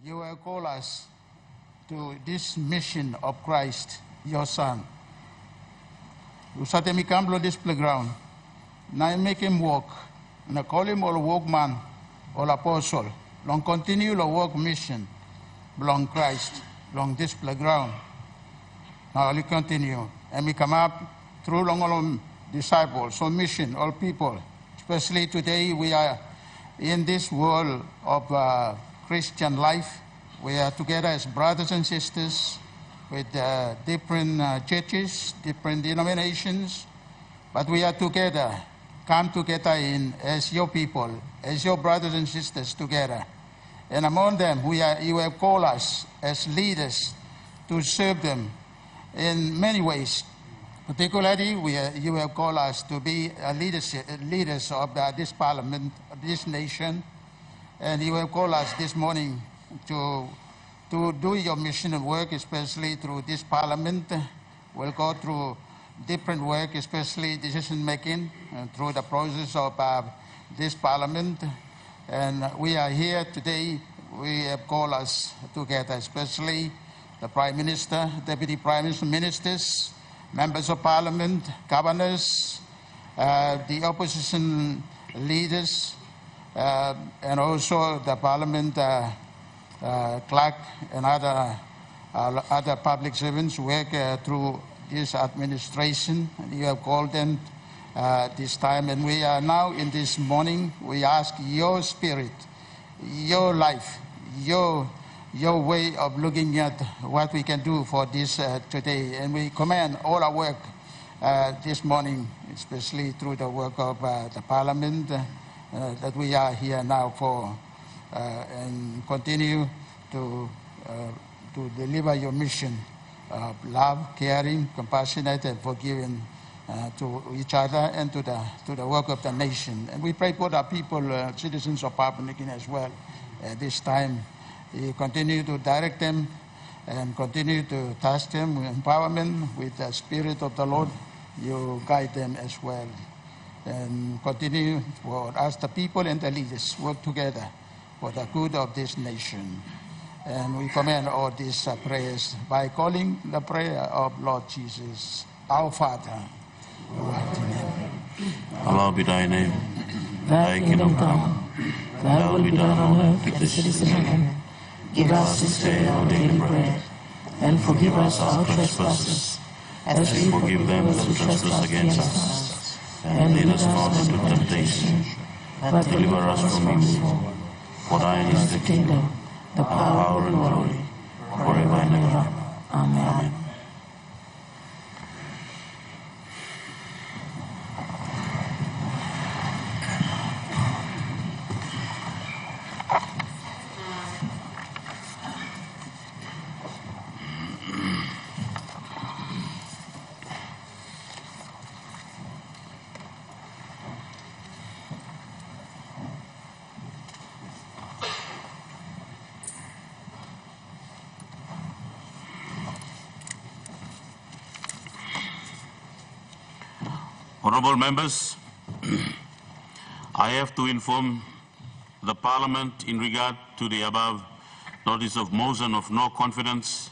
you will call us to this mission of Christ, your Son. Usate mi kamblo this playground, na make him walk, na call him all workman, all apostle, long continue the work mission, belong Christ, long this playground. Now we continue, and we come up through long all disciples, all mission, all people. Especially today we are in this world of Christian life. We are together as brothers and sisters with different churches, different denominations, but we are together, come together as your people, as your brothers and sisters together. And among them, you have called us as leaders to serve them in many ways. Particularly, you have called us to be leaders of this parliament, this nation, and you have called us this morning to do your mission work, especially through this parliament. We'll go through different work, especially decision-making, through the process of this parliament. And we are here today. We have called us together, especially the Prime Minister, Deputy Prime Minister, ministers, members of Parliament, governors, the opposition leaders, and also the Parliament clerk and other public servants who work through this administration. You have called them this time, and we are now in this morning. We ask your spirit, your life, your way of looking at what we can do for this today. And we commend all our work this morning, especially through the work of the Parliament that we are here now for, and continue to deliver your mission of love, caring, compassionate, and forgiving to each other and to the work of the nation. And we pray for the people, citizens of Papua New Guinea as well at this time. You continue to direct them and continue to touch them with empowerment with the Spirit of the Lord. You guide them as well. And continue for us, the people and the leaders, work together for the good of this nation. And we commend all these prayers by calling the prayer of Lord Jesus, our Father, who art in heaven. Hallowed be thy name. Thy kingdom come. Thy will be done on earth as it is in heaven. Give us this day our daily bread, and forgive us our trespasses, as we forgive them who trespass against us. And lead us not into temptation, but deliver us from evil. For thine is the kingdom, the power, and glory, forever and ever. Amen. Honourable members, I have to inform the Parliament in regard to the above notice of motion of no confidence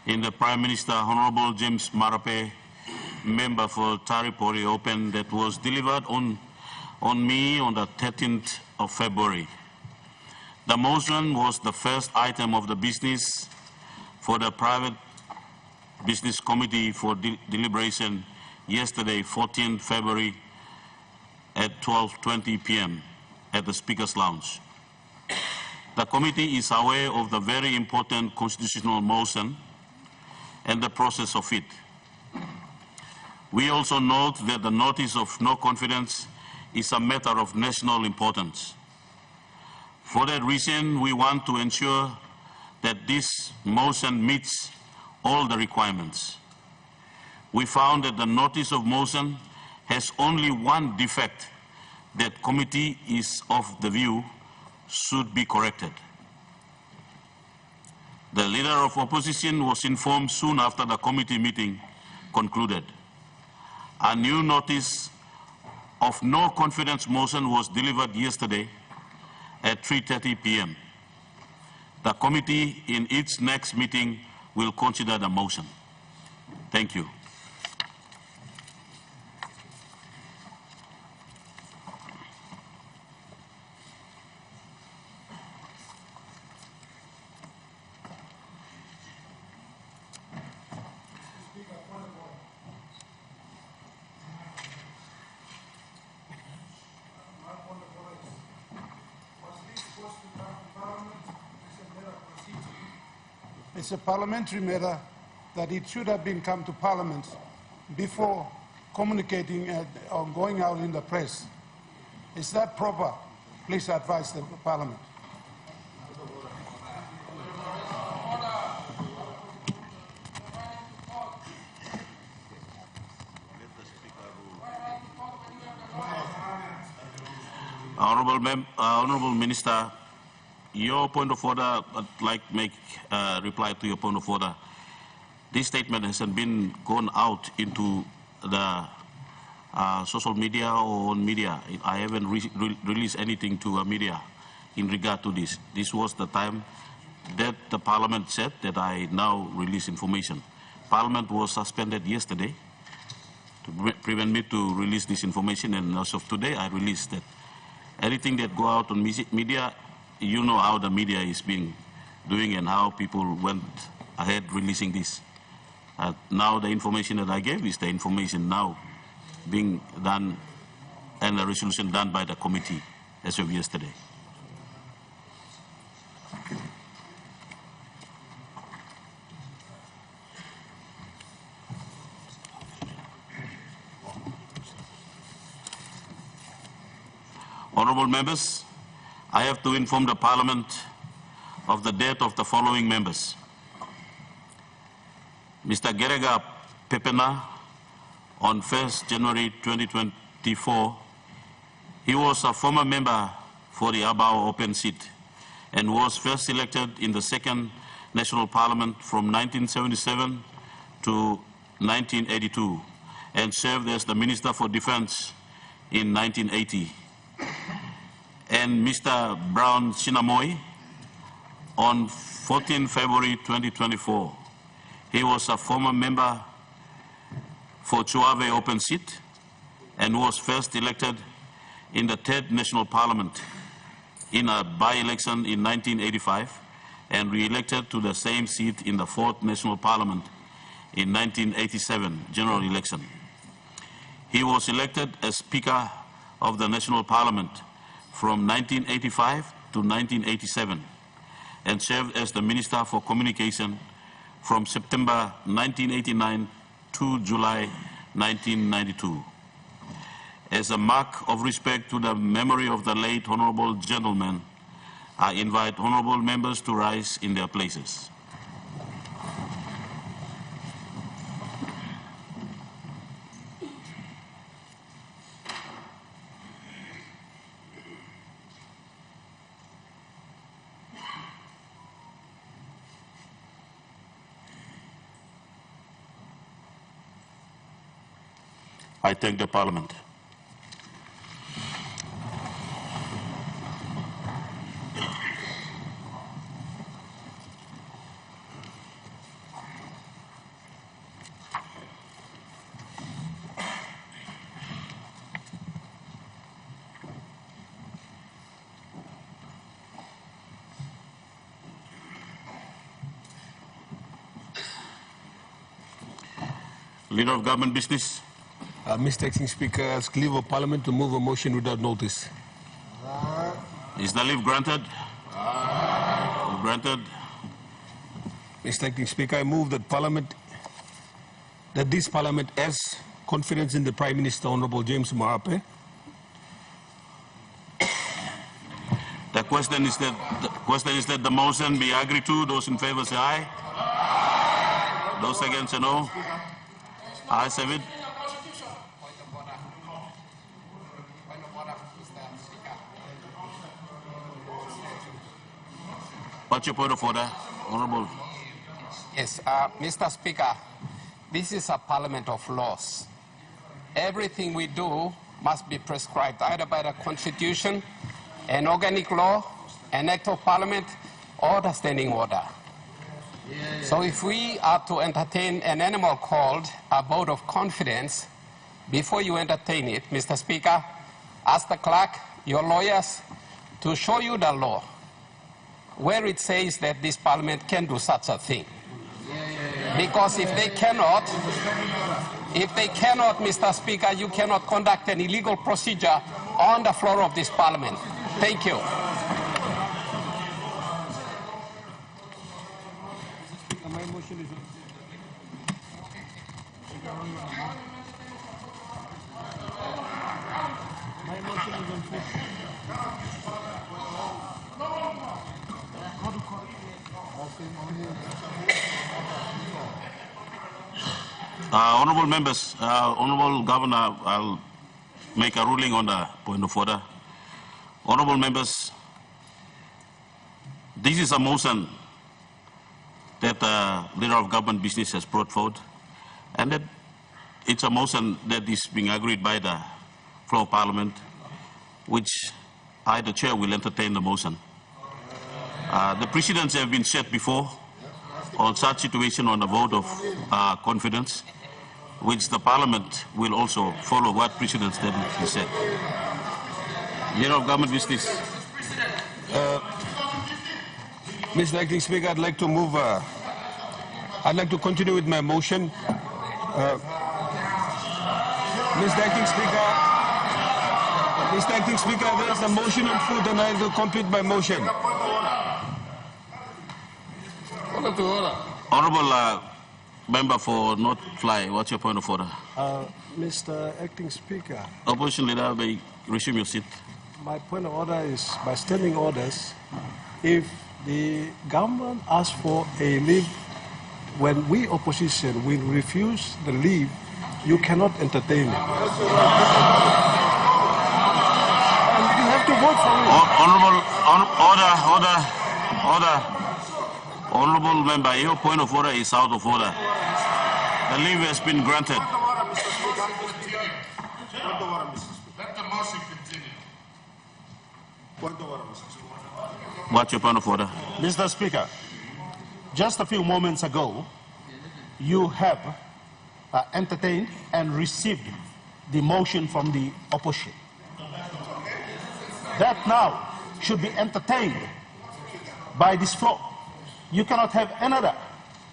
in the Prime Minister, Honourable James Marape, member for Taripori Open, that was delivered on me on the 13th of February. The motion was the first item of the business for the Private Business Committee for deliberation yesterday, 14th February at 12:20 p.m. at the Speaker's Lounge. The committee is aware of the very important constitutional motion and the process of it. We also note that the notice of no confidence is a matter of national importance. For that reason, we want to ensure that this motion meets all the requirements. We found that the notice of motion has only one defect that committee is of the view should be corrected. The leader of opposition was informed soon after the committee meeting concluded. A new notice of no confidence motion was delivered yesterday at 3:30 p.m. The committee in its next meeting will consider the motion. Thank you. It's a parliamentary matter that it should have been come to Parliament before communicating or going out in the press. Is that proper? Please advise the Parliament. Honourable Minister, your point of order, I'd like to make reply to your point of order. This statement hasn't been gone out into the social media or on media. I haven't released anything to media in regard to this. This was the time that the Parliament said that I now release information. Parliament was suspended yesterday to prevent me to release this information, and as of today I released that. Anything that go out on media, you know how the media is being doing and how people went ahead releasing this. Now the information that I gave is the information now being done and the resolution done by the committee as of yesterday. Honourable members, I have to inform the Parliament of the death of the following members. Mr. Gerega Pepena, on 1st January 2024, he was a former member for the Abao open seat and was first elected in the second National Parliament from 1977 to 1982 and served as the Minister for Defence in 1980. And Mr. Brown Sinamoy, on 14 February 2024. He was a former member for Chuave open seat and was first elected in the 3rd National Parliament in a by-election in 1985 and re-elected to the same seat in the 4th National Parliament in 1987 general election. He was elected as Speaker of the National Parliament from 1985 to 1987 and served as the Minister for Communication from September 1989 to July 1992. As a mark of respect to the memory of the late honourable gentleman, I invite honourable members to rise in their places. I thank the Parliament. Leader of Government Business. Mr. Acting Speaker, I ask leave of Parliament to move a motion without notice. Is the leave granted? Granted. Mr. Acting Speaker, I move that this Parliament has confidence in the Prime Minister, Honourable James Marape. The question is that the motion be agreed to. Those in favour say aye. Those against say no. Ayes have it. What's your point of order, Honourable? Yes, Mr. Speaker, this is a parliament of laws. Everything we do must be prescribed either by the Constitution, an organic law, an act of parliament, or the standing order. So if we are to entertain an animal called a vote of confidence, before you entertain it, Mr. Speaker, ask the clerk, your lawyers, to show you the law where it says that this parliament can do such a thing. Because if they cannot, Mr. Speaker, you cannot conduct an illegal procedure on the floor of this parliament. Thank you. Honourable members, Honourable Governor, I'll make a ruling on the point of order. Honourable members, this is a motion that the Leader of Government Business has brought forward, and that it's a motion that is being agreed by the floor of Parliament, which I, the Chair, will entertain the motion. The precedents have been set before on such situation on a vote of confidence, which the Parliament will also follow what precedents that he said. Leader of Government Business. Mr. Acting Speaker, I'd like to move. I'd like to continue with my motion. Mr. Acting Speaker, there is a motion on foot, and I will complete my motion. Honourable Member for North Fly, what's your point of order? Mr. Acting Speaker, Opposition Leader, may resume your seat. my point of order is by standing orders, if the government asks for a leave, when we opposition will refuse the leave, you cannot entertain it. And you have to vote for it. Order. Honourable Member, your point of order is out of order. The leave has been granted. Let the motion continue. What's your point of order? Mr. Speaker, just a few moments ago, you have entertained and received the motion from the opposition. That now should be entertained by this floor. You cannot have another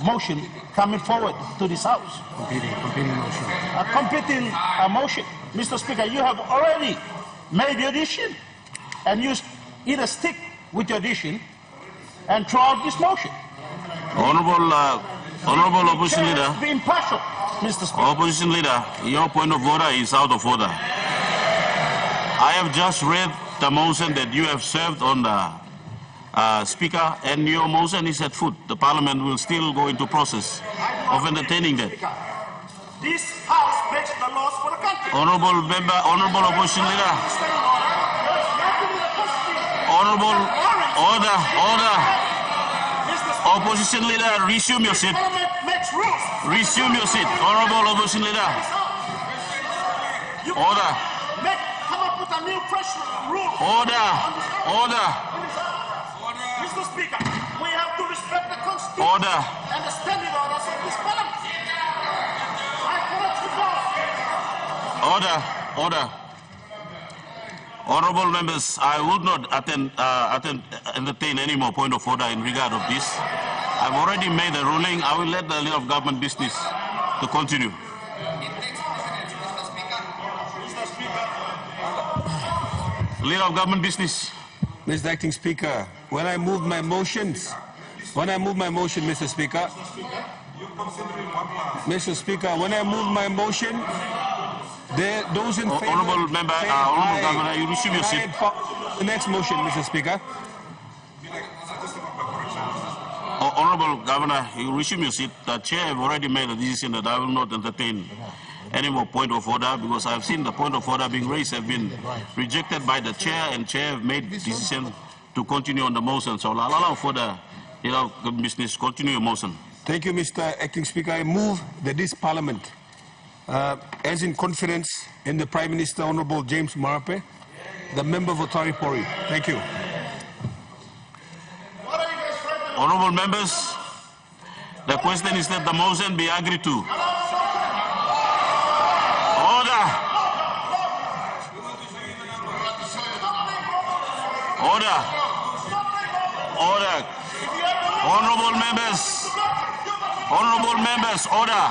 motion coming forward to this House. Competing motion. A competing motion. Mr. Speaker, you have already made your decision, and you either stick with your decision and throw out this motion. Honourable Opposition Leader. Be impartial, Mr. Speaker. Opposition Leader, your point of order is out of order. I have just read the motion that you have served on the Speaker, and your motion is at foot. The Parliament will still go into process of entertaining that. This House makes the laws for the country. Honourable Member, Honourable Opposition Leader. Honourable, order. Opposition Leader, resume your seat. Resume your seat. Honourable Opposition Leader. Order. Come up with a new fresh rule. Order. Mr. Speaker, we have to respect the Constitution Order. and the standing orders of this Parliament. I cannot Order. Honourable members, I would not entertain any more point of order in regard of this. I've already made a ruling. I will let the Leader of Government Business to continue. Leader of Government Business. Mr. Acting Speaker, when I move my motion, Mr. Speaker, when I move my motion, those in favor... Honourable Member, Honourable Governor, you resume your seat. The next motion, Mr. Speaker. Honourable Governor, you resume your seat. The Chair have already made a decision that I will not entertain any more point of order, because I have seen the point of order being raised have been rejected by the Chair, and Chair have made decision to continue on the motion. So I'll allow for the Leader of Government Business continue your motion. Thank you, Mr. Acting Speaker. I move that this Parliament, as in confidence in the Prime Minister, Honourable James Marape, the member for Taripori. Thank you. What are you guys Honorable members, the question is that the motion be agreed to. Order. Order. Order. Honorable members. Honorable members, order.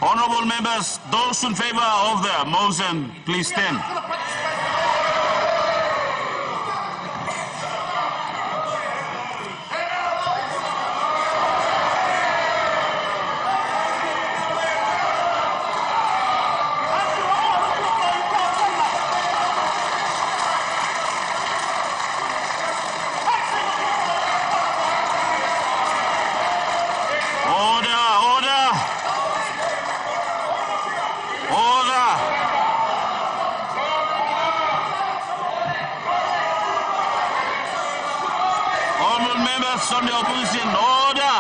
Honorable members, those in favor of the motion, please stand. From the opposition, order.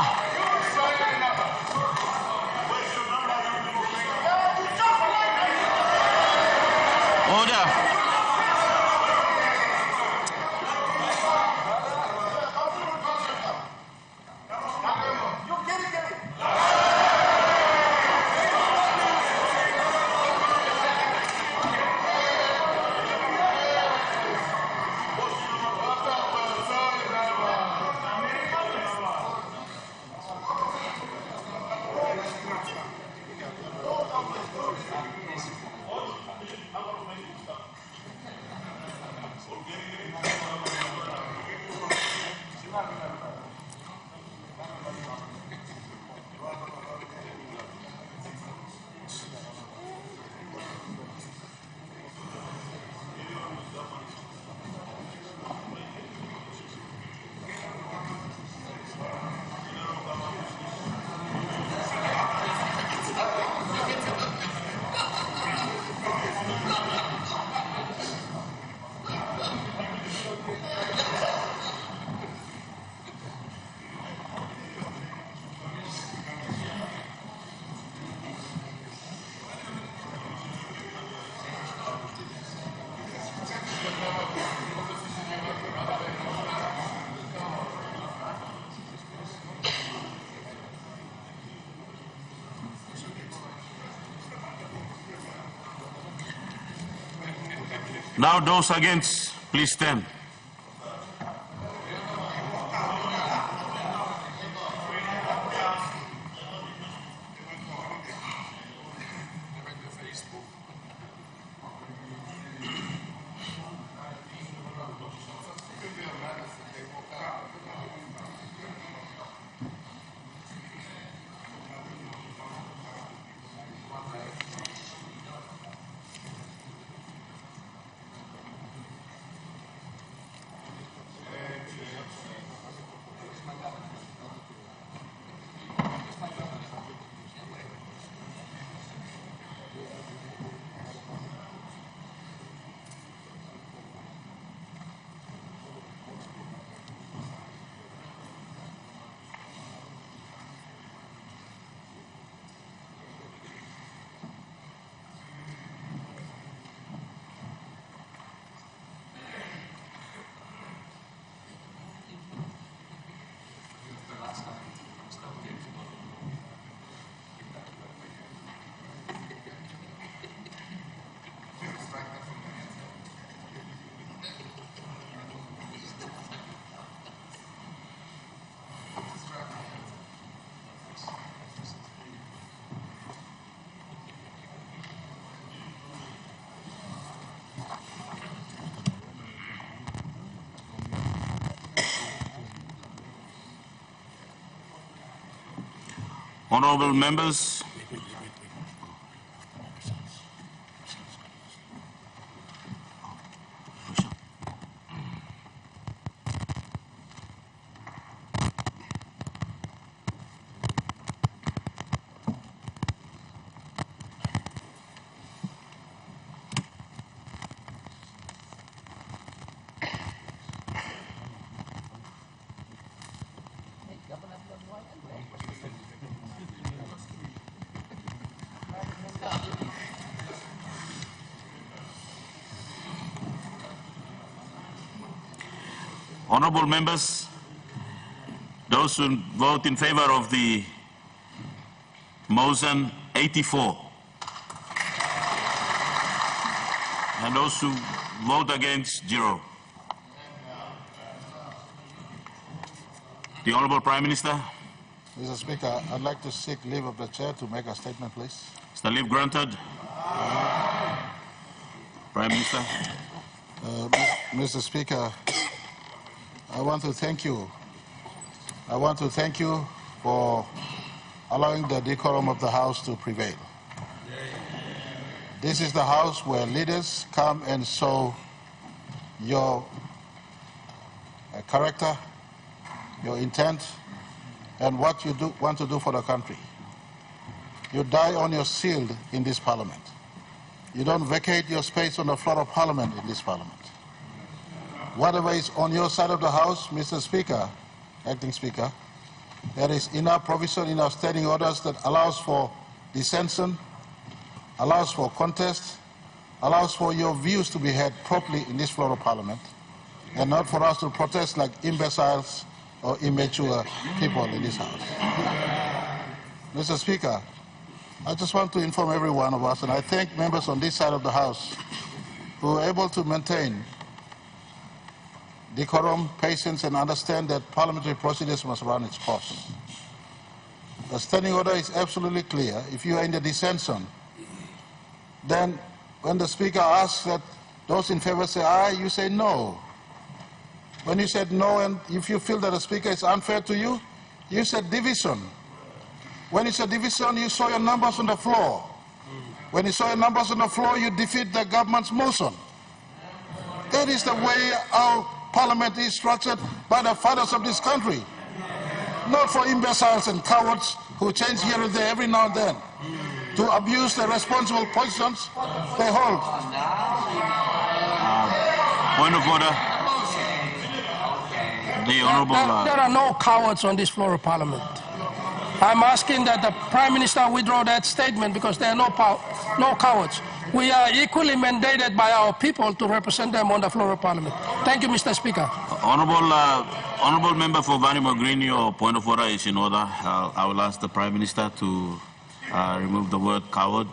Order. Now those against, please stand. Honorable members, Honorable members, those who vote in favor of the motion, 84. And those who vote against, 0. The Honorable Prime Minister. Mr. Speaker, I'd like to seek leave of the chair to make a statement, please. Is the leave granted? Prime Minister. Mr. Speaker, I want to thank you. I want to thank you for allowing the decorum of the House to prevail. This is the House where leaders come and show your character, your intent, and what you want to do for the country. You die on your shield in this parliament. You don't vacate your space on the floor of parliament in this parliament. Whatever is on your side of the House, Mr. Speaker, Acting Speaker, there is enough provision in our standing orders that allows for dissension, allows for contest, allows for your views to be heard properly in this floor of parliament, and not for us to protest like imbeciles or immature people in this House. Mr. Speaker, I just want to inform every one of us, and I thank members on this side of the House who are able to maintain decorum, patience, and understand that parliamentary procedures must run its course. The standing order is absolutely clear. If you are in the dissension, then when the Speaker asks that those in favor say aye, you say no. When you said no, and if you feel that the Speaker is unfair to you, you said division. When you said division, you saw your numbers on the floor. When you saw your numbers on the floor, you defeat the government's motion. That is the way our parliament is structured by the fathers of this country. Not for imbeciles and cowards who change here and there every now and then to abuse the responsible positions they hold. Point of order. The Honorable... There are no cowards on this floor of parliament. I'm asking that the Prime Minister withdraw that statement because there are no cowards. We are equally mandated by our people to represent them on the floor of parliament. Thank you, Mr. Speaker. Honorable Member for Vanimo Green, your point of order is in order. I will ask the Prime Minister to remove the word coward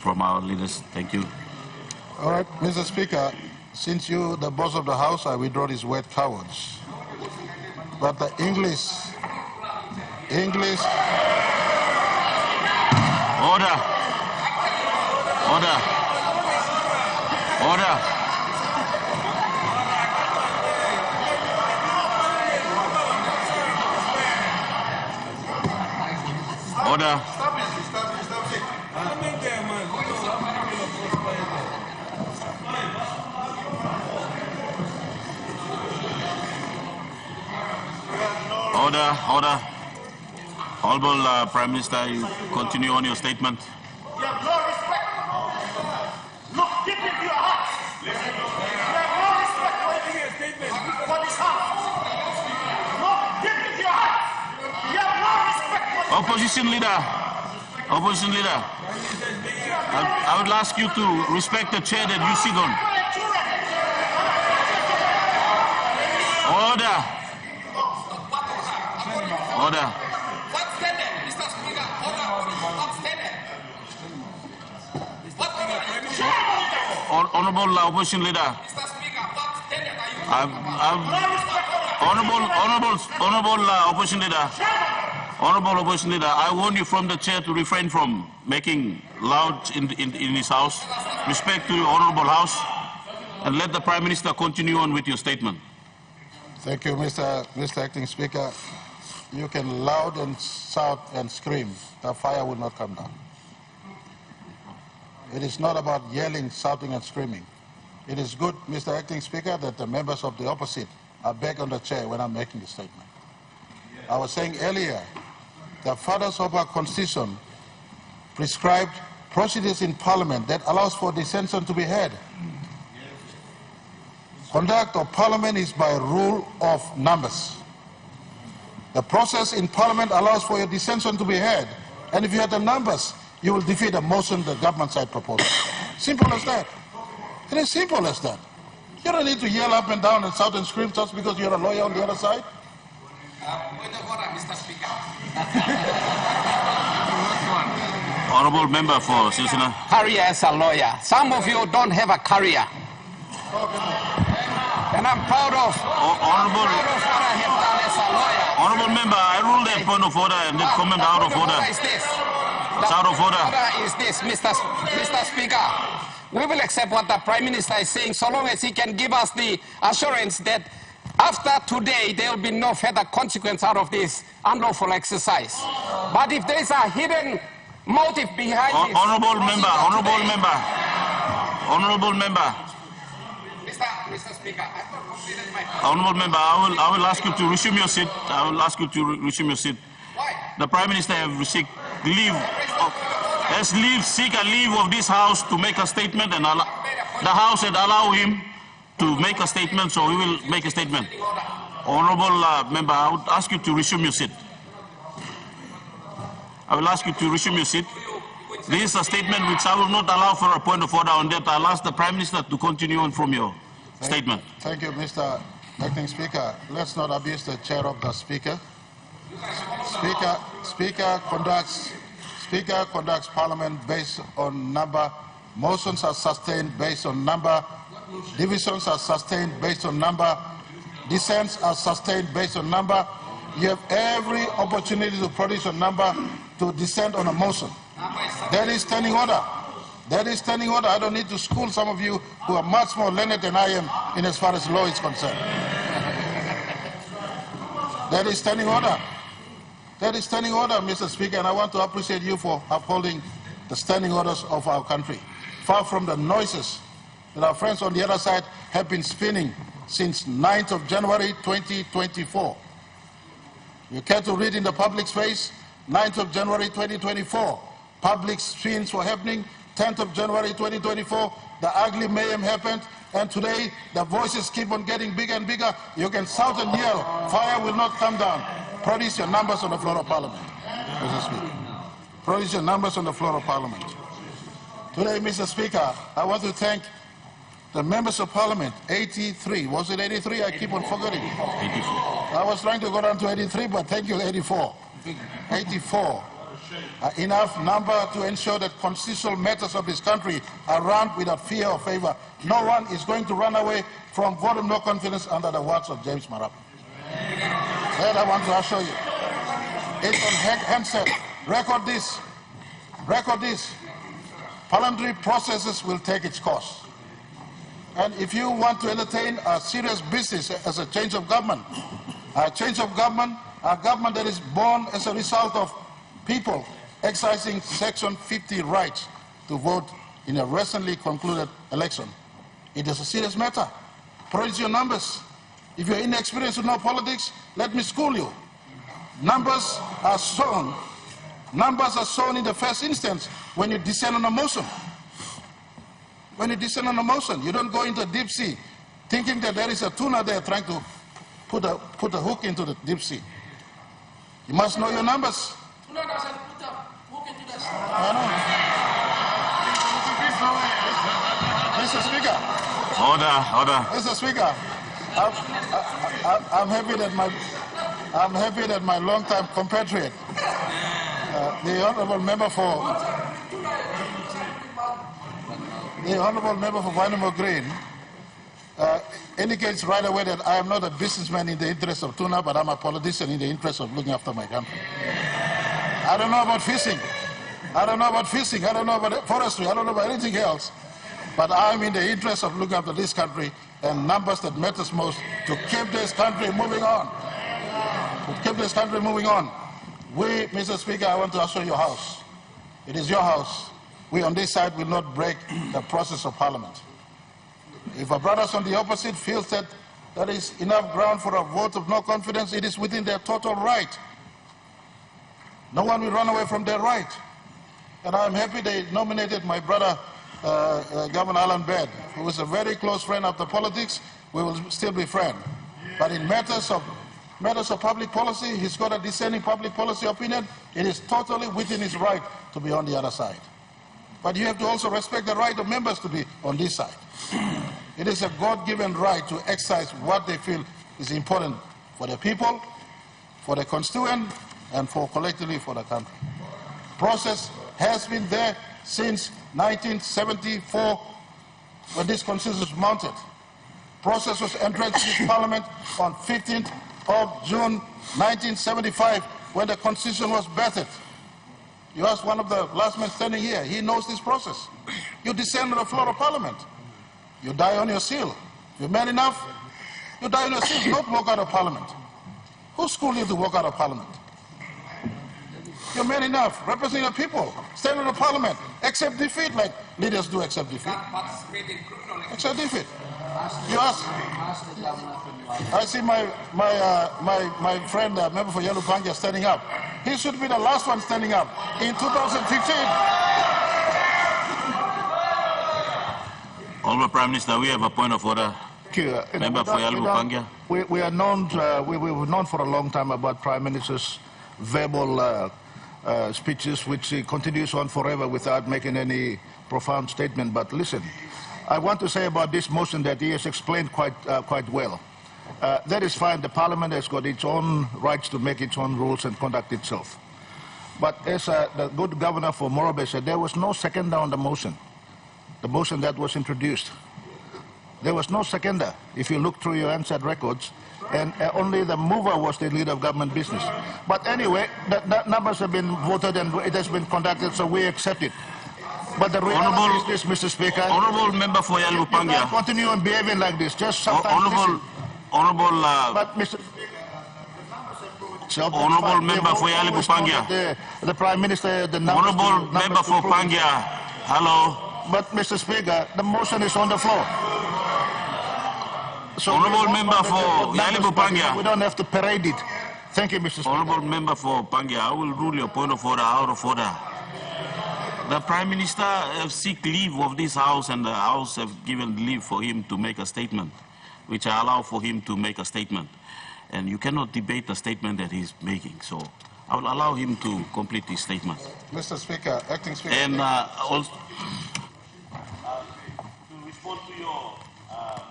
from our leaders. Thank you. All right, Mr. Speaker, since you, the boss of the House, I withdraw this word cowards. But the English... Order. Order. Order. Order. Order. Order. Honorable Prime Minister, you continue on your statement. You have no respect. Look deep into your heart. You have no respect for this house. Look deep into your heart. You have no respect for this Opposition leader. Opposition leader. I would ask you to respect the chair that you sit on. Order. Order. Honorable Opposition Leader, Honorable Opposition Leader, I warn you from the chair to refrain from making loud in this House. Respect to the Honorable House, and let the Prime Minister continue on with your statement. Thank you, Mr. Acting Speaker. You can loud and shout and scream. The fire will not come down. It is not about yelling, shouting, and screaming. It is good, Mr. Acting Speaker, that the members of the opposite are back on the chair when I'm making the statement. I was saying earlier, the fathers of our Constitution prescribed procedures in Parliament that allows for dissension to be heard. Conduct of Parliament is by rule of numbers. The process in Parliament allows for your dissension to be heard. And if you have the numbers, you will defeat a motion the government side proposed. Simple as that. It is simple as that. You don't need to yell up and down and shout and scream just because you're a lawyer on the other side. Point of order, Mr. Speaker. Honorable member for Silsina. Career as a lawyer. Some of you don't have a career. And I'm proud of what I have done as a lawyer. Honorable member, I rule that point of order and that comment out of order. What is this? It's out of order. Is this, Mr. Speaker? We will accept what the Prime Minister is saying so long as he can give us the assurance that after today there will be no further consequence out of this unlawful exercise. But if there is a hidden motive behind this... Honorable member. Mr. Speaker, I thought completed my... Honorable member, I will ask you to resume your seat. I will ask you to resume your seat. Why? The Prime Minister has seek a leave of this House to make a statement, and the House had allowed him to make a statement, so he will make a statement. Honorable member, I would ask you to resume your seat. I will ask you to resume your seat. This is a statement which I will not allow for a point of order on that. I'll ask the Prime Minister to continue on from your statement. Thank you, Mr. Acting Speaker. Let's not abuse the chair of the Speaker. Speaker conducts Parliament based on number. Motions are sustained based on number. Divisions are sustained based on number. Dissents are sustained based on number. You have every opportunity to produce a number to dissent on a motion. That is standing order. That is standing order. I don't need to school some of you who are much more learned than I am in as far as law is concerned. That is standing order. That is standing order, Mr. Speaker, and I want to appreciate you for upholding the standing orders of our country. Far from the noises that our friends on the other side have been spinning since 9th of January 2024. You care to read in the public's face, 9th of January 2024, public spins were happening. 10th of January 2024, the ugly mayhem happened, and today the voices keep on getting bigger and bigger. You can shout and yell, fire will not come down. Produce your numbers on the floor of Parliament, Mr. Speaker. Produce your numbers on the floor of Parliament. Today, Mr. Speaker, I want to thank the members of Parliament, 83. Was it 83? I keep on forgetting. 84. I was trying to go down to 83, but thank you, 84. 84. Enough number to ensure that constitutional matters of this country are run without fear or favor. No one is going to run away from vote of no confidence under the words of James Marape. That I want to assure you. It's on handset. Record this. Record this. Parliamentary processes will take its course. And if you want to entertain a serious business as a change of government, a government that is born as a result of people exercising Section 50 rights to vote in a recently concluded election. It is a serious matter. Produce your numbers. If you're inexperienced with no politics, let me school you. Numbers are shown in the first instance when you descend on a motion. When you descend on a motion, you don't go into deep sea thinking that there is a tuna there trying to put a hook into the deep sea. You must know your numbers. Tuna doesn't put a hook into the sea. I know. Mr. Speaker. Order. Mr. Speaker, I'm happy that my long-time compatriot, the honourable member for Vanuatu Green, indicates right away that I am not a businessman in the interest of tuna, but I'm a politician in the interest of looking after my country. I don't know about fishing. I don't know about forestry. I don't know about anything else. But I'm in the interest of looking after this country and numbers that matters most to keep this country moving on. To keep this country moving on. We, Mr. Speaker, I want to assure your House. It is your House. We on this side will not break the process of Parliament. If our brothers on the opposite feel that there is enough ground for a vote of no confidence, it is within their total right. No one will run away from their right. And I'm happy they nominated my brother, Governor Alan Baird, who is a very close friend of the politics. We will still be friends. But in matters of public policy, he's got a dissenting public policy opinion. It is totally within his right to be on the other side. But you have to also respect the right of members to be on this side. It is a God-given right to exercise what they feel is important for the people, for the constituent, and for collectively for the country. Process has been there since 1974 when this constitution was mounted. Process was entered into this parliament on 15th of June 1975 when the constitution was battered. You ask one of the last men standing here, he knows this process. You descend on the floor of parliament. You die on your seal. If you're man enough, you die on your seal. Don't walk out of parliament. Who schooled you to walk out of parliament? You're man enough, representing the people, stand in the parliament, accept defeat like leaders do accept defeat. Accept defeat. You ask. I see my friend, member for Yellow Panga, standing up. He should be the last one standing up. In 2015. Honourable Prime Minister, we have a point of order. Member for Yellow Panga. We are known, we've known for a long time about Prime Minister's verbal speeches, which he continues on forever without making any profound statement. But listen, I want to say about this motion that he has explained quite well. That is fine. The Parliament has got its own rights to make its own rules and conduct itself. But as the good governor for Morobe said, there was no seconder on the motion that was introduced. There was no seconder, if you look through your answered records, and only the mover was the leader of government business. But anyway, the numbers have been voted and it has been conducted, so we accept it. But the reality is this, Mr. Speaker. Honourable Member for Yellow Panga. You can't continue on behaving like this. Just sometimes Honourable Member for Yellow Panga. The Prime Minister, the Honourable Member for Panga. Hello. But Mr. Speaker, the motion is on the floor. So Honourable Member for Yellow Panga. We don't have to parade it. Thank you, Mr. Speaker. Honourable Member for Panga, I will rule your point of order out of order. The Prime Minister have seek leave of this House, and the House have given leave for him to make a statement, which I allow for him to make a statement. And you cannot debate the statement that he's making. So I will allow him to complete his statement. Mr. Speaker, Acting Speaker. And also, To respond to your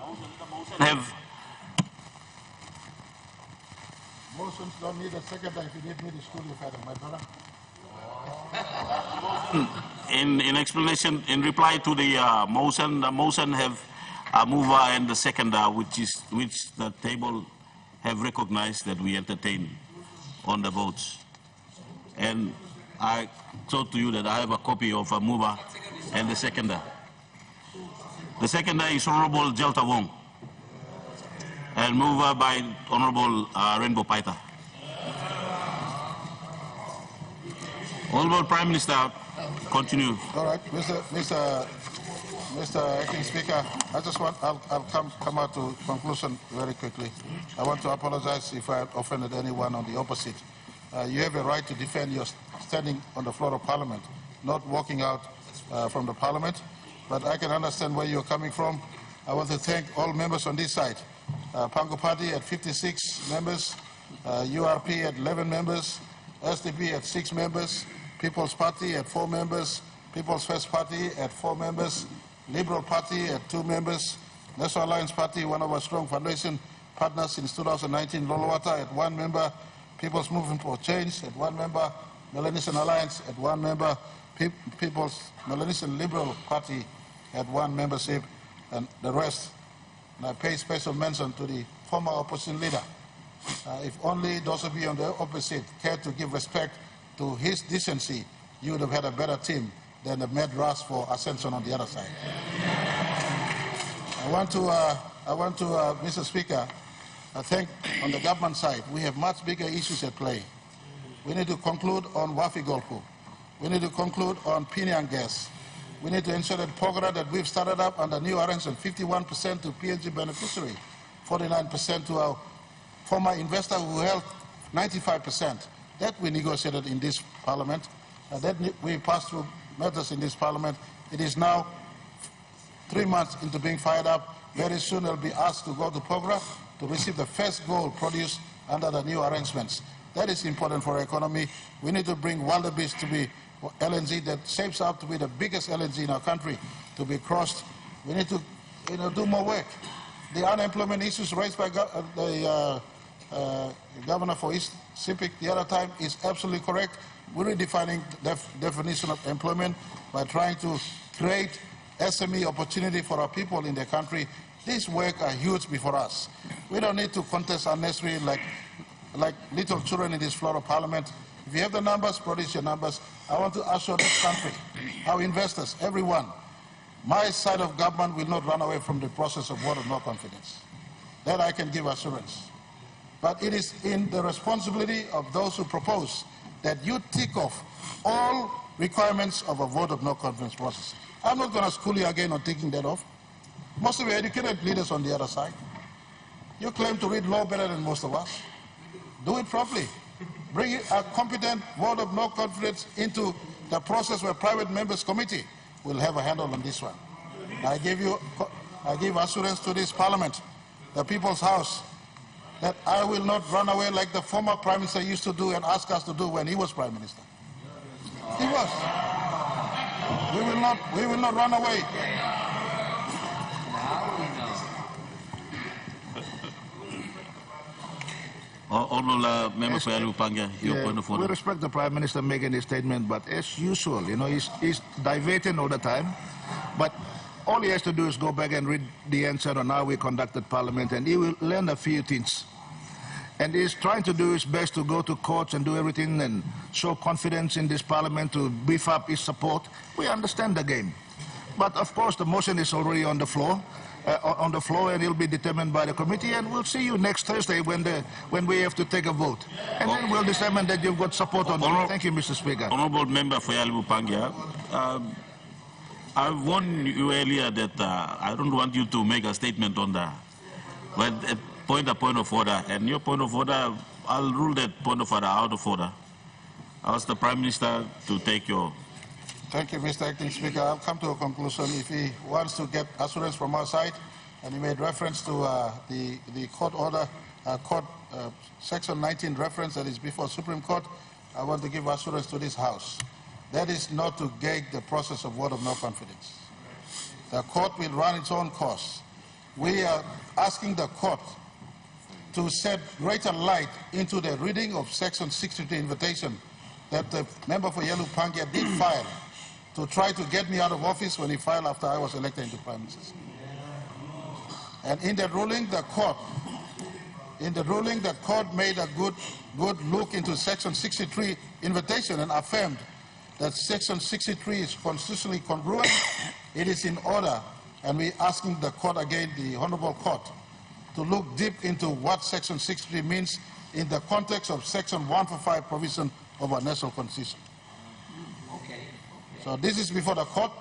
motion, the motion have Motions don't need a second if you need me to school you further, my brother. in explanation, in reply to the motion have a mover and the seconder, which the table have recognized that we entertain on the votes. And I told to you that I have a copy of a mover and the seconder. The seconder is Honourable Jelta Wong, and mover by Honourable Rainbow Paita. Honourable Prime Minister, continue. All right, Mr. Acting Speaker, I just want, I'll come out to conclusion very quickly. I want to apologize if I offended anyone on the opposite. You have a right to defend your standing on the floor of Parliament, not walking out from the Parliament, but I can understand where you're coming from. I want to thank all members on this side. Pango Party at 56 members, URP at 11 members, SDP at 6 members, People's Party at 4 members, People's First Party at 4 members, Liberal Party at 2 members, National Alliance Party, one of our strong foundation partners since 2019, Lolowata at 1 member, People's Movement for Change at 1 member, Melanesian Alliance at 1 member, People's Melanesian Liberal Party at 1 membership, and the rest. And I pay special mention to the former opposition leader. If only those of you on the opposite cared to give respect to his decency, you would have had a better team than the mad rush for ascension on the other side. I want to, Mr. Speaker, I think on the government side, we have much bigger issues at play. We need to conclude on Wafi Golpu. We need to conclude on PNG gas. We need to ensure that Pogara that we've started up under new arrangement, 51% to PNG beneficiary, 49% to our former investor who held 95%. That we negotiated in this parliament. That we passed through matters in this parliament. It is now 3 months into being fired up. Very soon they'll be asked to go to Pogra to receive the first gold produced under the new arrangements. That is important for our economy. We need to bring wildebeest to be LNG that shapes up to be the biggest LNG in our country to be crossed. We need to do more work. The unemployment issues raised by the governor for East Sepik the other time is absolutely correct. We're redefining the definition of employment by trying to create SME opportunity for our people in the country. These work are huge before us. We don't need to contest unnecessarily like little children in this floor of parliament. If you have the numbers, produce your numbers. I want to assure this country, our investors, everyone, my side of government will not run away from the process of vote of no confidence. That I can give assurance. But it is in the responsibility of those who propose that you tick off all requirements of a vote of no confidence process. I'm not going to school you again on ticking that off. Most of you are educated leaders on the other side. You claim to read law better than most of us. Do it properly. Bring a competent vote of no confidence into the process where private members committee will have a handle on this one. I give assurance to this parliament, the people's house, that I will not run away like the former prime minister used to do and ask us to do when he was prime minister. He was. We will not run away. Honorable Member for Yellow Panga, your point of order. We respect the Prime Minister making his statement, but as usual, he's diverting all the time. But all he has to do is go back and read the answer on how we conducted Parliament, and he will learn a few things. And he's trying to do his best to go to courts and do everything and show confidence in this Parliament to beef up his support. We understand the game. But of course, the motion is already on the floor. And it'll be determined by the committee, and we'll see you next Thursday when we have to take a vote. And then we'll determine that you've got support on it. Thank you, Mr. Speaker. Honorable Member for Yalibu Pangia, I warned you earlier that I don't want you to make a statement on that. But a point of order, and your point of order, I'll rule that point of order out of order. I ask the Prime Minister to take your... Thank you, Mr. Acting Speaker. I'll come to a conclusion. If he wants to get assurance from our side, and he made reference to the court order, Section 19 reference that is before Supreme Court, I want to give assurance to this House. That is not to gauge the process of vote of no confidence. The court will run its own course. We are asking the court to set greater light into the reading of Section 63 invitation that the member for Yellow Pangia did file to try to get me out of office when he filed after I was elected into Prime Minister. And in the ruling, the court made a good look into Section 63 invitation and affirmed that Section 63 is constitutionally congruent, it is in order, and we're asking the court again, the Honorable Court, to look deep into what Section 63 means in the context of Section 145 provision of our national constitution. So this is before the court.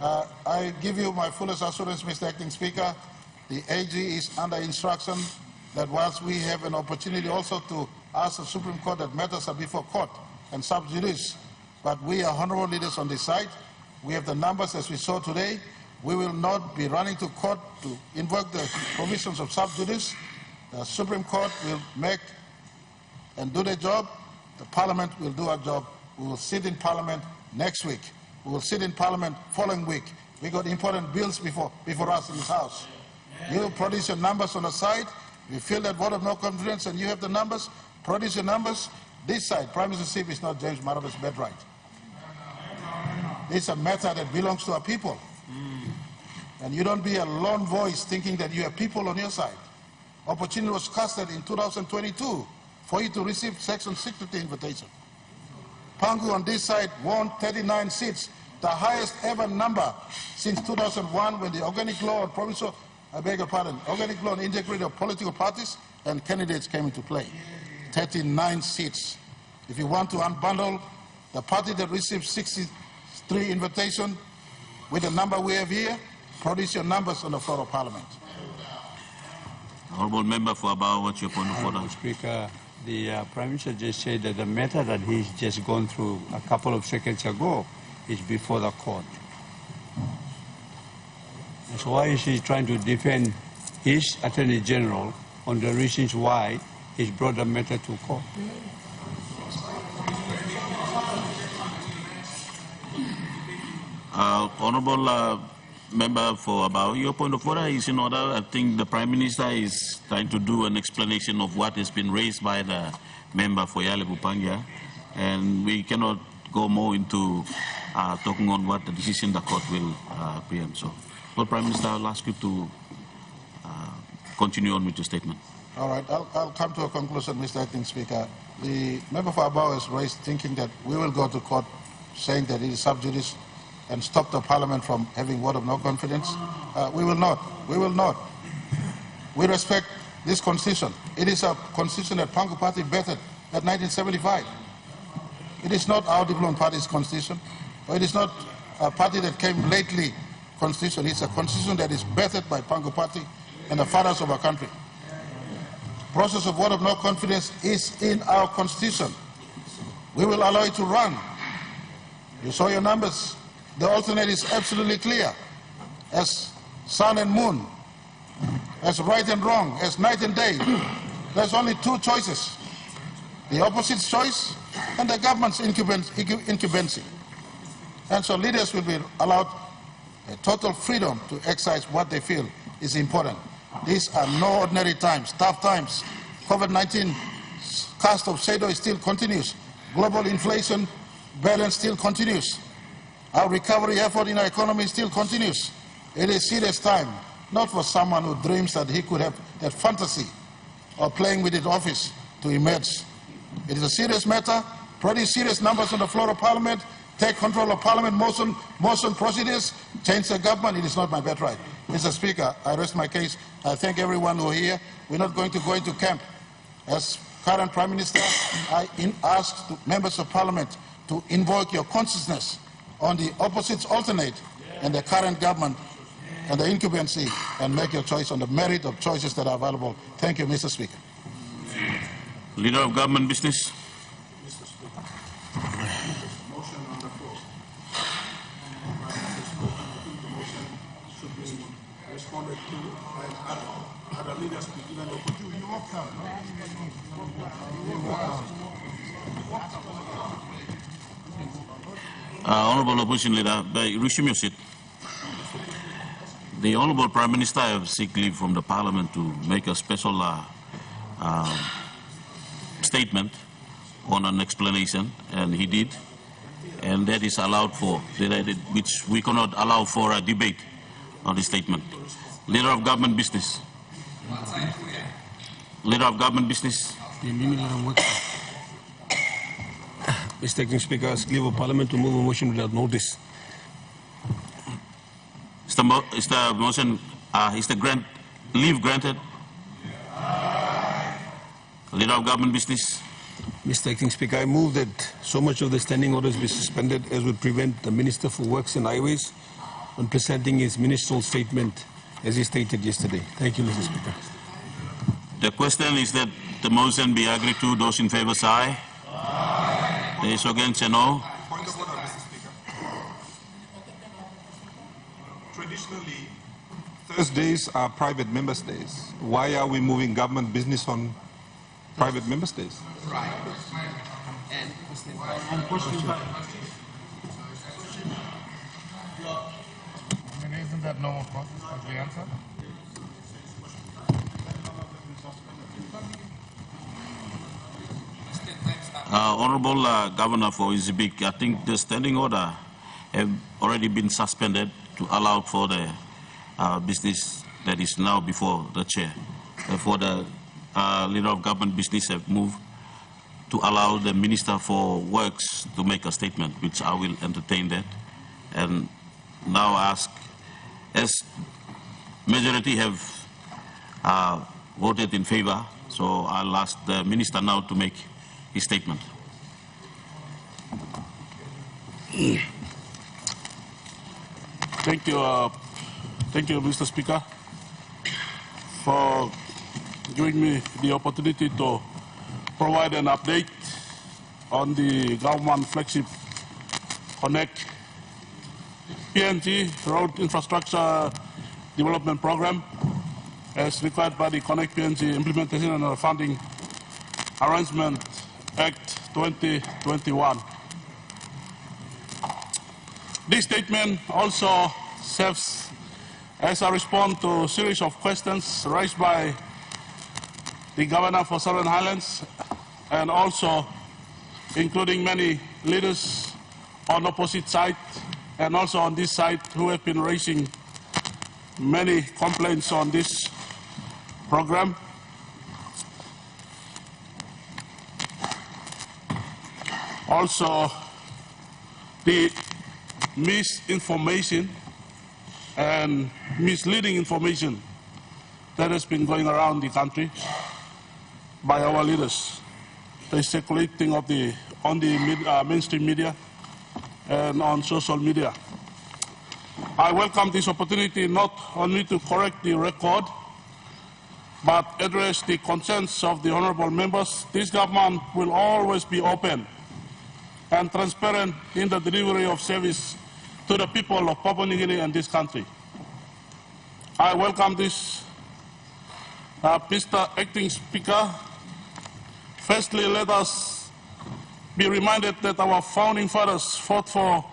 I give you my fullest assurance, Mr. Acting Speaker. The AG is under instruction that whilst we have an opportunity also to ask the Supreme Court that matters are before court and sub judice, but we are honorable leaders on this side. We have the numbers as we saw today. We will not be running to court to invoke the provisions of sub judice. The Supreme Court will make and do their job. The Parliament will do our job. We will sit in Parliament next week. We will sit in Parliament following week. We got important bills before us in this House. You produce your numbers on the side. We feel that vote of no confidence and you have the numbers. Produce your numbers. This side, Prime Minister is not James Maraba's birthright. It's a matter that belongs to our people. And you don't be a lone voice thinking that you have people on your side. Opportunity was casted in 2022 for you to receive Section 63 invitation. Pangu on this side won 39 seats, the highest ever number since 2001 when the organic law and provincial, organic law and integrity of political parties and candidates came into play. 39 seats. If you want to unbundle the party that received 63 invitation with the number we have here, produce your numbers on the floor of Parliament. Honourable Member for Abao, what's your point of order? Speaker, the Prime Minister just said that the matter that he's just gone through a couple of seconds ago is before the court. So why is he trying to defend his Attorney General on the reasons why he's brought the matter to court? Honourable Member for about your point of order is in order. I think the Prime Minister is trying to do an explanation of what has been raised by the member for Yale Bupangia, and we cannot go more into talking on what the decision the court will preempt. So, well, Prime Minister, I'll ask you to continue on with your statement. All right, I'll come to a conclusion, Mr. Acting Speaker. The member for Abao has raised thinking that we will go to court saying that it is sub judice and stop the parliament from having vote of no confidence. We will not. We will not. We respect this constitution. It is a constitution that Pangu Party bettered at 1975. It is not our development party's constitution, or it is not a party that came lately constitution. It's a constitution that is bettered by Pangu Party and the fathers of our country. Process of vote of no confidence is in our constitution. We will allow it to run. You saw your numbers. The alternate is absolutely clear, as sun and moon, as right and wrong, as night and day. There's only two choices, the opposite's choice and the government's incumbency. And so leaders will be allowed a total freedom to exercise what they feel is important. These are no ordinary times, tough times. COVID-19 cast of shadow still continues. Global inflation balance still continues. Our recovery effort in our economy still continues. It is serious time, not for someone who dreams that he could have that fantasy of playing with his office to emerge. It is a serious matter. Produce serious numbers on the floor of Parliament. Take control of Parliament motion procedures. Change the government. It is not my birthright. Mr. Speaker, I rest my case. I thank everyone who are here. We're not going to go into camp. As current Prime Minister, I ask members of Parliament to invoke your consciousness on the opposite's alternate and the current government and the incumbency, and make your choice on the merit of choices that are available. Thank you, Mr. Speaker. Leader of Government Business. Motion on the floor. Should be responded to by other leaders to give an opportunity. You walked out. Honourable Opposition Leader, resume your seat. The Honourable Prime Minister has seek leave from the Parliament to make a special statement on an explanation, and he did, and that is allowed for, which we cannot allow for a debate on the statement. Leader of Government Business. Leader of Government Business. Mr. Acting Speaker, I ask leave of Parliament to move a motion without notice. Is the motion, is the leave granted? Leader of Government Business. Mr. Acting Speaker, I move that so much of the standing orders be suspended as would prevent the Minister for Works and Highways from presenting his ministerial statement as he stated yesterday. Thank you, Mr. Speaker. The question is that the motion be agreed to. Those in favour say aye. Those against say no. Point of order, Mr. Speaker. Traditionally, Thursdays are private members' days. Why are we moving government business on private members' days? Right. And isn't that normal process as the answer? Honourable Governor for Izibik, I think the standing order have already been suspended to allow for the business that is now before the chair. Therefore, the Leader of Government Business have moved to allow the Minister for Works to make a statement, which I will entertain that. And now ask, as majority have voted in favour, so I'll ask the Minister now to make his statement. Thank you, Mr. Speaker, for giving me the opportunity to provide an update on the government flagship Connect PNG Road Infrastructure Development Program, as required by the Connect PNG Implementation and Funding Arrangement Act 2021. This statement also serves as I respond to a series of questions raised by the Governor for Southern Highlands and also including many leaders on opposite side and also on this side who have been raising many complaints on this program. Also, the misinformation and misleading information that has been going around the country by our leaders. The circulating of on the mainstream media and on social media. I welcome this opportunity not only to correct the record, but address the concerns of the honorable members. This government will always be open and transparent in the delivery of service to the people of Papua New Guinea and this country. I welcome this, Mr. Acting Speaker. Firstly, let us be reminded that our founding fathers fought for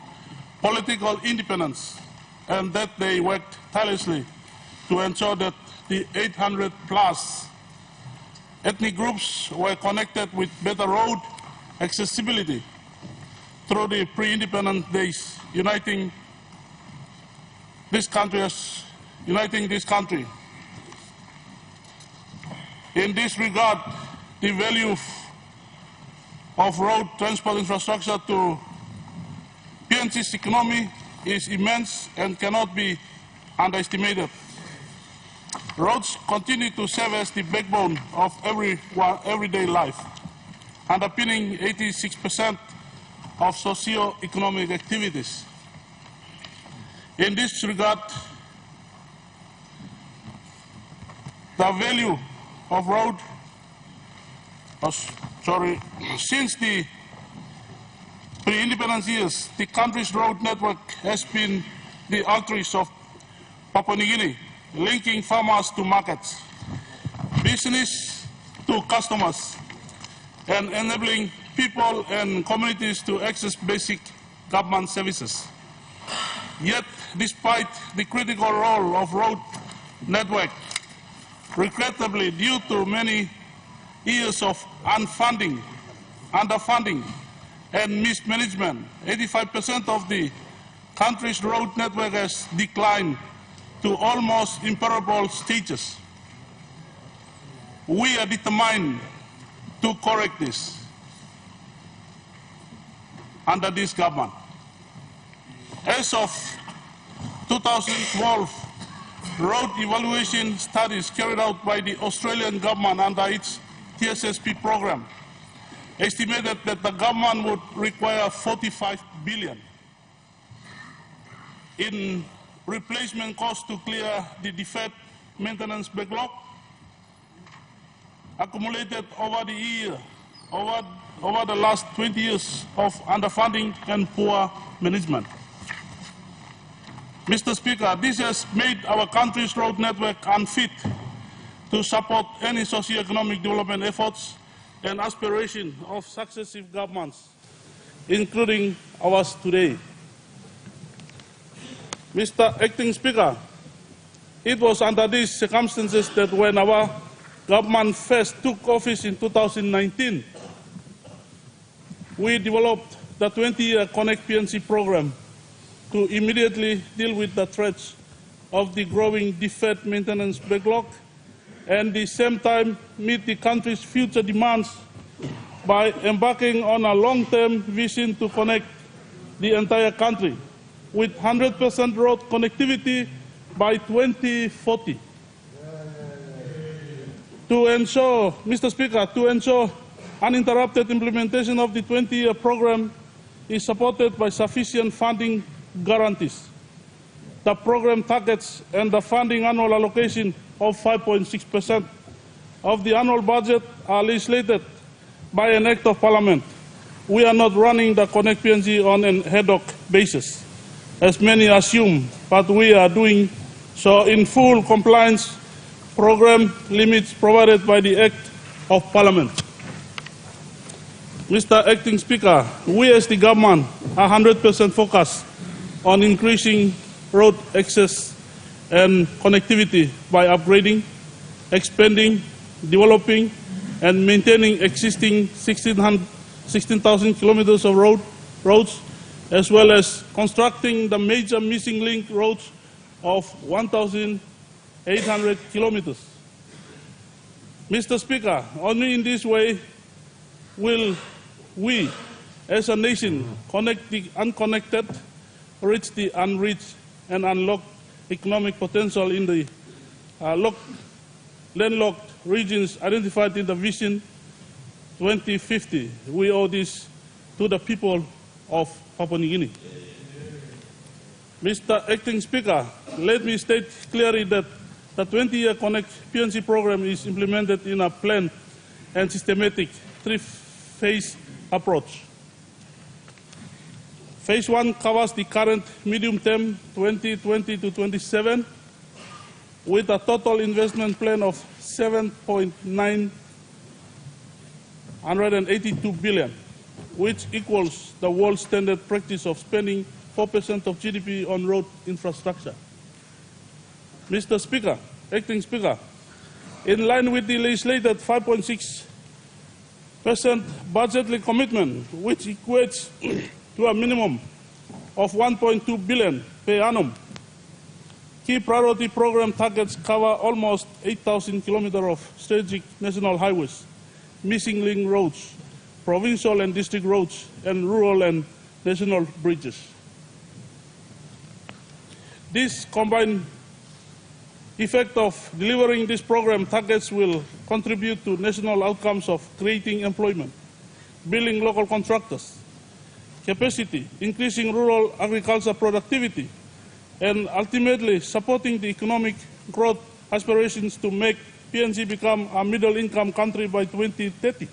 political independence and that they worked tirelessly to ensure that the 800 plus ethnic groups were connected with better road accessibility through the pre-independent days, uniting this country. In this regard, the value of road transport infrastructure to PNG's economy is immense and cannot be underestimated. Roads continue to serve as the backbone of everyday life, underpinning 86% of socio-economic activities. In this regard, the value of road, since the pre-independence years, the country's road network has been the arteries of Papua New Guinea, linking farmers to markets, business to customers, and enabling people and communities to access basic government services. Yet, despite the critical role of road network, regrettably, due to many years of underfunding, and mismanagement, 85% of the country's road network has declined to almost imperishable stages. We are determined to correct this under this government. As of 2012, road evaluation studies carried out by the Australian government under its TSSP program estimated that the government would require 45 billion in replacement costs to clear the deferred maintenance backlog accumulated over the last 20 years of underfunding and poor management. Mr. Speaker, this has made our country's road network unfit to support any socio-economic development efforts and aspirations of successive governments, including ours today. Mr. Acting Speaker, it was under these circumstances that when our government first took office in 2019, we developed the 20-year Connect PNG program to immediately deal with the threats of the growing deferred maintenance backlog and at the same time meet the country's future demands by embarking on a long-term vision to connect the entire country with 100% road connectivity by 2040. To ensure, Mr. Speaker, to ensure uninterrupted implementation of the 20-year program is supported by sufficient funding guarantees. The program targets and the funding annual allocation of 5.6% of the annual budget are legislated by an act of parliament. We are not running the Connect PNG on an ad hoc basis, as many assume, but we are doing so in full compliance program limits provided by the Act of Parliament. Mr. Acting Speaker, we as the government are 100% focused on increasing road access and connectivity by upgrading, expanding, developing, and maintaining existing 16,000 kilometers of roads, as well as constructing the major missing link roads of 1,800 kilometers. Mr. Speaker, only in this way will we, as a nation, connect the unconnected, reach the unreached, and unlock economic potential in the landlocked regions identified in the Vision 2050. We owe this to the people of Papua New Guinea. Mr. Acting Speaker, let me state clearly that the 20-year Connect PNG program is implemented in a planned and systematic three-phase approach. Phase 1 covers the current medium term 2020 to 27 with a total investment plan of 7.982 billion, which equals the world standard practice of spending 4% of GDP on road infrastructure. Mr. Speaker, Acting Speaker, in line with the legislated 5.6% budgetary commitment, which equates to a minimum of 1.2 billion per annum, key priority program targets cover almost 8,000 kilometers of strategic national highways, missing link roads, provincial and district roads, and rural and national bridges. This combined effect of delivering this program targets will contribute to national outcomes of creating employment, building local contractors, capacity, increasing rural agriculture productivity, and ultimately supporting the economic growth aspirations to make PNG become a middle-income country by 2030.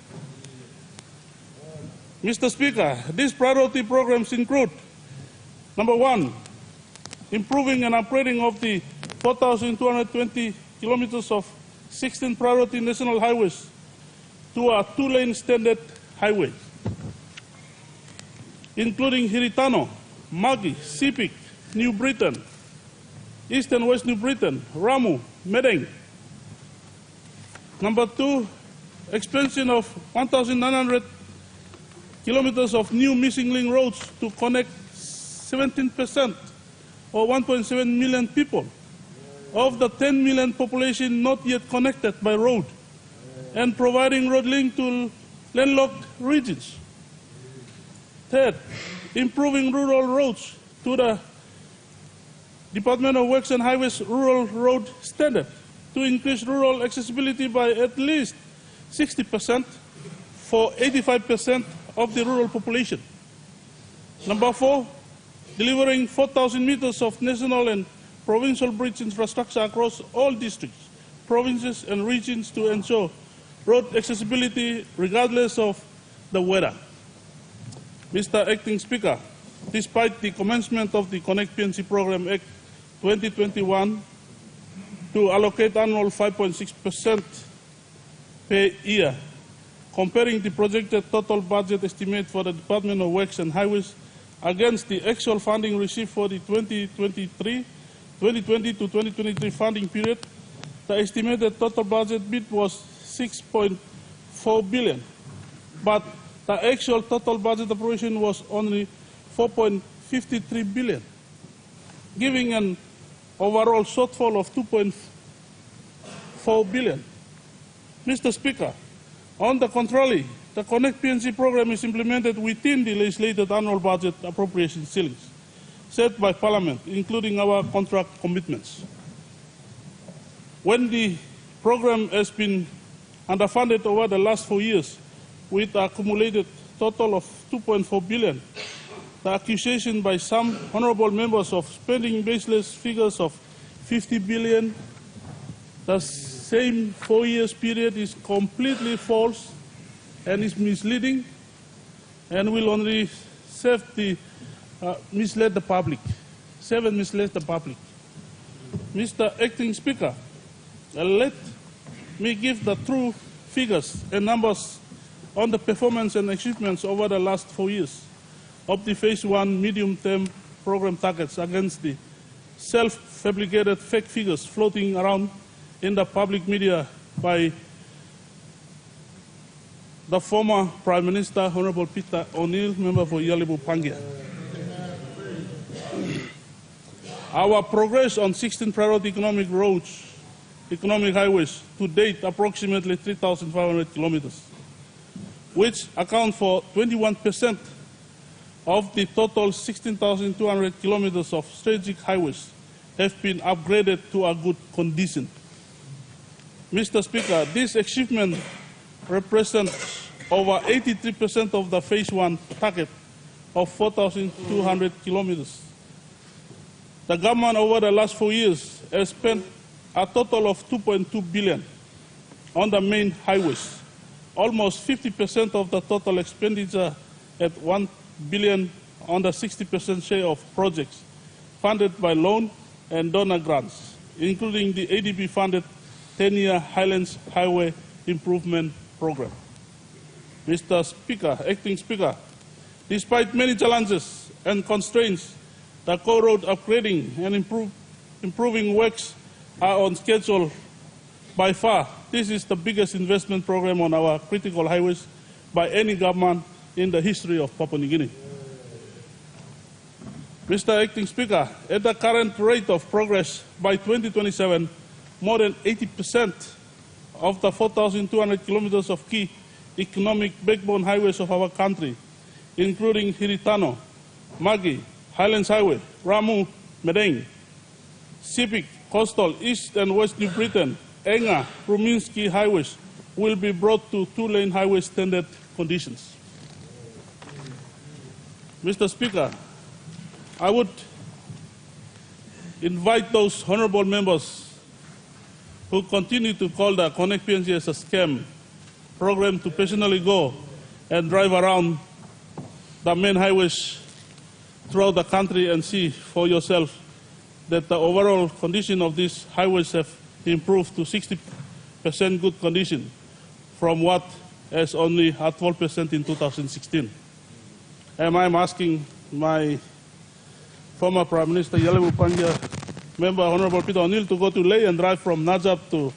Mr. Speaker, these priority programs include, number 1, improving and upgrading of the 4,220 kilometers of 16 priority national highways to a 2-lane standard highway, including Hiritano, Magi, Sepik, New Britain, East and West New Britain, Ramu, Medeng. Number 2, expansion of 1,900 kilometers of new missing link roads to connect 17% or 1.7 million people of the 10 million population not yet connected by road, and providing road link to landlocked regions. Third, improving rural roads to the Department of Works and Highways Rural Road Standard to increase rural accessibility by at least 60% for 85% of the rural population. Number 4, delivering 4,000 meters of national and provincial bridge infrastructure across all districts, provinces, and regions to ensure road accessibility regardless of the weather. Mr. Acting Speaker, despite the commencement of the Connect PNG Program Act 2021 to allocate annual 5.6% per year, comparing the projected total budget estimate for the Department of Works and Highways against the actual funding received for the 2020 to 2023 funding period, the estimated total budget bid was 6.4 billion, but the actual total budget appropriation was only 4.53 billion, giving an overall shortfall of 2.4 billion. Mr. Speaker, on the contrary, the Connect PNG program is implemented within the legislated annual budget appropriation ceilings set by Parliament, including our contract commitments. When the program has been underfunded over the last 4 years with an accumulated total of 2.4 billion, the accusation by some honorable members of spending baseless figures of 50 billion, the same 4 years period is completely false and is misleading and will only serve the mislead the public. Mislead the public. Mr. Acting Speaker, let me give the true figures and numbers on the performance and achievements over the last 4 years of the Phase 1 medium-term program targets against the self-fabricated fake figures floating around in the public media by the former Prime Minister, Honorable Peter O'Neill, member for Yalibu Pangia. Our progress on 16 priority economic roads, economic highways, to date approximately 3,500 kilometers, which account for 21% of the total 16,200 kilometers of strategic highways, have been upgraded to a good condition. Mr. Speaker, this achievement represents over 83% of the Phase 1 target of 4,200 kilometers. The government over the last 4 years has spent a total of 2.2 billion on the main highways, almost 50% of the total expenditure at 1 billion on the 60% share of projects funded by loan and donor grants, including the ADB-funded 10-year Highlands Highway Improvement Program. Mr. Speaker, Acting Speaker, despite many challenges and constraints, the core road upgrading and improving works are on schedule. By far, this is the biggest investment program on our critical highways by any government in the history of Papua New Guinea. Mr. Acting Speaker, at the current rate of progress, by 2027, more than 80% of the 4,200 kilometers of key economic backbone highways of our country, including Hiritano, Magi, Highlands Highway, Ramu, Medeng, Sepik, Coastal, East and West New Britain, Enga, Ruminsky highways will be brought to two-lane highway standard conditions. Mr. Speaker, I would invite those honorable members who continue to call the Connect PNG as a scam program to personally go and drive around the main highways throughout the country and see for yourself that the overall condition of these highways have improved to 60% good condition from what is only at 12% in 2016. And I'm asking my former Prime Minister Yalibu Pangia, member Honorable Peter O'Neill, to go to Ley and drive from Najab to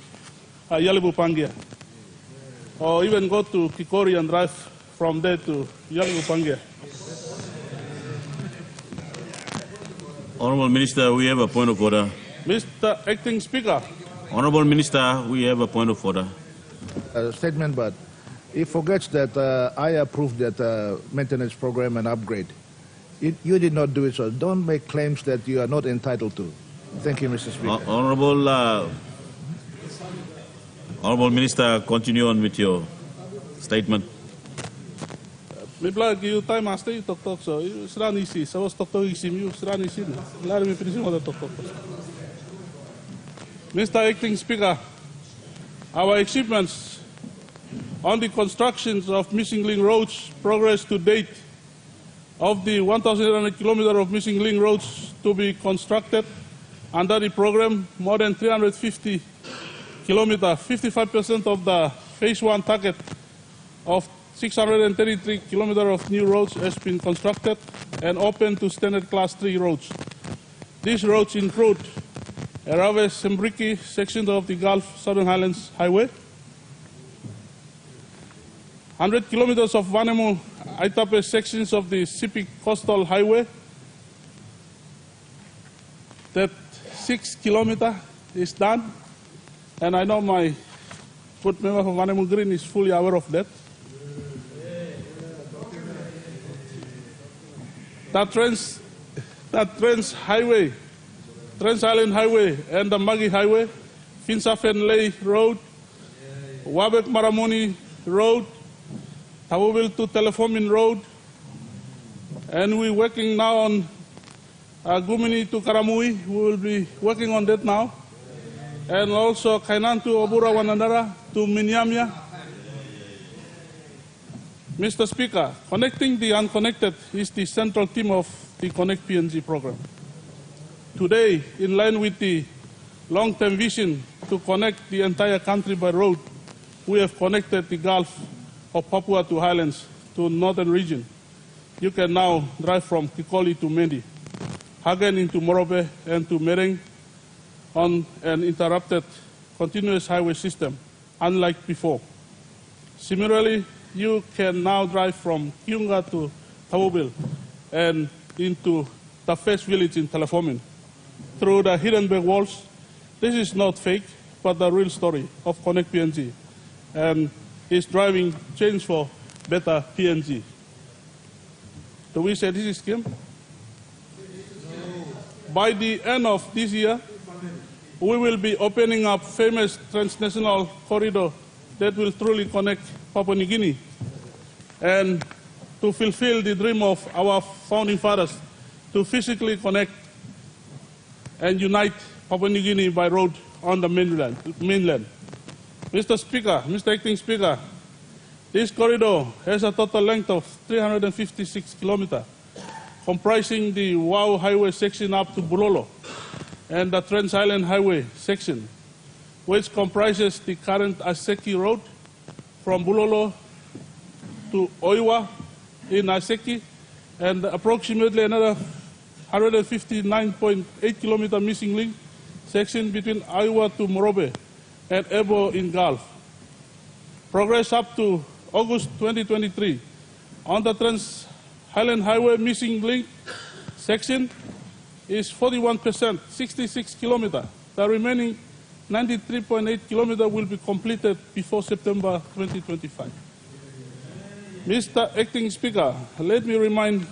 Yalibu Pangia, or even go to Kikori and drive from there to Yalibu Pangia. Honorable Minister, we have a point of order. Mr. Acting Speaker. Honorable Minister, we have a point of order. Statement, but he forgets that I approved that maintenance program and upgrade. You did not do it, so don't make claims that you are not entitled to. Thank you, Mr. Speaker. Honorable Minister, continue on with your statement. Mr. Acting Speaker, our achievements on the constructions of missing link roads, progress to date of the 1,800 kilometers of missing link roads to be constructed under the program, more than 350 kilometers, 55% of the Phase 1 target of 633 kilometers of new roads has been constructed and open to standard class 3 roads. These roads include Erawe-Sembriki section of the Gulf Southern Highlands Highway, 100 kilometers of Vanemu-Aitape sections of the Sepik Coastal Highway, that 6 kilometers is done, and I know my good member from Vanemu Green is fully aware of that. That Trans-Island Highway and the Magi Highway, Finsafen-Ley Road, Wabek-Maramoni Road, Tawubil to Telefomin Road, and we're working now on Gumini to Karamui. We will be working on that now. And also Kainan to Obura Wanandara to Minyamia. Mr. Speaker, connecting the unconnected is the central theme of the Connect PNG program. Today, in line with the long-term vision to connect the entire country by road, we have connected the Gulf of Papua to Highlands to northern region. You can now drive from Kikoli to Mendi. Hagen into Morobe and to Mereng on an interrupted continuous highway system, unlike before. Similarly, you can now drive from Kiunga to Tawobil and into the first village in Telefomin through the hidden back walls. This is not fake, but the real story of Connect PNG, and is driving change for better PNG. Do we say this is scheme? By the end of this year, we will be opening up famous transnational corridor that will truly connect Papua New Guinea, and to fulfill the dream of our founding fathers to physically connect and unite Papua New Guinea by road on the mainland. Mr. Speaker, Mr. Acting Speaker, this corridor has a total length of 356 kilometers, comprising the Wau Highway section up to Bulolo and the Trans-Island Highway section, which comprises the current Aseki Road from Bulolo to Oiwa in Aseki, and approximately another 159.8 kilometer missing link section between Oiwa to Morobe and Ebo in Gulf. Progress up to August 2023 on the Trans-Highland Highway missing link section is 41%, 66 kilometers. The remaining 93.8 kilometers will be completed before September 2025. Mr. Acting Speaker, let me remind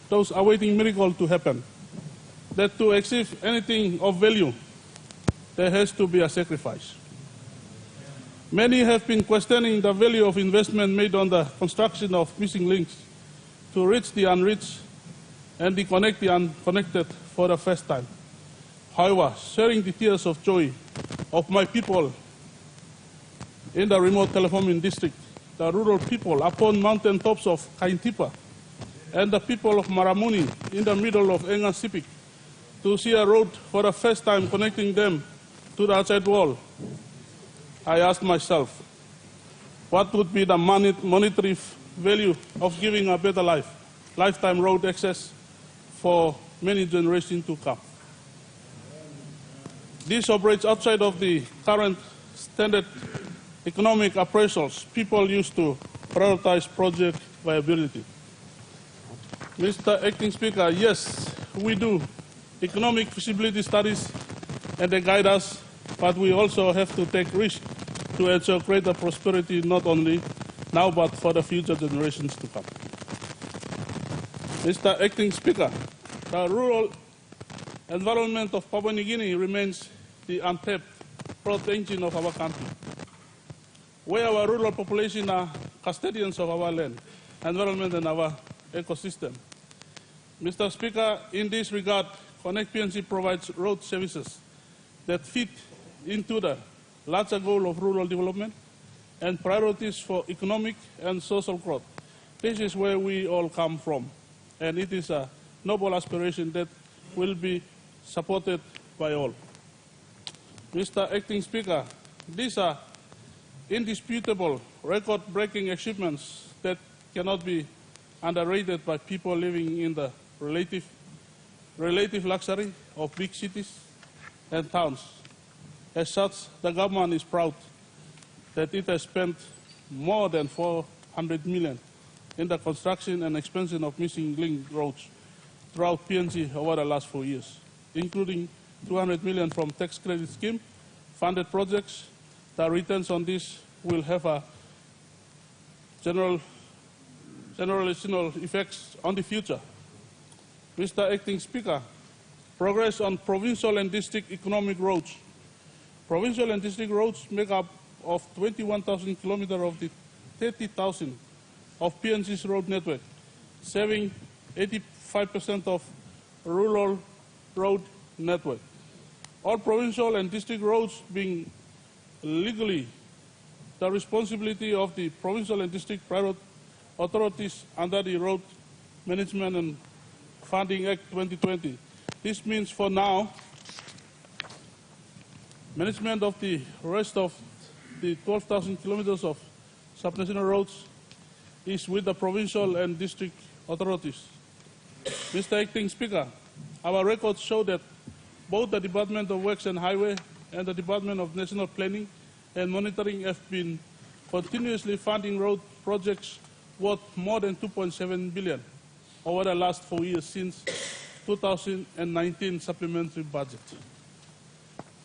those awaiting miracle to happen that to achieve anything of value, there has to be a sacrifice. Many have been questioning the value of investment made on the construction of missing links to reach the unreached and to connect the unconnected for the first time. However, sharing the tears of joy of my people in the remote Telefomin district, the rural people upon mountain tops of Kaintipa, and the people of Maramuni in the middle of Enga Sipik, to see a road for the first time connecting them to the outside wall, I asked myself, what would be the monetary value of giving a better life, lifetime road access for many generations to come? This operates outside of the current standard economic appraisals people used to prioritize project viability. Mr. Acting Speaker, yes, we do economic feasibility studies and they guide us, but we also have to take risks to ensure greater prosperity not only now but for the future generations to come. Mr. Acting Speaker, the rural environment of Papua New Guinea remains the untapped growth engine of our country, where our rural population are custodians of our land, environment and our ecosystem. Mr. Speaker, in this regard, Connect PNG provides road services that fit into the larger goal of rural development and priorities for economic and social growth. This is where we all come from, and it is a noble aspiration that will be supported by all. Mr. Acting Speaker, these are indisputable, record-breaking achievements that cannot be underrated by people living in the relative luxury of big cities and towns. As such, the government is proud that it has spent more than 400 million in the construction and expansion of missing link roads throughout PNG over the last 4 years, including 200 million from tax credit scheme funded projects. The returns on this will have a generational effects on the future. Mr. Acting Speaker, progress on provincial and district economic roads. Provincial and district roads make up of 21,000 kilometers of the 30,000 of PNG's road network, saving 85% of rural road network. All provincial and district roads being legally the responsibility of the provincial and district private authorities under the Road Management and Funding Act 2020. This means for now, management of the rest of the 12,000 kilometers of subnational roads is with the provincial and district authorities. Mr. Acting Speaker, our records show that both the Department of Works and Highway and the Department of National Planning and Monitoring have been continuously funding road projects worth more than 2.7 billion over the last 4 years since 2019 supplementary budget.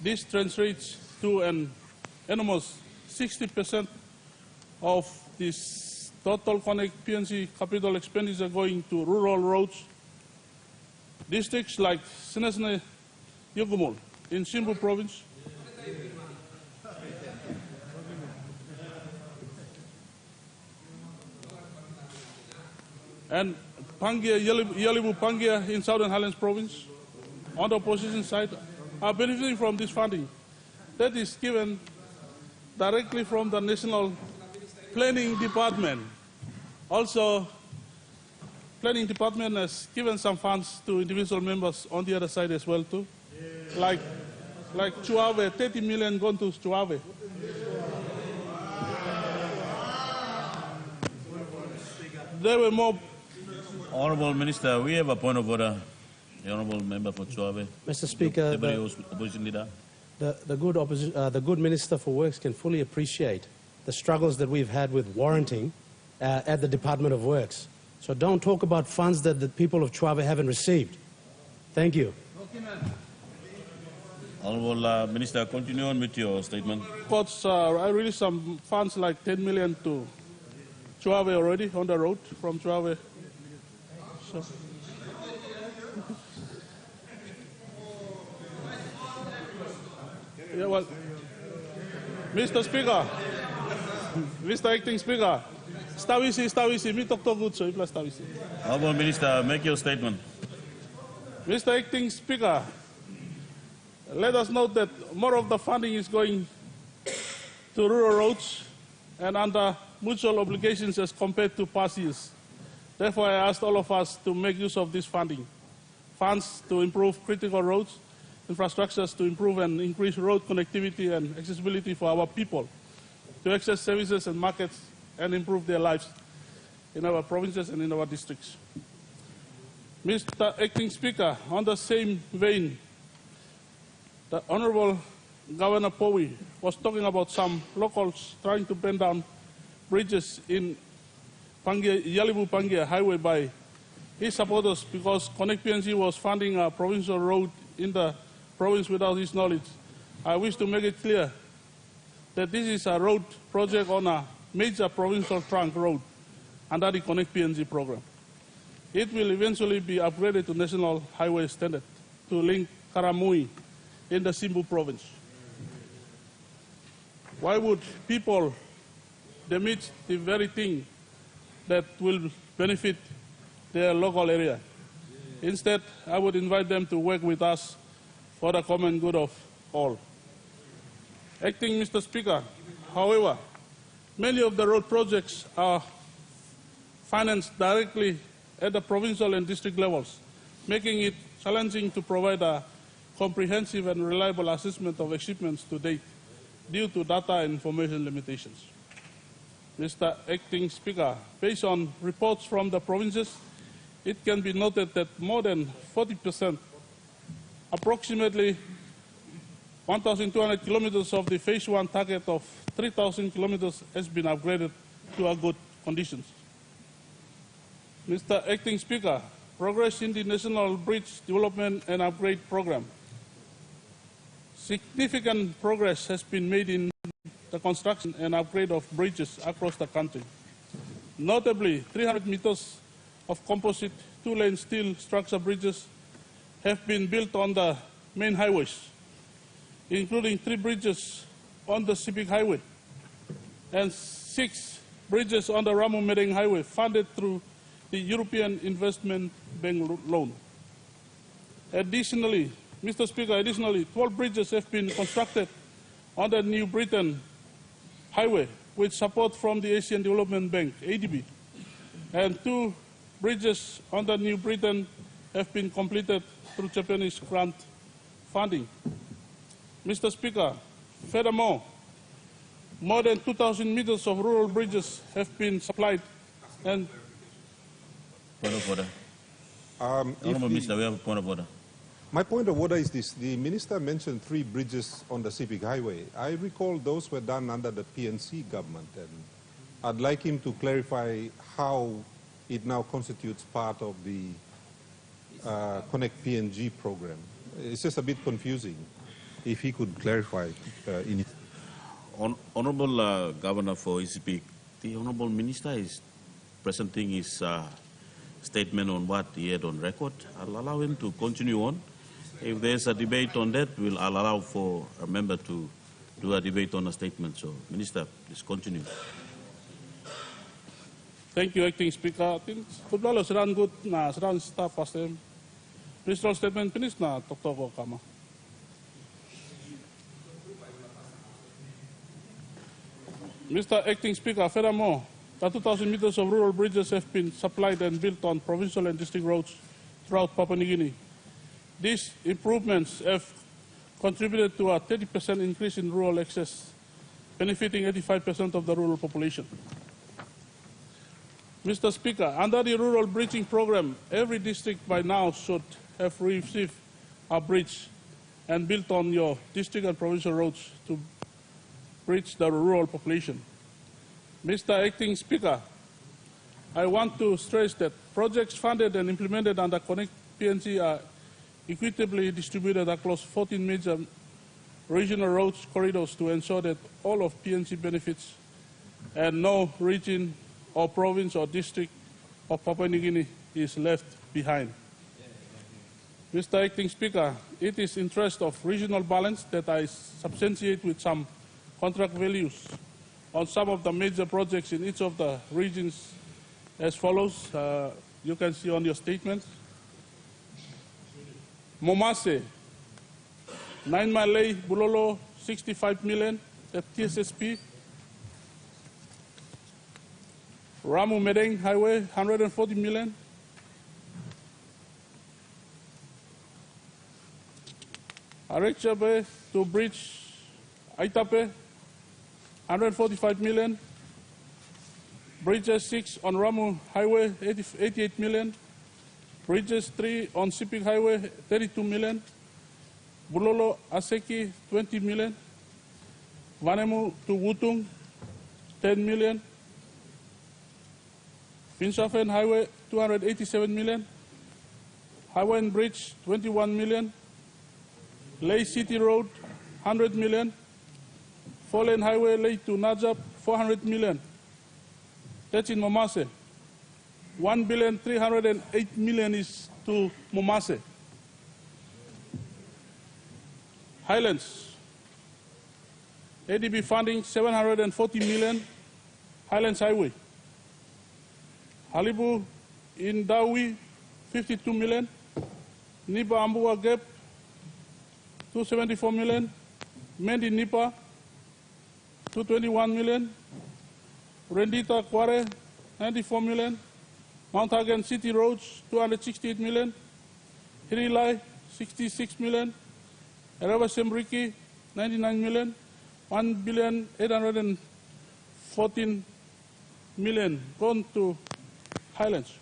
This translates to an enormous 60% of this total Connect PNG capital expenditure going to rural roads. Districts like Sinesne Yugumul in Simbu province, and Pangia, Yalibu Pangia in Southern Highlands province, on the opposition side, are benefiting from this funding that is given directly from the National Planning Department. Also, Planning Department has given some funds to individual members on the other side as well too. Like Chuave, 30 million gone to Chuave. There were more. Honourable Minister, we have a point of order. The Honourable Member for Chuave. Mr. Speaker, Opposition Leader. The good Minister for Works can fully appreciate the struggles that we've had with warranting at the Department of Works. So don't talk about funds that the people of Chuave haven't received. Thank you. Honourable Minister, continue on with your statement. Reports, I released some funds like 10 million to Chuave already on the road from Chuave. So. Yeah, well, Mr. Speaker, Mr. Acting Speaker, Stavisi, me talk to good, so plus Stavisi. Honourable Minister, make your statement. Mr. Acting Speaker, let us note that more of the funding is going to rural roads and under mutual obligations as compared to past years. Therefore, I asked all of us to make use of this funding. Funds to improve critical roads, infrastructures to improve and increase road connectivity and accessibility for our people, to access services and markets and improve their lives in our provinces and in our districts. Mr. Acting Speaker, on the same vein, the Honourable Governor Powi was talking about some locals trying to bend down bridges in Pangia, Yalibu Pangia Highway by his supporters because Connect PNG was funding a provincial road in the province without his knowledge. I wish to make it clear that this is a road project on a major provincial trunk road under the Connect PNG program. It will eventually be upgraded to national highway standard to link Karamui in the Simbu province. Why would people damage the very thing that will benefit their local area? Instead, I would invite them to work with us for the common good of all. Acting Mr. Speaker, however, many of the road projects are financed directly at the provincial and district levels, making it challenging to provide a comprehensive and reliable assessment of achievements to date due to data and information limitations. Mr. Acting Speaker, based on reports from the provinces, it can be noted that more than 40%, approximately 1,200 kilometers of the Phase 1 target of 3,000 kilometers has been upgraded to a good conditions. Mr. Acting Speaker, progress in the National Bridge Development and Upgrade Program. Significant progress has been made in the construction and upgrade of bridges across the country. Notably, 300 meters of composite two-lane steel structure bridges have been built on the main highways, including 3 bridges on the Civic Highway and 6 bridges on the Ramu Medeng Highway funded through the European Investment Bank loan. Additionally, Mr. Speaker, 12 bridges have been constructed on the New Britain Highway with support from the Asian Development Bank, ADB, and 2 bridges on the New Britain have been completed through Japanese grant funding. Mr. Speaker, furthermore, more than 2,000 meters of rural bridges have been supplied and... Point of order. Honourable Minister, we have a point of order. My point of order is this. The minister mentioned 3 bridges on the Civic Highway. I recall those were done under the PNC government, and I'd like him to clarify how it now constitutes part of the Connect PNG program. It's just a bit confusing. If he could clarify in it. Honorable Governor for ECP, the Honorable Minister is presenting his statement on what he had on record. I'll allow him to continue on. If there's a debate on that, I'll allow for a member to do a debate on a statement. So, Minister, please continue. Thank you, Acting Speaker. I think football is run good na run staff pas Ministerial statement finish na tokto kama. Mr. Acting Speaker, furthermore, the 2,000 meters of rural bridges have been supplied and built on provincial and district roads throughout Papua New Guinea. These improvements have contributed to a 30% increase in rural access, benefiting 85% of the rural population. Mr. Speaker, under the rural bridging program, every district by now should have received a bridge and built on your district and provincial roads to bridge the rural population. Mr. Acting Speaker, I want to stress that projects funded and implemented under Connect PNG are equitably distributed across 14 major regional roads corridors to ensure that all of PNG benefits and no region or province or district of Papua New Guinea is left behind. Mr. Acting Speaker, it is in interest of regional balance that I substantiate with some contract values on some of the major projects in each of the regions as follows. You can see on your statement. Momase, 9 Malay, Bulolo, 65 million at TSSP. Ramu Medeng Highway, 140 million. Arekchabe to bridge Aitape, 145 million. Bridges 6 on Ramu Highway, 88 million. Bridges 3 on Sipik Highway, 32 million. Bulolo Aseki, 20 million. Vanemu to Wutung, 10 million. Pinshafen Highway, 287 million. Highway and Bridge, 21 million. Lay City Road, 100 million. Four-lane highway Lay to Najab, 400 million. That's in Momase. 1,308 million is to Momase. Highlands. ADB funding, 740 million. Highlands Highway. Halibu in Dawi, 52 million. Nipa Ambua Gap, 274 million. Mendi Nipa, 221 million. Rendita Kware, 94 million. Mount Hagen City Roads, 268 million. Hirilai, 66 million. Eraba Sembriki, 99 million. 1,814 million gone to Highlands.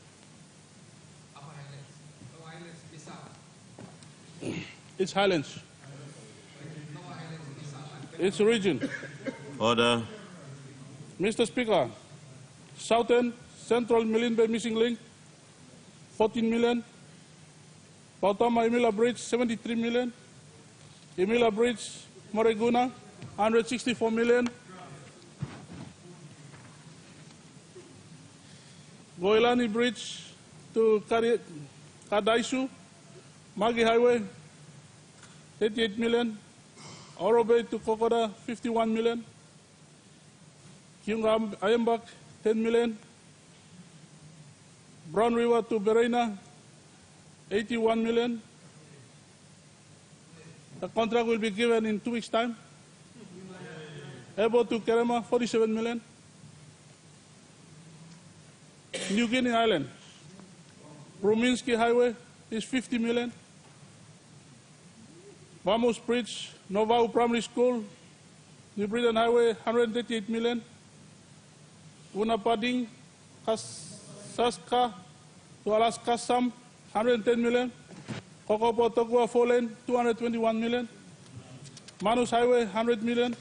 It's Highlands. It's a region. Order. Mr. Speaker, Southern Central Milimbe Missing Link, 14 million. Pautama Emila Bridge, 73 million. Emila Bridge, Moreguna, 164 million. Goilani Bridge to Kadaisu, Magi Highway, 38 million. Orobe to Kokoda, 51 million. Kiunga Ayambak, 10 million. Brown River to Berena, 81 million. The contract will be given in 2 weeks' time. Ebo to Kerema, 47 million. New Guinea Island, Ruminsky Highway is 50 million. Vamos Bridge, Novau Primary School, New Britain Highway, 138 million. Unapading, Saska to Alaska Sam, 110 million. Kokopo-Togwa 4 lane, 221 million. Manus Highway, 100 million.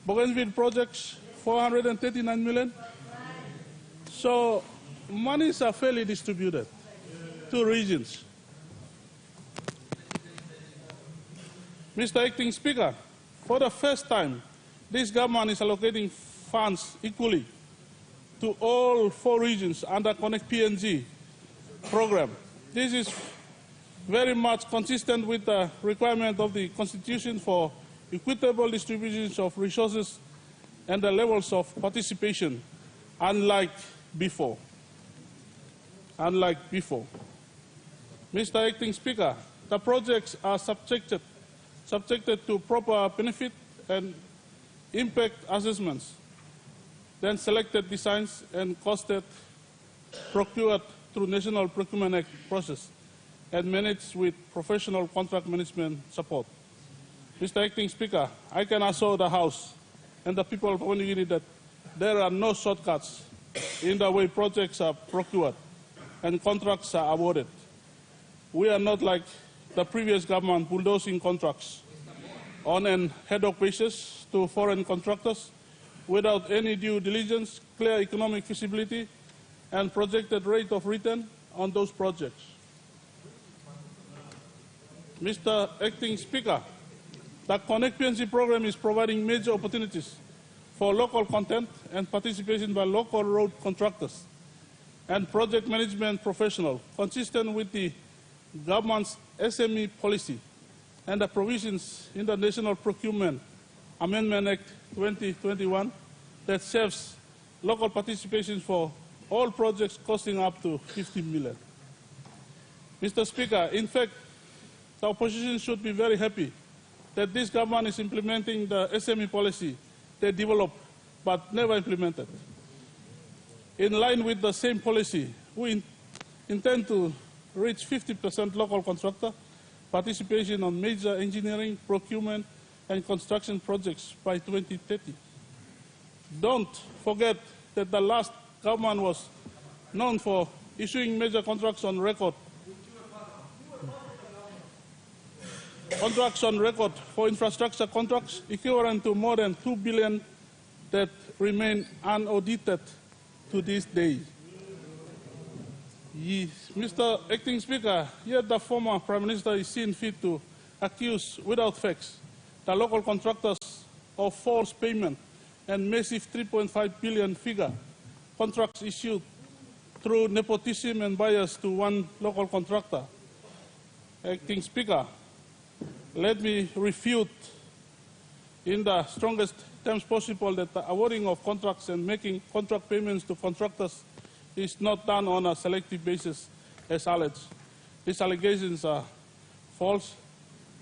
Bougainville projects, 439 million. So monies are fairly distributed to regions. Mr. Acting Speaker, for the first time, this government is allocating funds equally to all 4 regions under Connect PNG program. This is very much consistent with the requirement of the Constitution for equitable distributions of resources and the levels of participation, unlike before. Mr. Acting Speaker, the projects are subjected to proper benefit and impact assessments, then selected designs and costed, procured through National Procurement Act process, and managed with professional contract management support. Mr. Acting Speaker, I can assure the House and the people of Papua New Guinea that there are no shortcuts in the way projects are procured and contracts are awarded. We are not like the previous government bulldozing contracts on an ad hoc basis to foreign contractors without any due diligence, clear economic feasibility, and projected rate of return on those projects. Mr. Acting Speaker, the Connect PNG program is providing major opportunities for local content and participation by local road contractors and project management professionals, consistent with the government's SME policy and the provisions in the National Procurement Amendment Act 2021 that serves local participation for all projects costing up to 50 million. Mr. Speaker, in fact, the opposition should be very happy that this government is implementing the SME policy they developed but never implemented. In line with the same policy, we intend to reach 50% local contractor participation on major engineering, procurement, and construction projects by 2030. Don't forget that the last government was known for issuing major contracts on record. Contracts on record for infrastructure contracts equivalent to more than 2 billion that remain unaudited to this day. Yes, Mr. Acting Speaker, yet the former Prime Minister is seen fit to accuse without facts the local contractors of false payment and massive 3.5 billion figure contracts issued through nepotism and bias to one local contractor. Acting Speaker, let me refute in the strongest terms possible that the awarding of contracts and making contract payments to contractors is not done on a selective basis as alleged. These allegations are false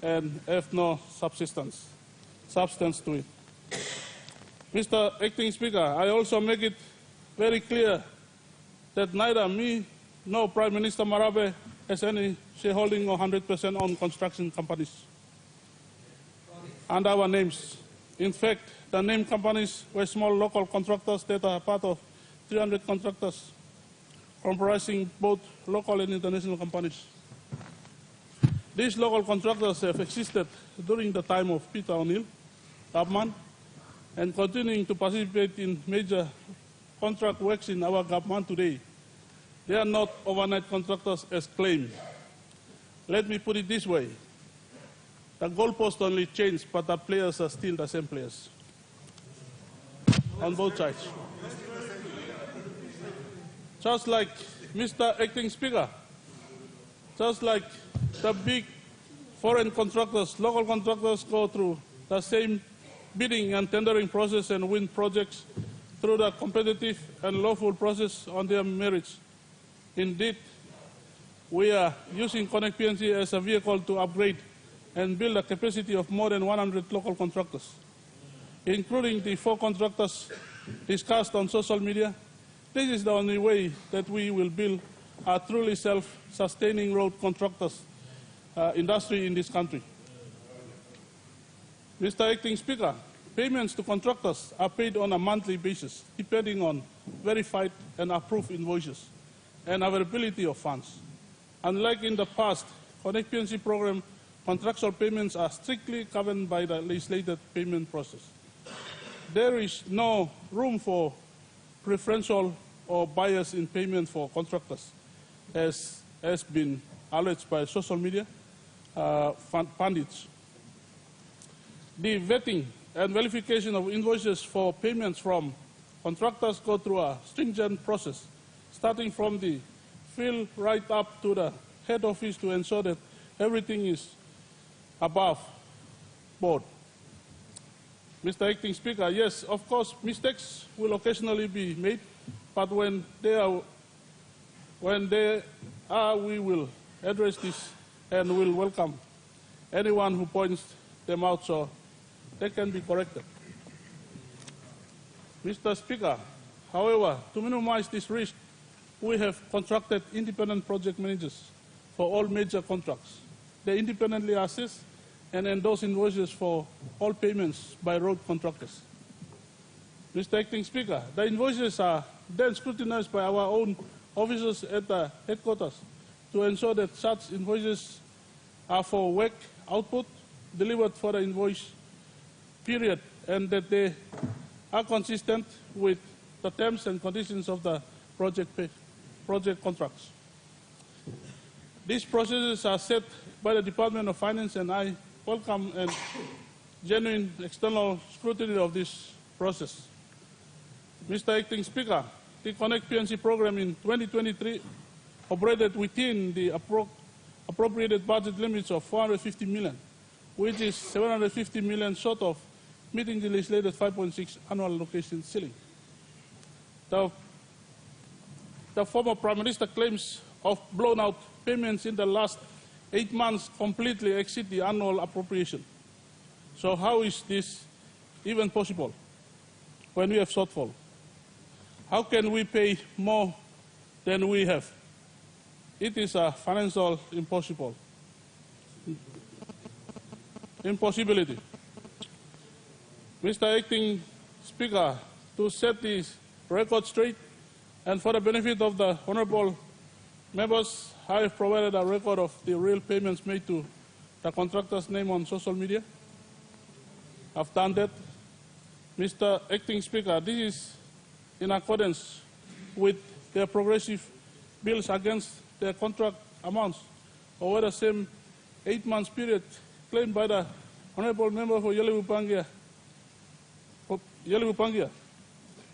and have no substance to it. Mr. Acting Speaker, I also make it very clear that neither me nor Prime Minister Marape has any shareholding or 100% on construction companies and our names. In fact, the named companies were small local contractors that are part of 300 contractors comprising both local and international companies. These local contractors have existed during the time of Peter O'Neill government and continuing to participate in major contract works in our government today. They are not overnight contractors as claimed. Let me put it this way. The goalpost only changed, but the players are still the same players on both sides. Just like Mr. Acting Speaker, just like the big foreign contractors, local contractors go through the same bidding and tendering process and win projects through the competitive and lawful process on their merits. Indeed, we are using Connect PNG as a vehicle to upgrade and build a capacity of more than 100 local contractors, including the 4 contractors discussed on social media. This is the only way that we will build a truly self-sustaining road contractors industry in this country. Mr. Acting Speaker, payments to contractors are paid on a monthly basis, depending on verified and approved invoices and availability of funds. Unlike in the past, Connect PNG program contractual payments are strictly governed by the legislated payment process. There is no room for preferential or bias in payment for contractors, as has been alleged by social media pundits. The vetting and verification of invoices for payments from contractors go through a stringent process, starting from the field right up to the head office to ensure that everything is above board. Mr. Acting Speaker, yes, of course, mistakes will occasionally be made, but when they are, we will address this and will welcome anyone who points them out so they can be corrected. Mr. Speaker, however, to minimize this risk, we have contracted independent project managers for all major contracts. They independently assess and endorse invoices for all payments by road contractors. Mr. Acting Speaker, the invoices are then scrutinized by our own officers at the headquarters to ensure that such invoices are for work output delivered for the invoice period and that they are consistent with the terms and conditions of the project contracts. These processes are set by the Department of Finance, and I welcome and genuine external scrutiny of this process. Mr. Acting Speaker, the Connect PNG program in 2023 operated within the appropriated budget limits of 450 million, which is 750 million short of meeting the legislated 5.6 annual allocation ceiling. The former Prime Minister claims of blown out payments in the last 8 months completely exceed the annual appropriation. So how is this even possible when we have shortfall? How can we pay more than we have? It is a financial impossibility. Mr. Acting Speaker, to set this record straight and for the benefit of the honourable members, I have provided a record of the real payments made to the contractor's name on social media. I've done that. Mr. Acting Speaker, this is in accordance with their progressive bills against their contract amounts over the same 8 months period claimed by the honourable member for Yelevu Pangia.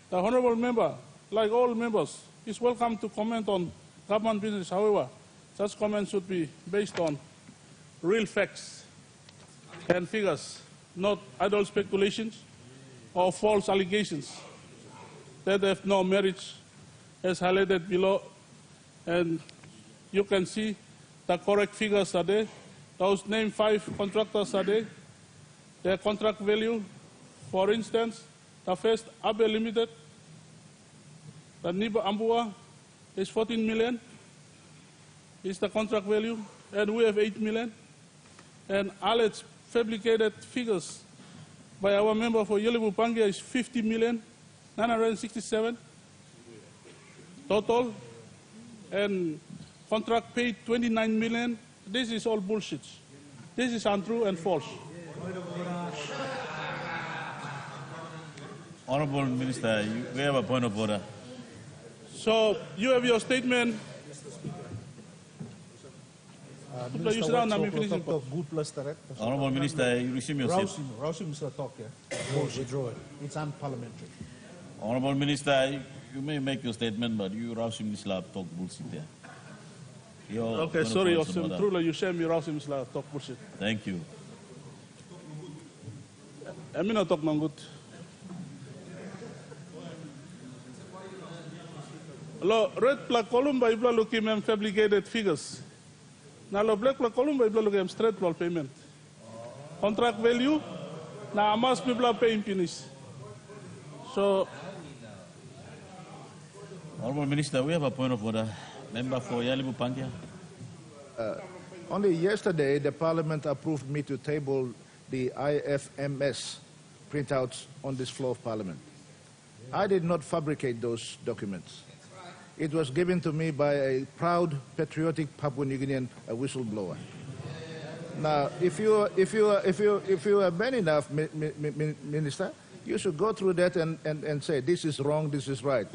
The honourable member, like all members, is welcome to comment on government business. However, such comments should be based on real facts and figures, not idle speculations or false allegations that have no merit, as highlighted below. And you can see the correct figures are there. Those named 5 contractors are there. Their contract value, for instance, the first Abe Limited, the Niba Ambua is 14 million, is the contract value, and we have 8 million. And alleged fabricated figures by our member for Yelevu Pangia is 50 million, 967 total, and contract paid 29 million. This is all bullshit. This is untrue and false. Honourable Minister, we have a point of order. So you have your statement. Honourable Minister, you resume your seat. Rouse him, Mr. Talk, yeah? Withdraw it. It's unparliamentary. Honourable Minister, you may make your statement, but you Rausim Islam talk bullshit there. Okay, sorry, truly you share me Rausim Islam talk bullshit. Thank you. I mean, I talk no good. Lo red plak column by ibla looking mem fabricated figures. Now lo black plak column by ibla looking straight plot payment. Contract value na amas people paying finish. So Honourable Minister, we have a point of order. Member for Yelevu Pangia. Only yesterday, the Parliament approved me to table the IFMS printouts on this floor of Parliament. I did not fabricate those documents. It was given to me by a proud, patriotic Papua New Guinean whistleblower. Now, if you are man enough, Minister, you should go through that and say, this is wrong, this is right.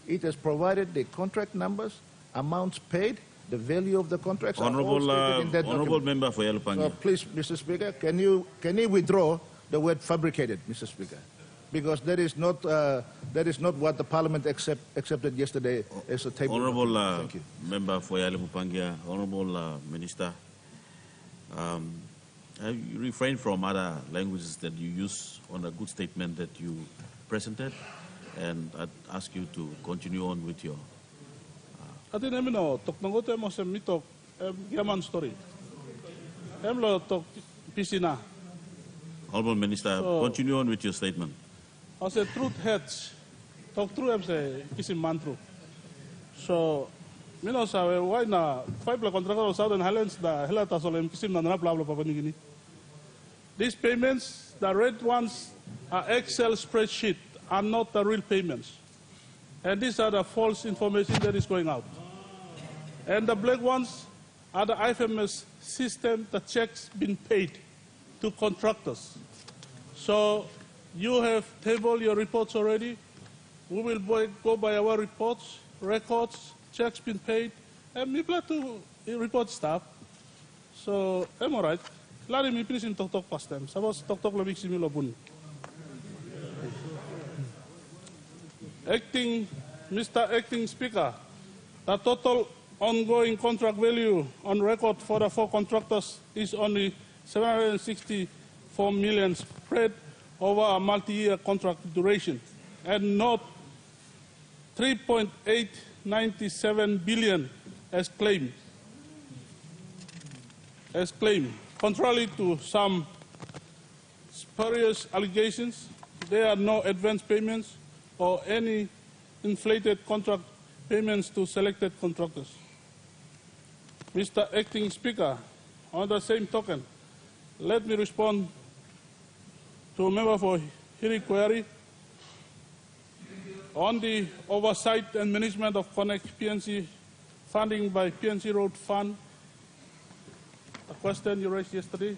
It has provided the contract numbers, amounts paid, the value of the contracts. Honorable, are all stated in that Honorable document. Member for Yalupangia. So please, Mr. Speaker, can you withdraw the word fabricated, Mr. Speaker? Because that is not what the Parliament accepted yesterday as a table. Honorable Thank you. Member for Yalupangia, Honorable Minister, you refrain from other languages that you use on a good statement that you presented, and I'd ask you to continue on with your. Ati nemi no tok nangote mo sem mitok yaman story. Lo tok pisina. Honorable Minister, continue on with your statement. I say truth hurts. Talk true, say kisim mantru. So, mino sabe why na five la contractor of Southern Highlands da hela tasolem kisim na na bla Papua New Guinea. These payments, the red ones, are Excel spreadsheet, are not the real payments. And these are the false information that is going out. And the black ones are the IFMS system, the checks been paid to contractors. So you have tabled your reports already. We will go by our reports, records, checks been paid, and we plan to report staff. So I'm all right. Lari mi finish in talk past time. Sabos talk labik simi lobun. Mr. Acting Speaker, the total ongoing contract value on record for the 4 contractors is only 764 million spread over a multi-year contract duration, and not 3.897 billion as claimed. Contrary to some spurious allegations, there are no advance payments or any inflated contract payments to selected contractors. Mr. Acting Speaker, on the same token, let me respond to a member for hearing query on the oversight and management of Connect PNG funding by PNG Road Fund, a question you raised yesterday.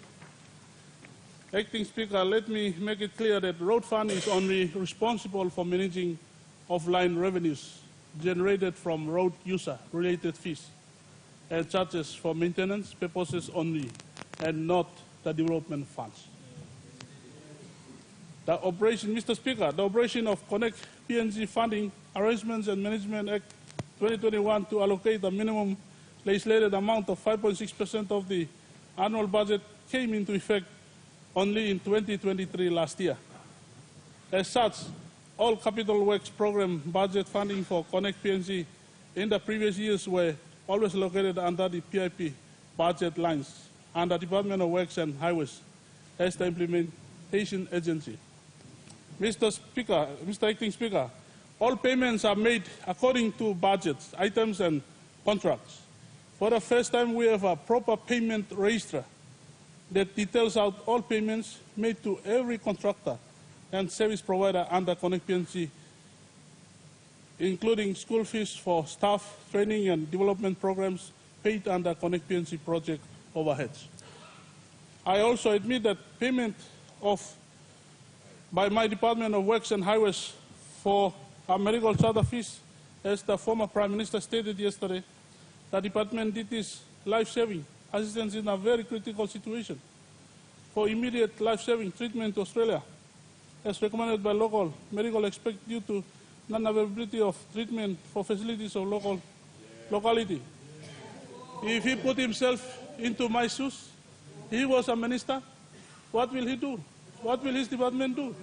Acting Speaker, let me make it clear that Road Fund is only responsible for managing offline revenues generated from road user-related fees and charges for maintenance purposes only, and not the development funds. The operation, Mr. Speaker, the operation of Connect PNG Funding Arrangements and Management Act 2021 to allocate a minimum legislated amount of 5.6% of the annual budget came into effect only in 2023 last year. As such, all capital works program budget funding for Connect PNG in the previous years were always located under the PIP budget lines and the Department of Works and Highways as the implementation agency. Mr. Speaker, Mr. Acting Speaker, all payments are made according to budgets, items and contracts. For the first time, we have a proper payment register that details out all payments made to every contractor and service provider under Connect PNG, including school fees for staff, training and development programs paid under Connect PNG project overheads. I also admit that payment by my Department of Works and Highways for our medical charter fees, as the former Prime Minister stated yesterday, the department did this life-saving assistance in a very critical situation for immediate life-saving treatment to Australia, as recommended by local medical experts due to non-availability of treatment for facilities of locality. If he put himself into my shoes, he was a minister, what will he do? What will his department do?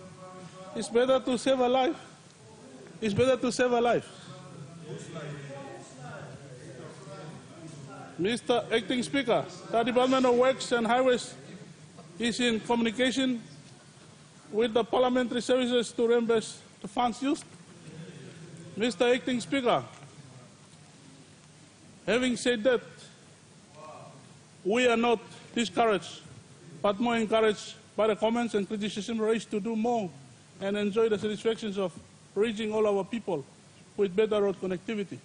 It's better to save a life. It's better to save a life. Mr. Acting Speaker, the Department of Works and Highways is in communication with the parliamentary services to reimburse the funds used. Mr. Acting Speaker, having said that, we are not discouraged, but more encouraged by the comments and criticism raised to do more and enjoy the satisfactions of reaching all our people with better road connectivity.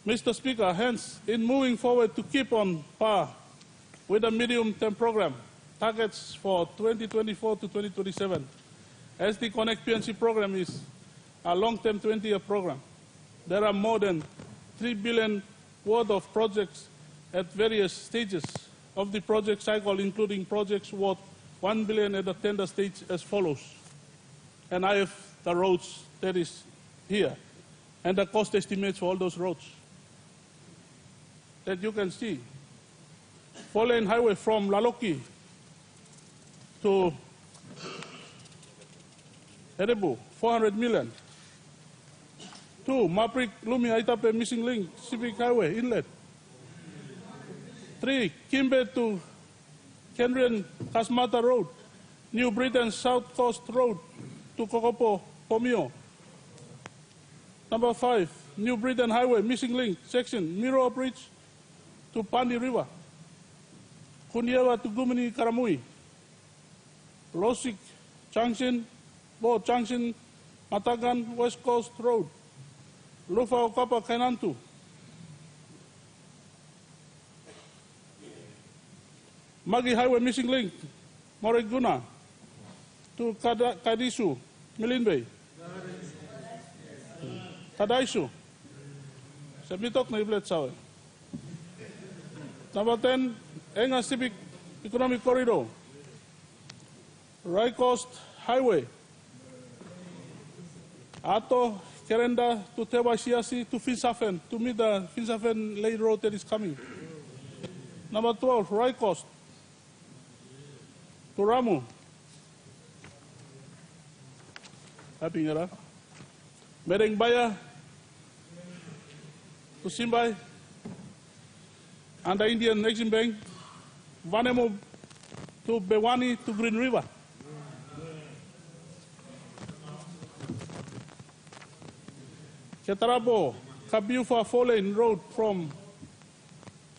Mr. Speaker, hence, in moving forward to keep on par with the medium-term program targets for 2024 to 2027, as the Connect PNG program is a long-term 20-year program, there are more than 3 billion worth of projects at various stages of the project cycle, including projects worth 1 billion at the tender stage as follows. And I have the roads that is here, and the cost estimates for all those roads that you can see. 4-lane highway from Laloki to Erebu, 400 million. 2, Maprik, Lumi, Aitape, missing link, Civic Highway, inlet. 3, Kimbe to Kendrian, Kasmata Road, New Britain South Coast Road to Kokopo, Pomio. Number 5, New Britain Highway, missing link, section, Miro Bridge to Pandi River. Kunyewa to Gumini, Karamui. Losik Junction, Bo Junction, Matagan, West Coast Road. Lufa Okapa, Kainantu. Magi Highway, missing link, Moreguna to Kadisu, Milinbay. Kadaisu. Sabitok na iblet sawe. Number 10, Enga Civic Economic Corridor. Right Coast Highway. Ato, Kerenda to Tewa Siasi to Finsafen, to meet the Finsafen lane road that is coming. Number 12, Right Coast to Ramu. Happy Ngara. Mereng Baya to Simbai. And the Indian Exim Bank. Vanemo to Bewani to Green River. Ketarabo, Kabiufa 4-lane road from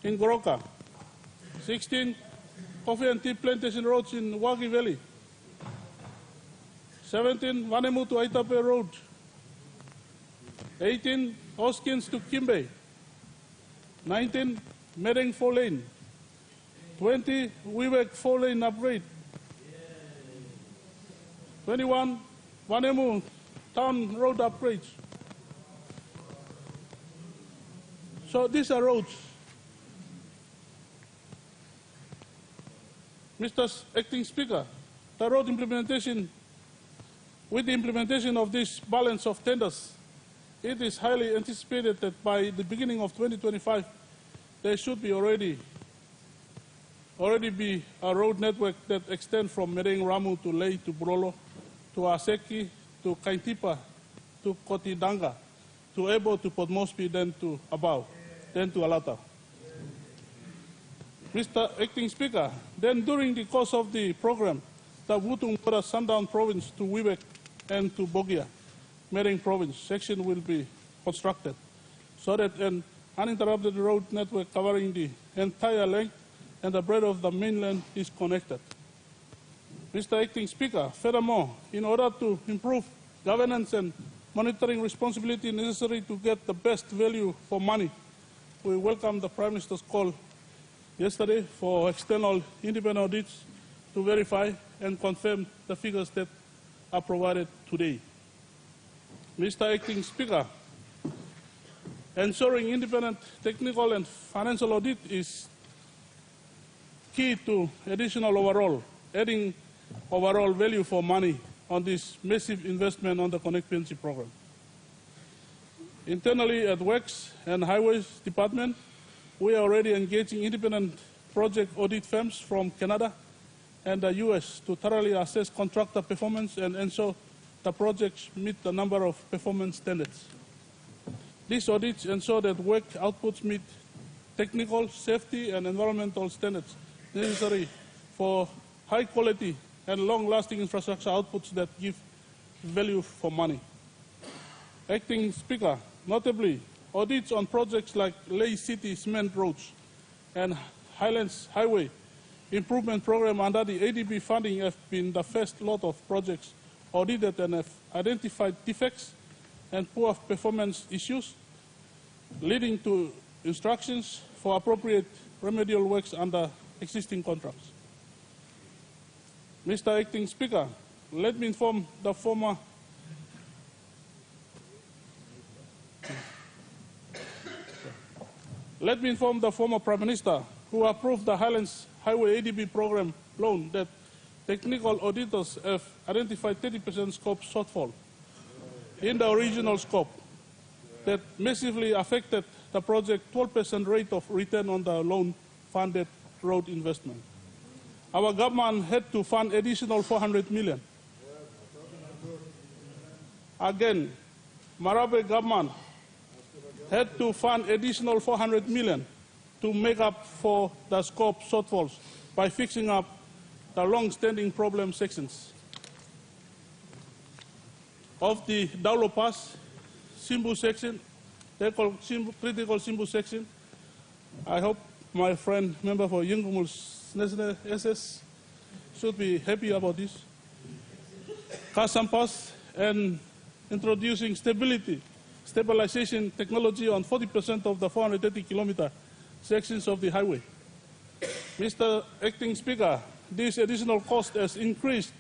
Ingoroka. 16, Coffee and Tea Plantation roads in Wagi Valley. 17, Vanemu to Aitape Road. 18, Hoskins to Kimbe. 19, Mereng 4-lane. 20, Wewek 4-lane upgrade. 21, Vanemu Town Road upgrades. So these are roads. Mr. Acting Speaker, the road implementation, with the implementation of this balance of tenders, it is highly anticipated that by the beginning of 2025, there should be already be a road network that extends from Mereng Ramu to Lei to Brolo, to Aseki, to Kaintipa, to Kotidanga, to Ebo, to Port Moresby, then to Abau, then to Alata. Mr. Acting Speaker, then during the course of the program, the Wutung Bora Sundown Province to Wewek and to Bogia, Mereng Province section will be constructed so that an uninterrupted road network covering the entire length and the breadth of the mainland is connected. Mr. Acting Speaker, furthermore, in order to improve governance and monitoring responsibility necessary to get the best value for money, we welcome the Prime Minister's call yesterday for external independent audits to verify and confirm the figures that are provided today. Mr. Acting Speaker, ensuring independent technical and financial audit is key to adding overall value for money on this massive investment on the Connect PNG program. Internally at Works and Highways Department, we are already engaging independent project audit firms from Canada and the US to thoroughly assess contractor performance and ensure the projects meet the number of performance standards. These audits ensure that work outputs meet technical, safety, and environmental standards necessary for high quality and long-lasting infrastructure outputs that give value for money. Acting Speaker, notably, audits on projects like Lei City Cement Roads and Highlands Highway Improvement Program under the ADB funding have been the first lot of projects audited and have identified defects and poor performance issues. leading to instructions for appropriate remedial works under existing contracts. Mr. Acting Speaker, let me inform the former Prime Minister who approved the Highlands Highway ADB program loan that technical auditors have identified 30% scope shortfall in the original scope that massively affected the project 12% rate of return on the loan-funded road investment. Our government had to fund additional 400 million. Again, Marabe government had to fund additional 400 million to make up for the scope shortfalls by fixing up the long-standing problem sections of the Daulo Pass, Simbu section, they call critical Simbu section. I hope my friend, member for Yungumul's National SS, should be happy about this. Kasam Pass and introducing stabilization technology on 40% of the 430-kilometer sections of the highway. Mr. Acting Speaker, this additional cost has increased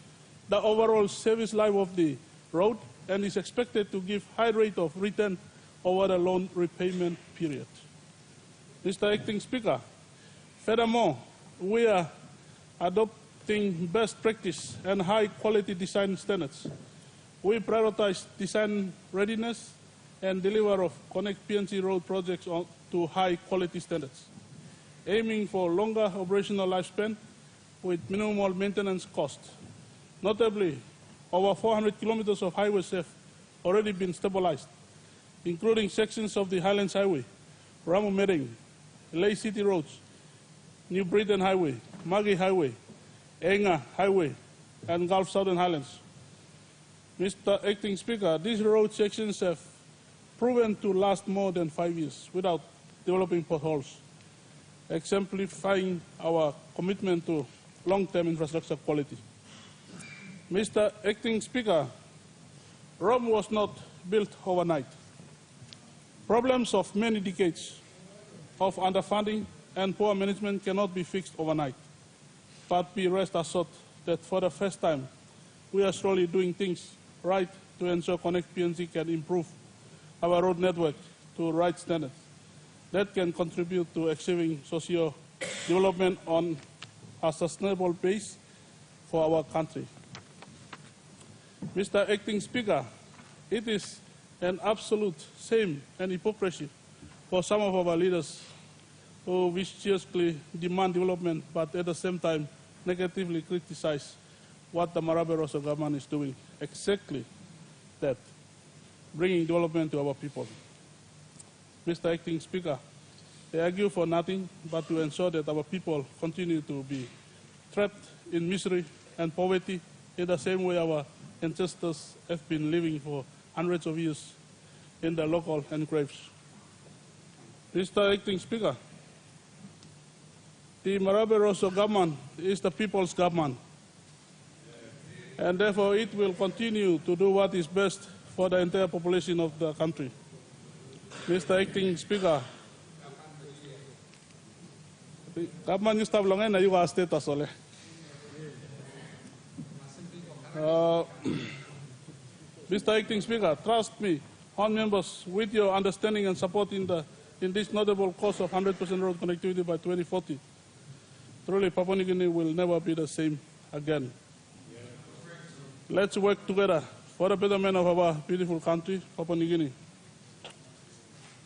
the overall service life of the road and is expected to give high rate of return over the loan repayment period. Mr. Acting Speaker, furthermore, we are adopting best practice and high quality design standards. We prioritize design readiness and deliver of Connect PNG road projects to high quality standards, aiming for longer operational lifespan with minimal maintenance cost. Notably, over 400 kilometers of highways have already been stabilized, including sections of the Highlands Highway, Ramu Mering, Lay City Roads, New Britain Highway, Magi Highway, Enga Highway, and Gulf Southern Highlands. Mr. Acting Speaker, these road sections have proven to last more than 5 years without developing potholes, exemplifying our commitment to long-term infrastructure quality. Mr. Acting Speaker, Rome was not built overnight. Problems of many decades of underfunding and poor management cannot be fixed overnight, but be rest assured that for the first time, we are slowly doing things right to ensure Connect PNG can improve our road network to right standards that can contribute to achieving socio-development on a sustainable base for our country. Mr. Acting Speaker, it is an absolute shame and hypocrisy for some of our leaders who viciously demand development but at the same time negatively criticize what the Marabe Rosso government is doing. Exactly that, bringing development to our people. Mr. Acting Speaker, they argue for nothing but to ensure that our people continue to be trapped in misery and poverty in the same way our ancestors have been living for hundreds of years in the local enclaves. Mr. Acting Speaker, the Marabe Rosso government is the people's government, and therefore it will continue to do what is best for the entire population of the country. Mr. Acting Speaker, the government is tablangan na yung status oleh. Mr. Acting Speaker, trust me, honourable members, with your understanding and support in this notable cause of 100% road connectivity by 2040, truly Papua New Guinea will never be the same again. Let's work together for the betterment of our beautiful country, Papua New Guinea.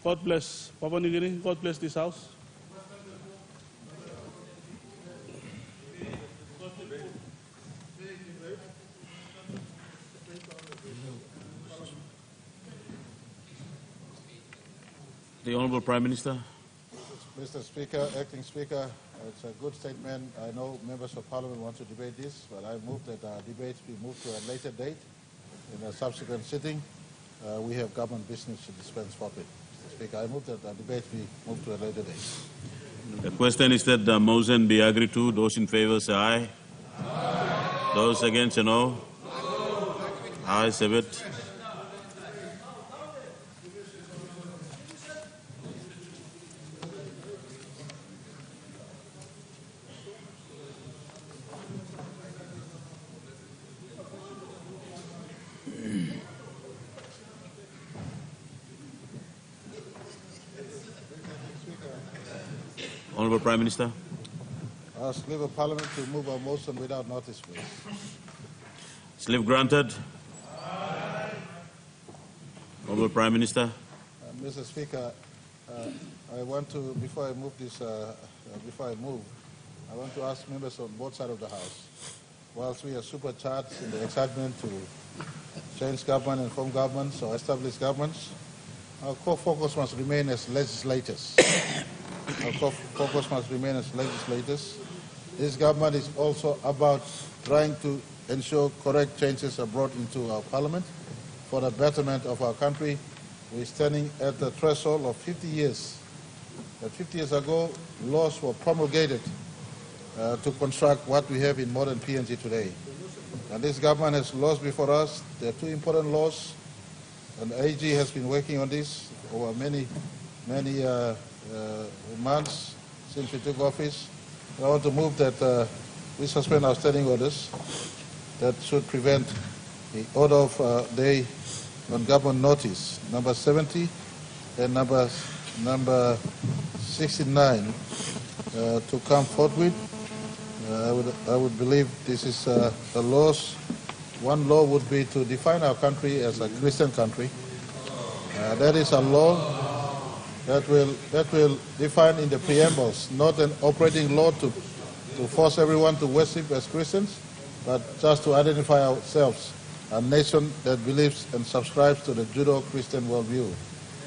God bless Papua New Guinea. God bless this house. The Honourable Prime Minister. Mr. Speaker, Acting Speaker, it's a good statement. I know members of Parliament want to debate this, but I move that our debates be moved to a later date in a subsequent sitting. We have government business to dispense properly. Mr. Speaker, I move that our debates be moved to a later date. The question is that the motion be agreed to. Those in favour say aye. Aye. Those against say no. Ayes have it. Honorable Prime Minister. Ask Labour Parliament to move a motion without notice, please. Sleep granted. Honorable Prime Minister. Mr. Speaker, I want to, before I move, I want to ask members on both sides of the House, whilst we are supercharged in the excitement to change government and form governments or establish governments, our core focus must remain as legislators. Our core focus must remain as legislators. This government is also about trying to ensure correct changes are brought into our parliament for the betterment of our country. We're standing at the threshold of 50 years. 50 years ago, laws were promulgated to construct what we have in modern PNG today. And this government has laws before us. There are two important laws, and AG has been working on this over many months since we took office. I want to move that we suspend our standing orders that should prevent the order of day on government notice, number 70 and number 69, to come forthwith. I would believe this is the laws. One law would be to define our country as a Christian country. That is a law that will define in the preambles, not an operating law to force everyone to worship as Christians, but just to identify ourselves, a nation that believes and subscribes to the Judeo-Christian worldview.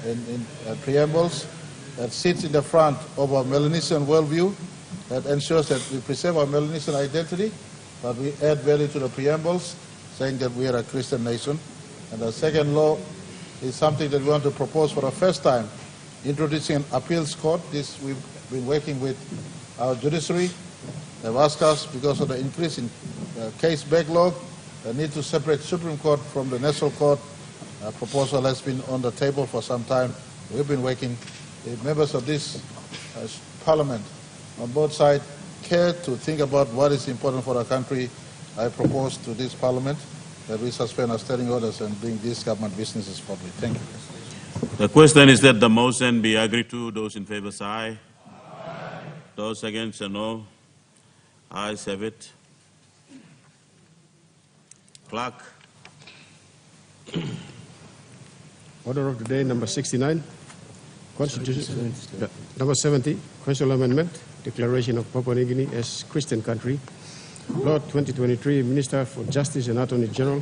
In preambles that sits in the front of our Melanesian worldview, that ensures that we preserve our Melanesian identity, but we add value to the preambles, saying that we are a Christian nation. And the second law is something that we want to propose for the first time, introducing an appeals court. This we've been working with our judiciary. They've asked us, because of the increase in case backlog, the need to separate Supreme Court from the National Court. A proposal has been on the table for some time. We've been working. The members of this Parliament on both sides care to think about what is important for our country. I propose to this Parliament that we suspend our standing orders and bring these government businesses forward. Thank you. The question is that the motion be agreed to. Those in favor say aye. Aye. Those against say no. Ayes have it. Clerk. Order of the day number 69. Constitution. Number 70. Constitutional Amendment. Declaration of Papua New Guinea as Christian country. Lord 2023, Minister for Justice and Attorney General.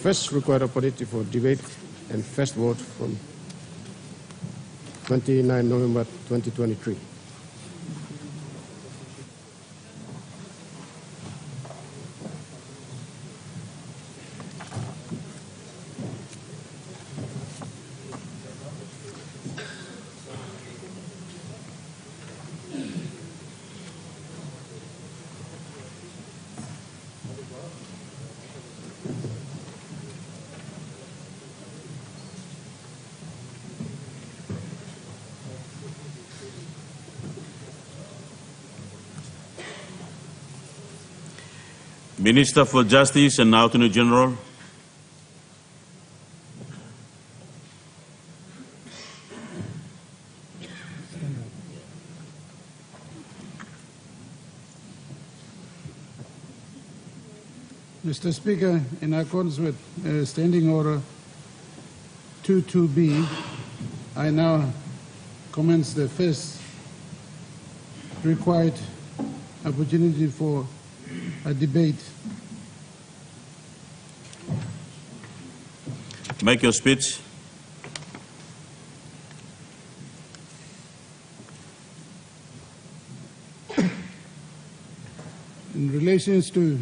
First required opportunity for debate and first vote from 29 November 2023. Minister for Justice and Attorney General. Mr. Speaker, in accordance with Standing Order 22B, I now commence the first required opportunity for a debate. Make your speech. In relation to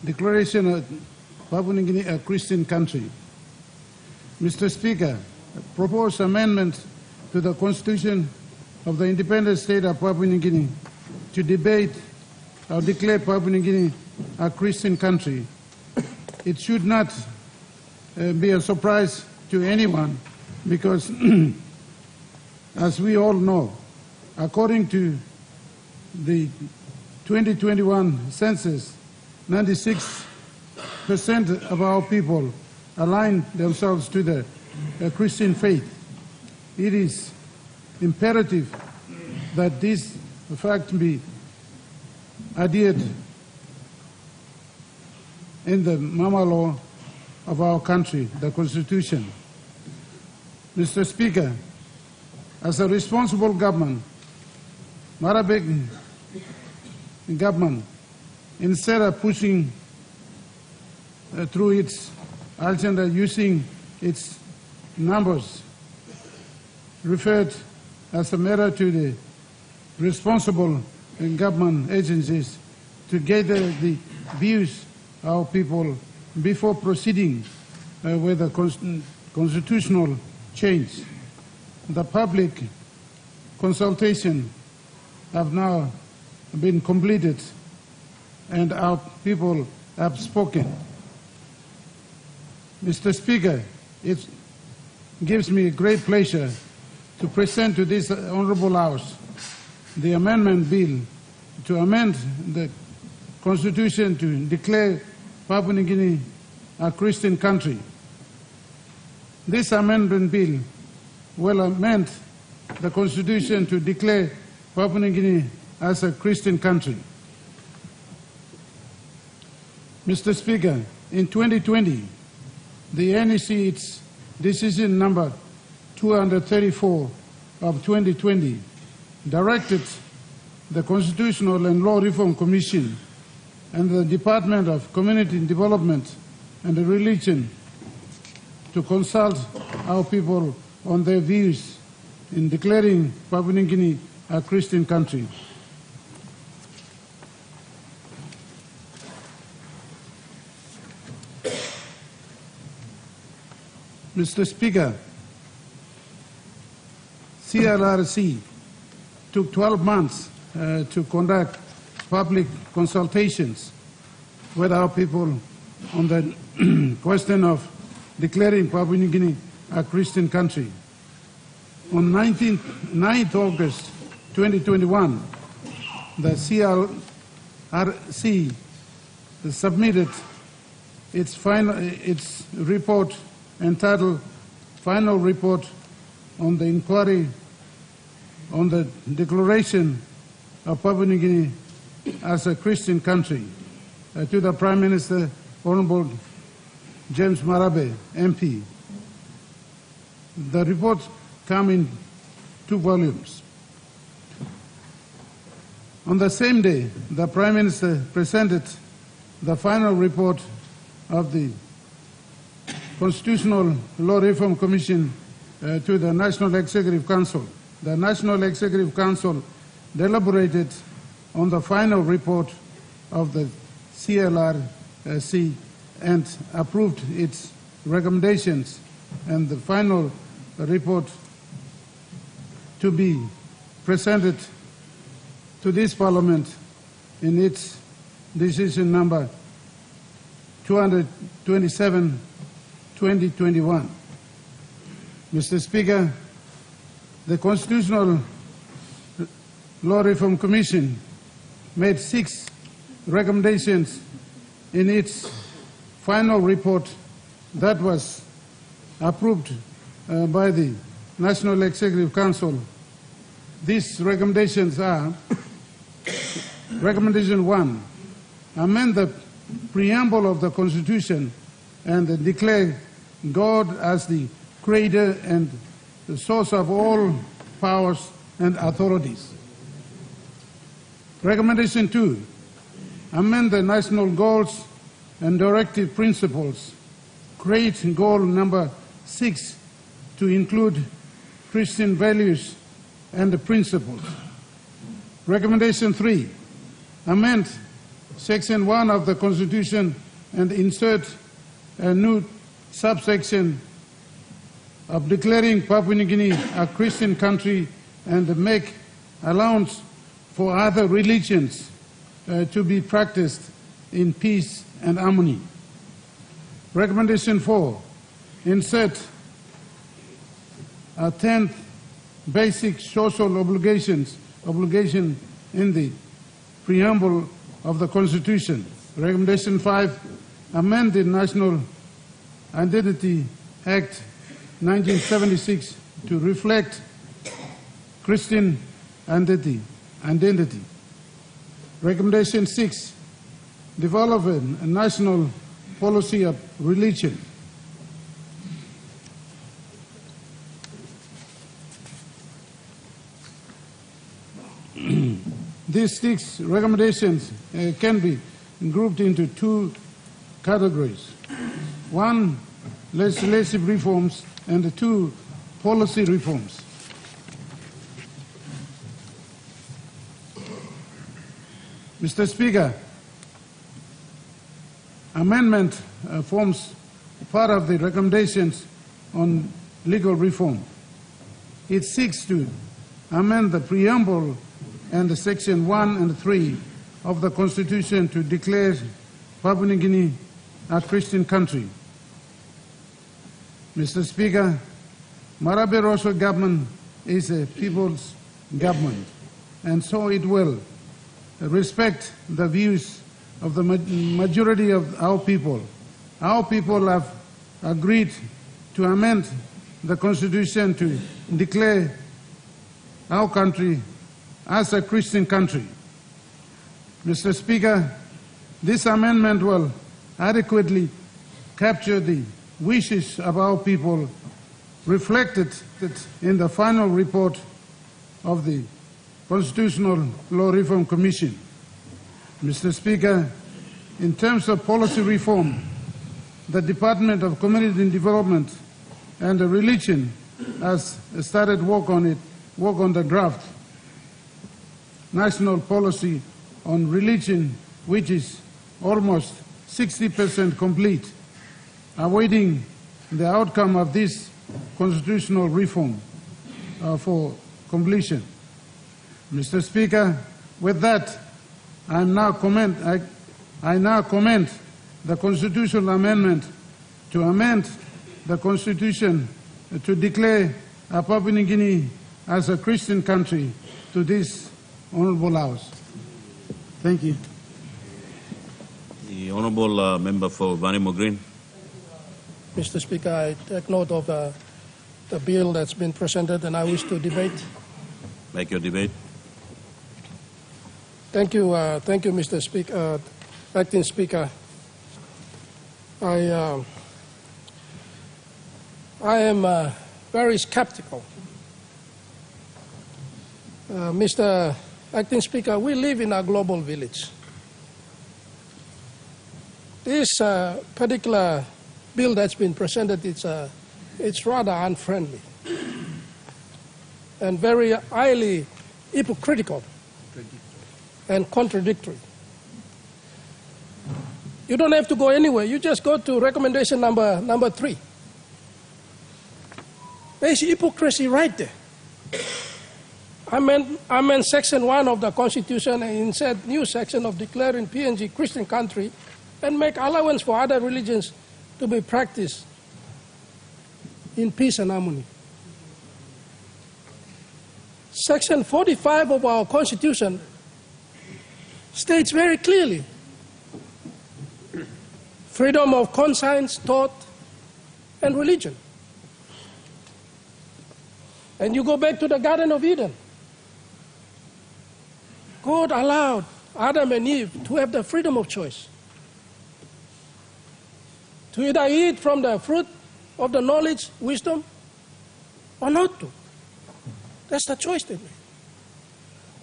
Declaration of Papua New Guinea a Christian country. Mr. Speaker, proposed amendment to the Constitution of the independent state of Papua New Guinea to debate or declare Papua New Guinea a Christian country. It should not be a surprise to anyone because, as we all know, according to the 2021 census, 96% of our people align themselves to the Christian faith. It is imperative that this fact be adhered in the mama law of our country, the Constitution. Mr. Speaker, as a responsible government, Marabe government, instead of pushing through its agenda using its numbers, referred as a matter to the responsible government agencies to gather the views of our people before proceeding with a constitutional change. The public consultation have now been completed and our people have spoken. Mr. Speaker, it gives me great pleasure to present to this Honourable House the amendment bill to amend the Constitution to declare Papua New Guinea a Christian country. This amendment bill will amend the Constitution to declare Papua New Guinea as a Christian country. Mr. Speaker, in 2020, the NEC, its decision number 234 of 2020, directed the Constitutional and Law Reform Commission and the Department of Community Development and Religion to consult our people on their views in declaring Papua New Guinea a Christian country. Mr. Speaker, CLRC took 12 months to conduct public consultations with our people on the question of declaring Papua New Guinea a Christian country. On 9th August 2021, the CLRC submitted its report entitled Final Report on the Inquiry on the Declaration of Papua New Guinea as a Christian country to the Prime Minister, Honourable James Marabe, MP. The report came in 2 volumes. On the same day, the Prime Minister presented the final report of the Constitutional Law Reform Commission to the National Executive Council. The National Executive Council deliberated on the final report of the CLRC and approved its recommendations, and the final report to be presented to this Parliament in its decision number 227 2021. Mr. Speaker, the Constitutional Law Reform Commission made 6 recommendations in its final report that was approved by the National Executive Council. These recommendations are: Recommendation 1, amend the preamble of the Constitution and declare God as the creator and the source of all powers and authorities. Recommendation 2, amend the national goals and directive principles. Create goal number 6 to include Christian values and principles. Recommendation 3, amend Section 1 of the Constitution and insert a new subsection of declaring Papua New Guinea a Christian country and make allowance for other religions to be practiced in peace and harmony. Recommendation 4, insert a 10th basic social obligations obligation in the preamble of the Constitution. Recommendation 5, amend the National Identity Act 1976 to reflect Christian identity. Recommendation 6, develop a national policy of religion. These 6 recommendations can be grouped into 2 categories. 1, legislative reforms, and 2, policy reforms. Mr. Speaker, amendment forms part of the recommendations on legal reform. It seeks to amend the preamble and the section 1 and 3 of the Constitution to declare Papua New Guinea a Christian country. Mr. Speaker, Marabe Rosso government is a people's government, and so it will respect the views of the majority of our people. Our people have agreed to amend the Constitution to declare our country as a Christian country. Mr. Speaker, this amendment will adequately capture the wishes of our people reflected in the final report of the Constitutional Law Reform Commission. Mr. Speaker, in terms of policy reform, the Department of Community Development and Religion has started work on the draft national policy on religion, which is almost 60% complete, awaiting the outcome of this constitutional reform for completion. Mr. Speaker, with that, I now commend the constitutional amendment to amend the Constitution to declare Papua New Guinea as a Christian country to this Honourable House. Thank you. The Honourable Member for Vanimo Green. Mr. Speaker, I take note of the bill that's been presented, and I wish to debate. Make your debate. Thank you, Mr. Speaker, Acting Speaker. I am very skeptical. Mr. Acting Speaker, we live in a global village. This particular bill that's been presented, it's rather unfriendly and very highly hypocritical and contradictory. You don't have to go anywhere. You just go to recommendation number 3. There's hypocrisy right there. I meant section 1 of the Constitution and insert new section of declaring PNG Christian country and make allowance for other religions to be practiced in peace and harmony. Section 45 of our Constitution states very clearly freedom of conscience, thought, and religion. And you go back to the Garden of Eden. God allowed Adam and Eve to have the freedom of choice, to either eat from the fruit of the knowledge, wisdom, or not to. That's the choice they made.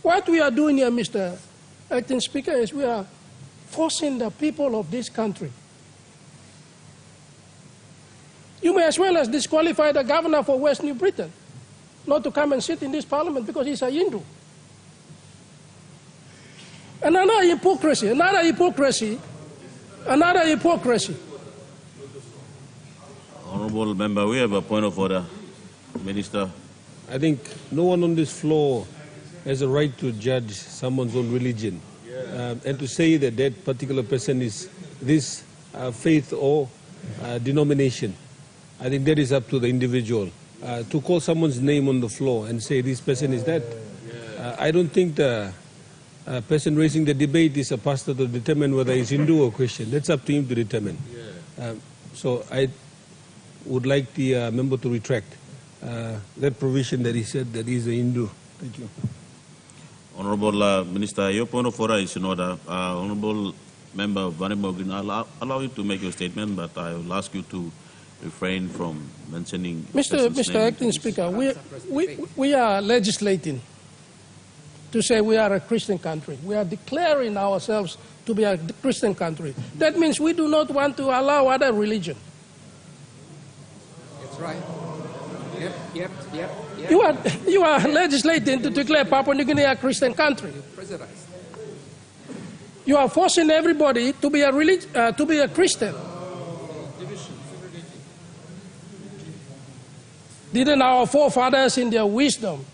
What we are doing here, Mr. Acting Speaker, is we are forcing the people of this country. You may as well as disqualify the governor for West New Britain not to come and sit in this parliament because he's a Hindu. Another hypocrisy. Honourable Member, we have a point of order. Minister. I think no one on this floor has a right to judge someone's own religion. And to say that that particular person is this faith or denomination, I think that is up to the individual. To call someone's name on the floor and say this person is that, I don't think the person raising the debate is a pastor to determine whether he's Hindu or Christian. That's up to him to determine. So I would like the member to retract that provision that he said that he's a Hindu. Thank you. Honorable Minister, your point of order is in order. Honorable Member of Vanimo Green, I'll allow you to make your statement, but I will ask you to refrain from mentioning... Mr. Acting Speaker, we are legislating to say we are a Christian country. We are declaring ourselves to be a Christian country. That means we do not want to allow other religion. That's right. Yep. You are legislating to declare Papua New Guinea a Christian country. You are forcing everybody to be a Christian. Didn't our forefathers in their wisdom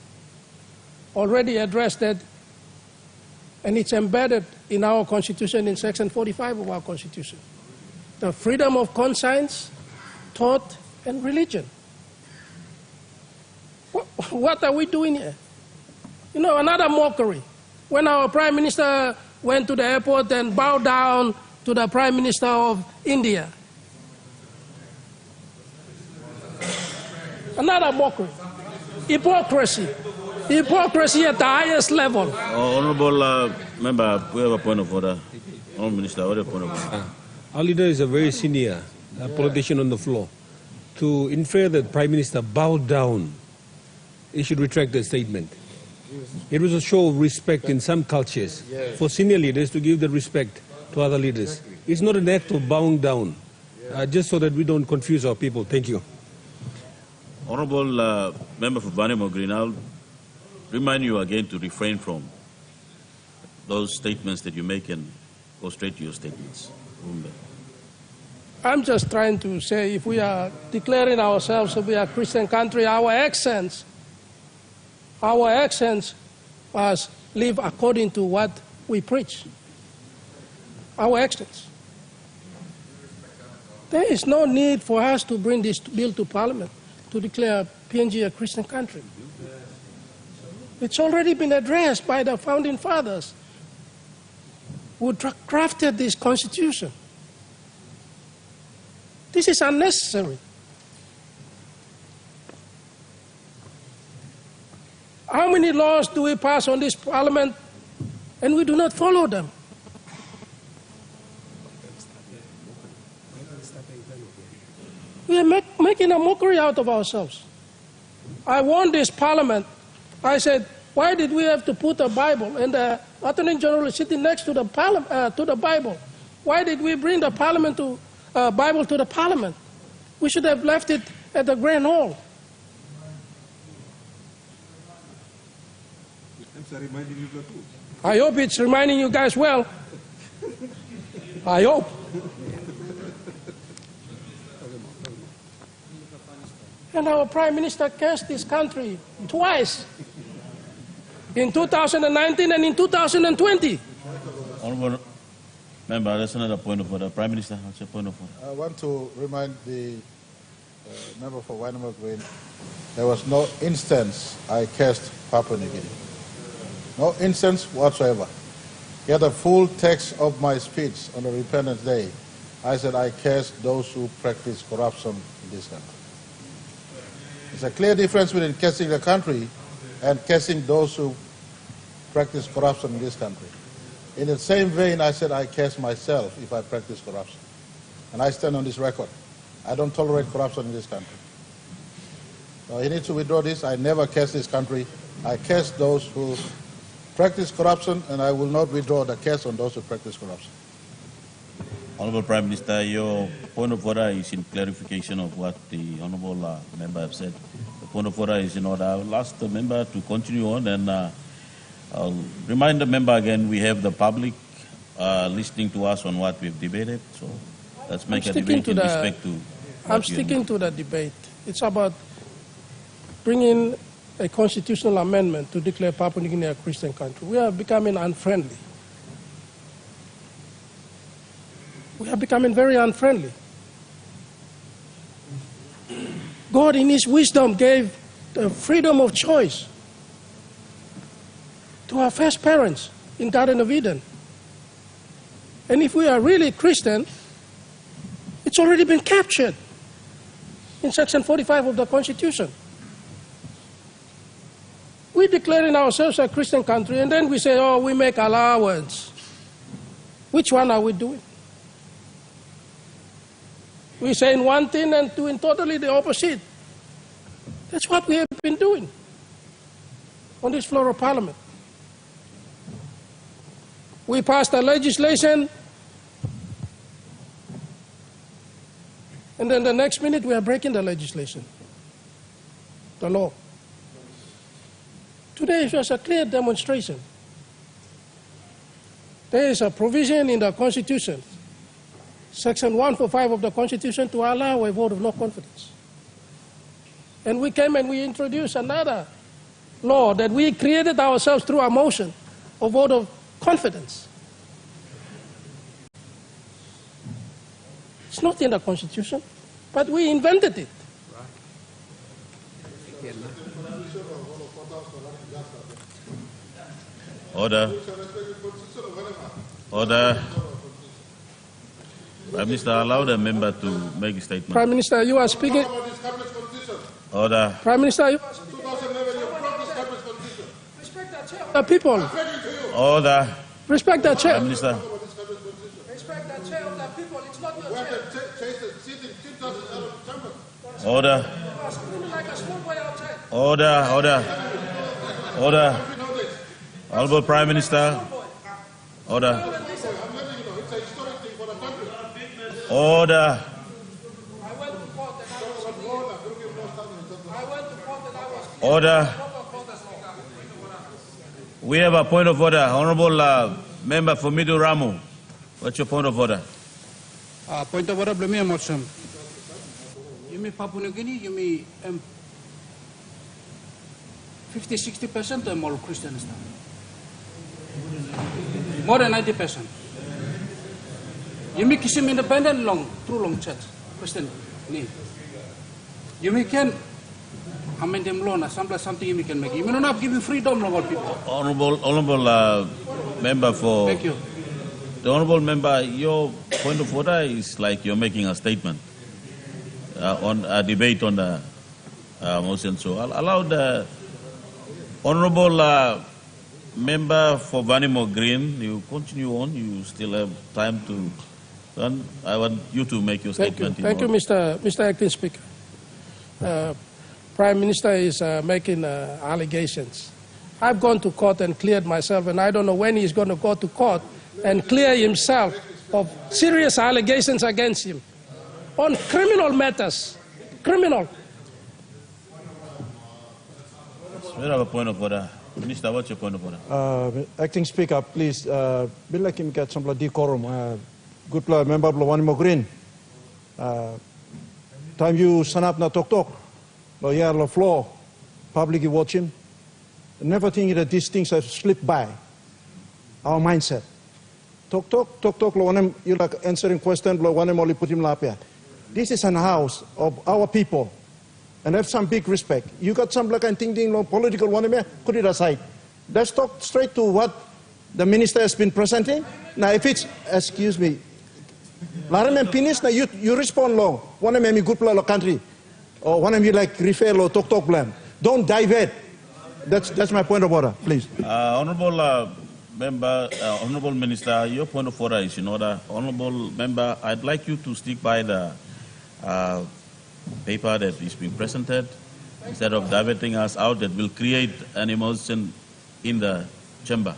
already address that? And it's embedded in our Constitution in Section 45 of our Constitution. The freedom of conscience, thought, and religion. What are we doing here? You know, another mockery. When our Prime Minister went to the airport and bowed down to the Prime Minister of India. Another mockery. Hypocrisy. Hypocrisy at the highest level. Honorable Member, we have a point of order. Honorable Minister, what is a point of order? Our leader is a very senior politician on the floor. To infer that Prime Minister bowed down, he should retract that statement. It was a show of respect in some cultures for senior leaders to give the respect to other leaders. It's not an act of bowing down, just so that we don't confuse our people. Thank you. Honorable Member for Vanimo Green, I'll remind you again to refrain from those statements that you make and go straight to your statements. I'm just trying to say if we are declaring ourselves to be a Christian country, our accents must live according to what we preach. Our accents. There is no need for us to bring this bill to Parliament to declare PNG a Christian country. It's already been addressed by the founding fathers who crafted this constitution. This is unnecessary. How many laws do we pass on this Parliament and we do not follow them? We are making a mockery out of ourselves. I warned this Parliament. I said, why did we have to put a Bible and the Attorney General is sitting next to the Bible? Why did we bring the Bible to the Parliament? We should have left it at the Grand Hall. I hope it's reminding you guys well. I hope. And our Prime Minister cursed this country twice, in 2019 and in 2020. Honorable Member, that's another point of order. Prime Minister, what's your point of order? I want to remind the member for Vanimo Green, there was no instance I cursed Papua New Guinea. No instance whatsoever. Get a full text of my speech on the Independence Day. I said I cursed those who practice corruption in this country. There's a clear difference between cursing the country and cursing those who practice corruption in this country. In the same vein, I said I curse myself if I practice corruption. And I stand on this record. I don't tolerate corruption in this country. So he needs to withdraw this. I never curse this country. I curse those who practice corruption, and I will not withdraw the curse on those who practice corruption. Honorable Prime Minister, your point of order is in clarification of what the Honorable Member have said. The point of order is in order. I will ask the member to continue on, and I'll remind the member again, we have the public listening to us on what we've debated, so let's make a debate in respect to... I'm sticking to the debate. It's about bringing a constitutional amendment to declare Papua New Guinea a Christian country. We are becoming unfriendly. We are becoming very unfriendly. God in His wisdom gave the freedom of choice. to our first parents in Garden of Eden. And if we are really Christian, it's already been captured in Section 45 of the Constitution. We're declaring ourselves a Christian country, and then we say, oh, we make allowance. Which one are we doing? We're saying one thing and doing totally the opposite. That's what we have been doing on this floor of Parliament. We passed a legislation, and then the next minute we are breaking the legislation, the law. Today is just a clear demonstration. There is a provision in the Constitution, Section 145 of the Constitution, to allow a vote of no confidence. And we came and we introduced another law that we created ourselves through a motion of vote of confidence. It's not in the Constitution, but we invented it. Order. Order. Prime Minister, allow the member to make a statement. Prime Minister, you are speaking. Order. Prime Minister, you respect the chair of the people. Order. Respect the chair. Prime Minister. Respect the chair of the people. It's not your chair. Order. You are screaming like a small boy outside. Order. Order. Order. Honorable Prime Minister. Order. Order. Order. We have a point of order. Honorable Member for Middle Ramu. What's your point of order? Point of order, Blamir Motsam. You mean Papua New Guinea, you mean 50-60% are more Christians now. More than 90%. You make Kisim independent through long church, Christian name. You may can amend them law, something you can make. You may not give you freedom to people. Honorable member for. Thank you. The honorable member, your point of order is like you're making a statement on a debate on the motion. So I'll allow the honorable member for Vanimo Green. You continue on. You still have time to. I want you to make your statement. Thank you, Mr. Acting Speaker. Prime Minister is making allegations. I've gone to court and cleared myself, and I don't know when he's going to go to court and clear himself of serious allegations against him on criminal matters. Criminal. We have a point of order. Minister, what's your point of order? Acting Speaker, please, bill like him get some decorum. Good member of Wanimo Green. Time you stand up na talk. Lawyer the floor, public watching. Never think that these things have slipped by our mindset. Talk, you like answering question, only put him lapia. This is an house of our people, and have some big respect. You got some like thinking political one, put it aside. Let's talk straight to what the minister has been presenting. Now, if it's, excuse me, Laram finish, now you respond long. One of me good country, or one of you like refer or talk plan. Don't divert. That's my point of order, please. Honorable member, honorable minister, your point of order is in order. Honorable member, I'd like you to stick by the paper that is being presented instead of diverting us out that will create an emotion in the chamber.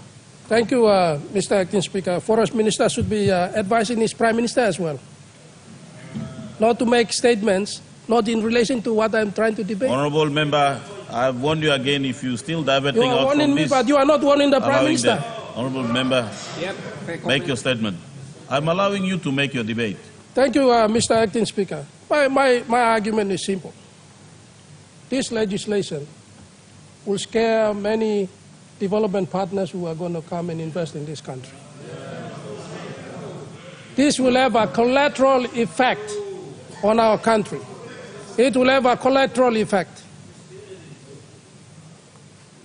Thank you, Mr. Acting Speaker. Forest Minister should be advising his Prime Minister as well, not to make statements not in relation to what I'm trying to debate. Honorable member, I've warned you again. If you still diverting you are out warning from me, this, but you are not warning the Prime Minister. Honorable member, make your statement. I'm allowing you to make your debate. Thank you, Mr. Acting Speaker. My argument is simple. This legislation will scare many development partners who are going to come and invest in this country. This will have a collateral effect on our country. It will have a collateral effect.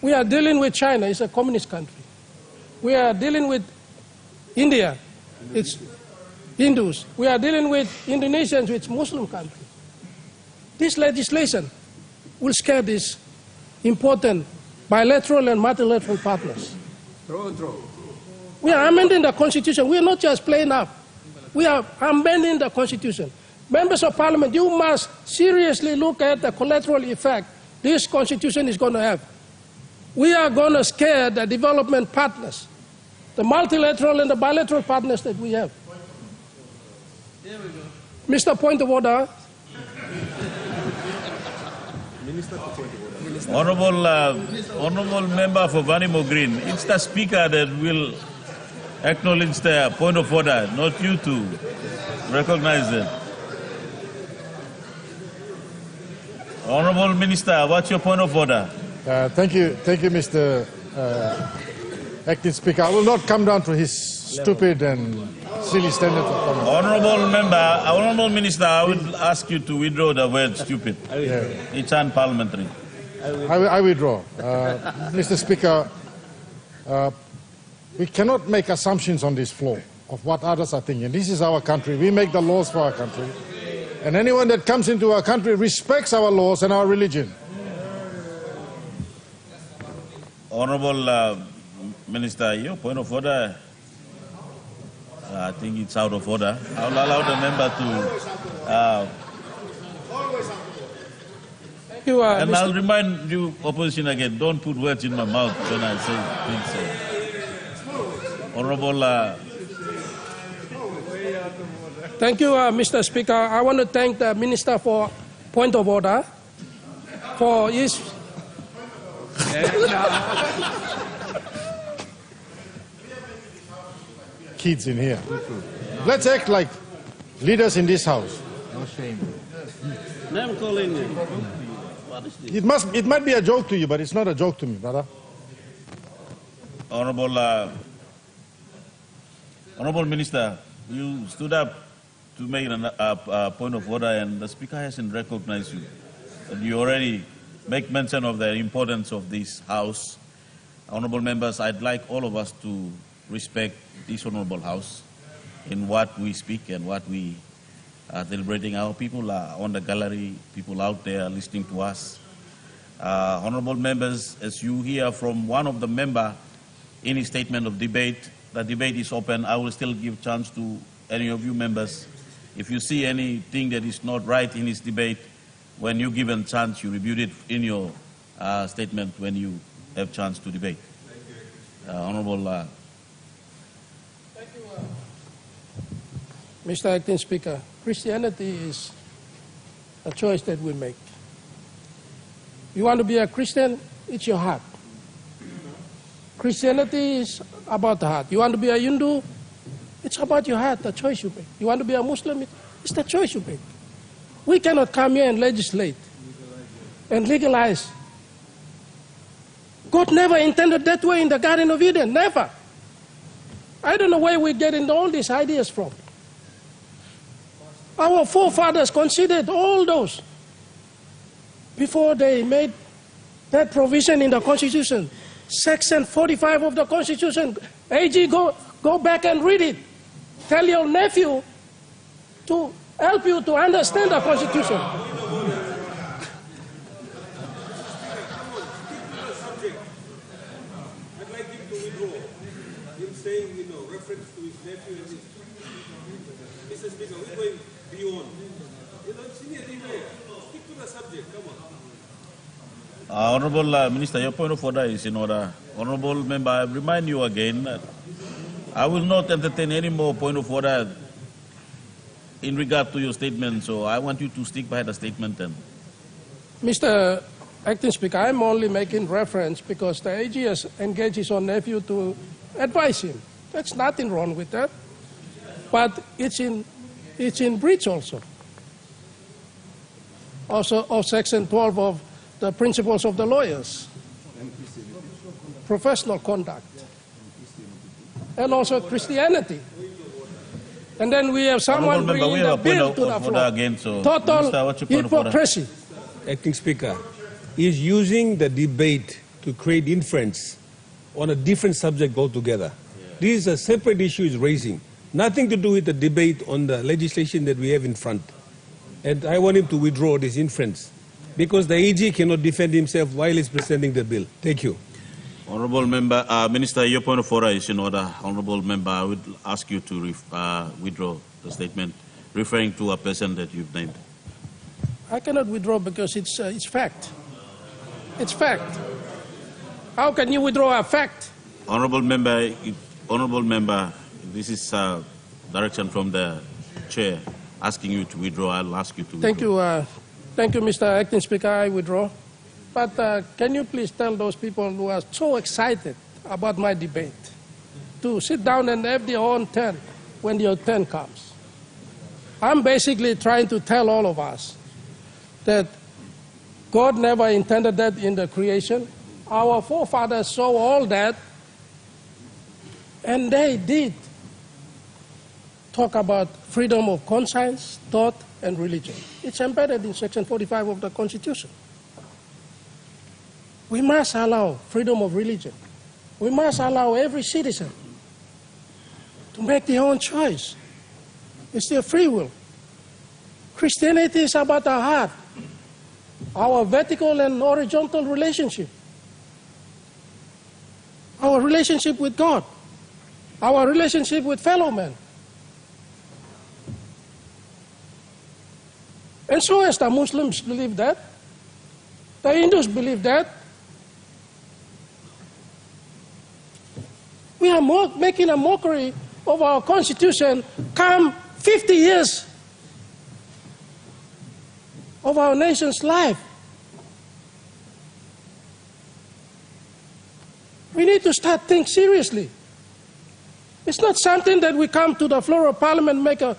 We are dealing with China. It's a communist country. We are dealing with India, it's Hindus. We are dealing with Indonesians, it's Muslim country. This legislation will scare these important bilateral and multilateral partners. Throw and throw. We are amending the Constitution. We are not just playing up. We are amending the Constitution. Members of Parliament, you must seriously look at the collateral effect this Constitution is going to have. We are going to scare the development partners, the multilateral and the bilateral partners that we have. Mr. Point of Order. Honorable Member for Vanimo Green, it's the Speaker that will acknowledge the point of order, not you to recognize it. Honorable Minister, what's your point of order? Thank you, Mr. Acting Speaker. I will not come down to his stupid and silly standard of comment. Honorable Minister, I would ask you to withdraw the word stupid. It's unparliamentary. I withdraw. Mr. Speaker, we cannot make assumptions on this floor of what others are thinking. This is our country. We make the laws for our country. And anyone that comes into our country respects our laws and our religion. Honorable Minister, your point of order, I think it's out of order. I'll allow the member to... Thank you, and I'll remind you, opposition again, don't put words in my mouth when I say things. Honorable... Thank you, Mr. Speaker. I want to thank the Minister for point of order, for his... Kids in here. Let's act like leaders in this house. No shame. Name calling. It might be a joke to you, but it's not a joke to me, brother. Honorable Minister, you stood up to make a point of order, and the Speaker hasn't recognized you. And you already make mention of the importance of this House. Honorable members, I'd like all of us to respect this honorable House in what we speak and what we are deliberating. Our people are on the gallery, people out there listening to us. Honorable members, as you hear from one of the member in his statement of debate, the debate is open. I will still give chance to any of you members. If you see anything that is not right in his debate, when you give a chance, you rebut it in your statement when you have chance to debate. Honorable... Thank you, Mr. Acting Speaker. Christianity is a choice that we make. You want to be a Christian, it's your heart. Christianity is about the heart. You want to be a Hindu, it's about your heart, the choice you make. You want to be a Muslim, it's the choice you make. We cannot come here and legislate and legalize. God never intended that way in the Garden of Eden, never. I don't know where we're getting all these ideas from. Our forefathers considered all those before they made that provision in the Constitution. Section 45 of the Constitution. AG, go back and read it. Tell your nephew to help you to understand the Constitution. I'd like him to withdraw. Him saying, reference to his nephew and his... Mr. Speaker, we're going beyond. Senior leader, stick to the subject, come on. Honorable Minister, your point of order is in order. Honorable Member, I remind you again that I will not entertain any more point of order in regard to your statement, so I want you to stick by the statement then. Mr. Acting Speaker, I'm only making reference because the AG has engaged his own nephew to advise him. There's nothing wrong with that. But it's in breach also of Section 12 of the principles of the lawyers, professional conduct, and also Christianity. And then we have someone bringing the bill to the floor. Again, so Total hypocrisy. Acting Speaker, is using the debate to create inference on a different subject altogether. This is a separate issue he's raising. Nothing to do with the debate on the legislation that we have in front. And I want him to withdraw this inference, because the AG cannot defend himself while he's presenting the bill. Thank you. Honourable Member, Minister, your point of order is in order. Honourable Member, I would ask you to withdraw the statement referring to a person that you've named. I cannot withdraw because it's fact. It's fact. How can you withdraw a fact? Honourable Member, this is direction from the chair asking you to withdraw. I'll ask you to withdraw. Thank you, Mr. Acting Speaker. I withdraw. But can you please tell those people who are so excited about my debate to sit down and have their own turn when your turn comes? I'm basically trying to tell all of us that God never intended that in the creation. Our forefathers saw all that, and they did talk about freedom of conscience, thought, and religion. It's embedded in Section 45 of the Constitution. We must allow freedom of religion. We must allow every citizen to make their own choice. It's their free will. Christianity is about our heart, our vertical and horizontal relationship, our relationship with God, our relationship with fellow men. And so as the Muslims believe that, the Hindus believe that, we are making a mockery of our Constitution come 50 years of our nation's life. We need to start thinking seriously. It's not something that we come to the floor of Parliament and make a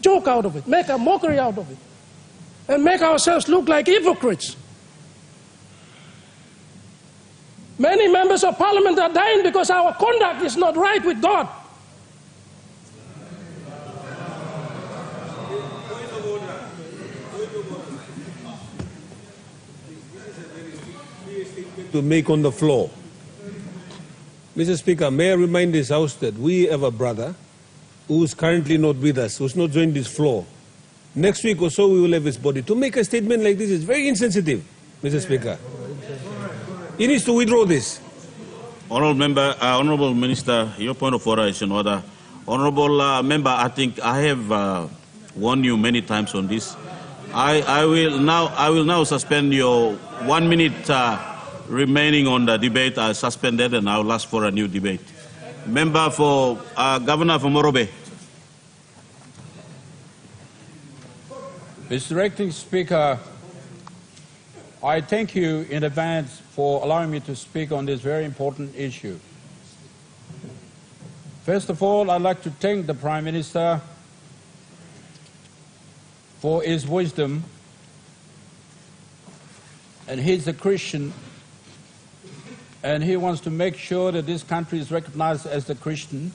joke out of it, make a mockery out of it, and make ourselves look like hypocrites. Many members of Parliament are dying because our conduct is not right with God. To make on the floor. Mr. Speaker, may I remind this House that we have a brother who is currently not with us, who has not joined this floor. Next week or so we will have his body. To make a statement like this is very insensitive, Mr. Speaker. He needs to withdraw this. Honourable Minister, your point of order is in order. Honourable Member, I think I have warned you many times on this. I will now suspend your 1 minute remaining on the debate. I suspended and I will ask for a new debate. Member for Governor for Morobe. Mr. Acting Speaker, I thank you in advance for allowing me to speak on this very important issue. First of all, I'd like to thank the Prime Minister for his wisdom, and he's a Christian, and he wants to make sure that this country is recognized as a Christian,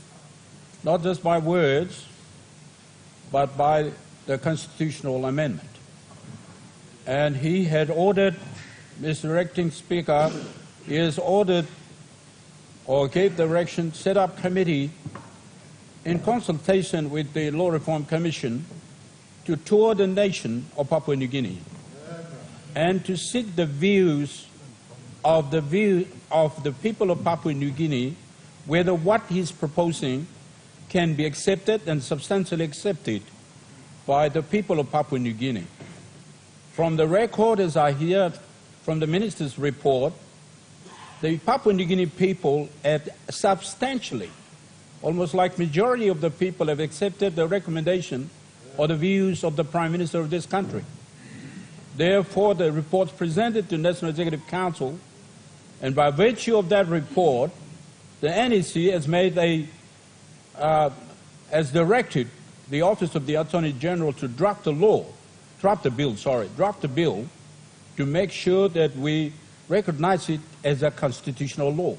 not just by words, but by the constitutional amendment. And he had ordered, Mr. Acting Speaker, he has ordered or gave direction, set up committee in consultation with the Law Reform Commission to tour the nation of Papua New Guinea and to seek the views of the people of Papua New Guinea, whether what he's proposing can be accepted and substantially accepted by the people of Papua New Guinea. From the record, as I hear from the Minister's report, the Papua New Guinea people have substantially, almost like majority of the people, have accepted the recommendation or the views of the Prime Minister of this country. Therefore, the reports presented to National Executive Council, and by virtue of that report, the NEC has made has directed the Office of the Attorney General to draft the bill to make sure that we recognize it as a constitutional law.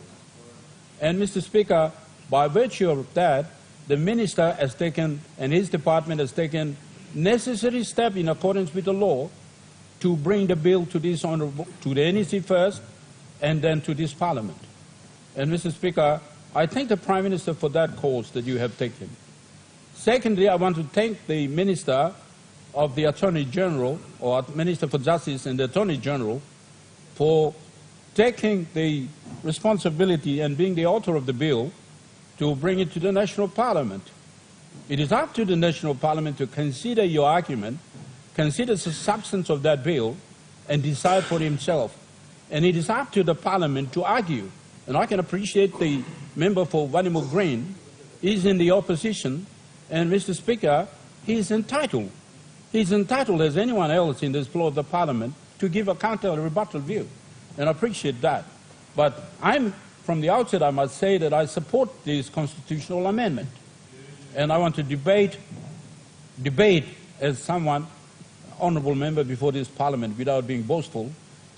And Mr. Speaker, by virtue of that, the Minister has taken, and his department has taken, necessary steps in accordance with the law to bring the bill to this honorable, to the NEC first, and then to this Parliament. And Mr. Speaker, I thank the Prime Minister for that course that you have taken. Secondly, I want to thank the Minister of the Attorney General, or Minister for Justice and the Attorney General, for taking the responsibility and being the author of the bill to bring it to the National Parliament. It is up to the National Parliament to consider your argument, consider the substance of that bill, and decide for himself. And it is up to the Parliament to argue. And I can appreciate the member for Vanimo Green. He's in the opposition, and Mr. Speaker, he's entitled. He's entitled as anyone else in this floor of the Parliament to give a counter or rebuttal view. And I appreciate that. But from the outset, I must say that I support this constitutional amendment. And I want to debate as someone, honourable member before this Parliament, without being boastful,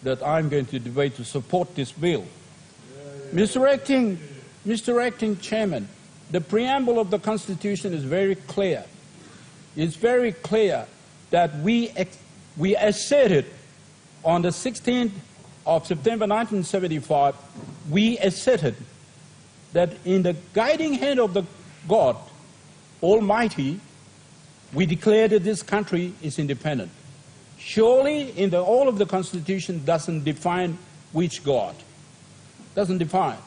that I'm going to debate to support this bill. Mr. Acting Chairman, the preamble of the Constitution is very clear. It's very clear that we asserted on the 16th of September 1975, we asserted that in the guiding hand of the God Almighty, we declared that this country is independent. Surely, all of the Constitution doesn't define which God. Doesn't define.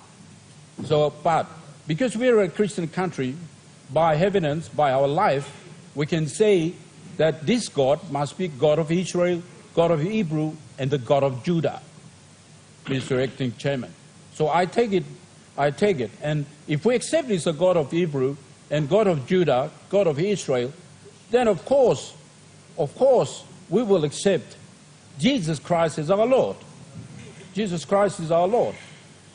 So, but because we're a Christian country, by evidence, by our life, we can say that this God must be God of Israel, God of Hebrew, and the God of Judah, Mr. Acting Chairman. So I take it, and if we accept this a God of Hebrew and God of Judah, God of Israel, then of course, we will accept Jesus Christ as our Lord. Jesus Christ is our Lord.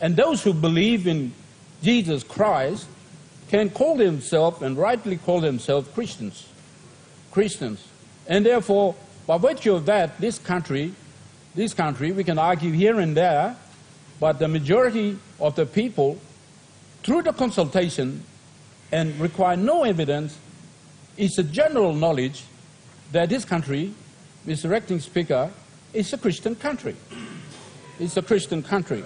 And those who believe in Jesus Christ can call themselves, and rightly call themselves, Christians. Christians. And therefore, by virtue of that, this country, we can argue here and there, but the majority of the people, through the consultation, and require no evidence, it's a general knowledge that this country, Mr. Acting Speaker, is a Christian country. It's a Christian country.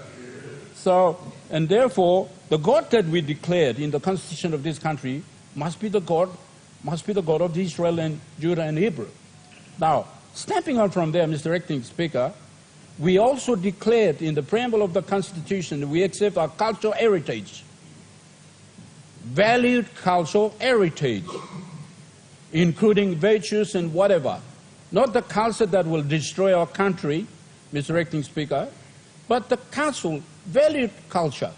So, and therefore, the God that we declared in the constitution of this country must be the God of Israel and Judah and Hebrew. Now, stepping on from there, Mr. Acting Speaker, we also declared in the preamble of the Constitution that we accept our cultural heritage, valued cultural heritage, including virtues and whatever. Not the culture that will destroy our country, Mr. Acting Speaker, but the cultural, valued culture.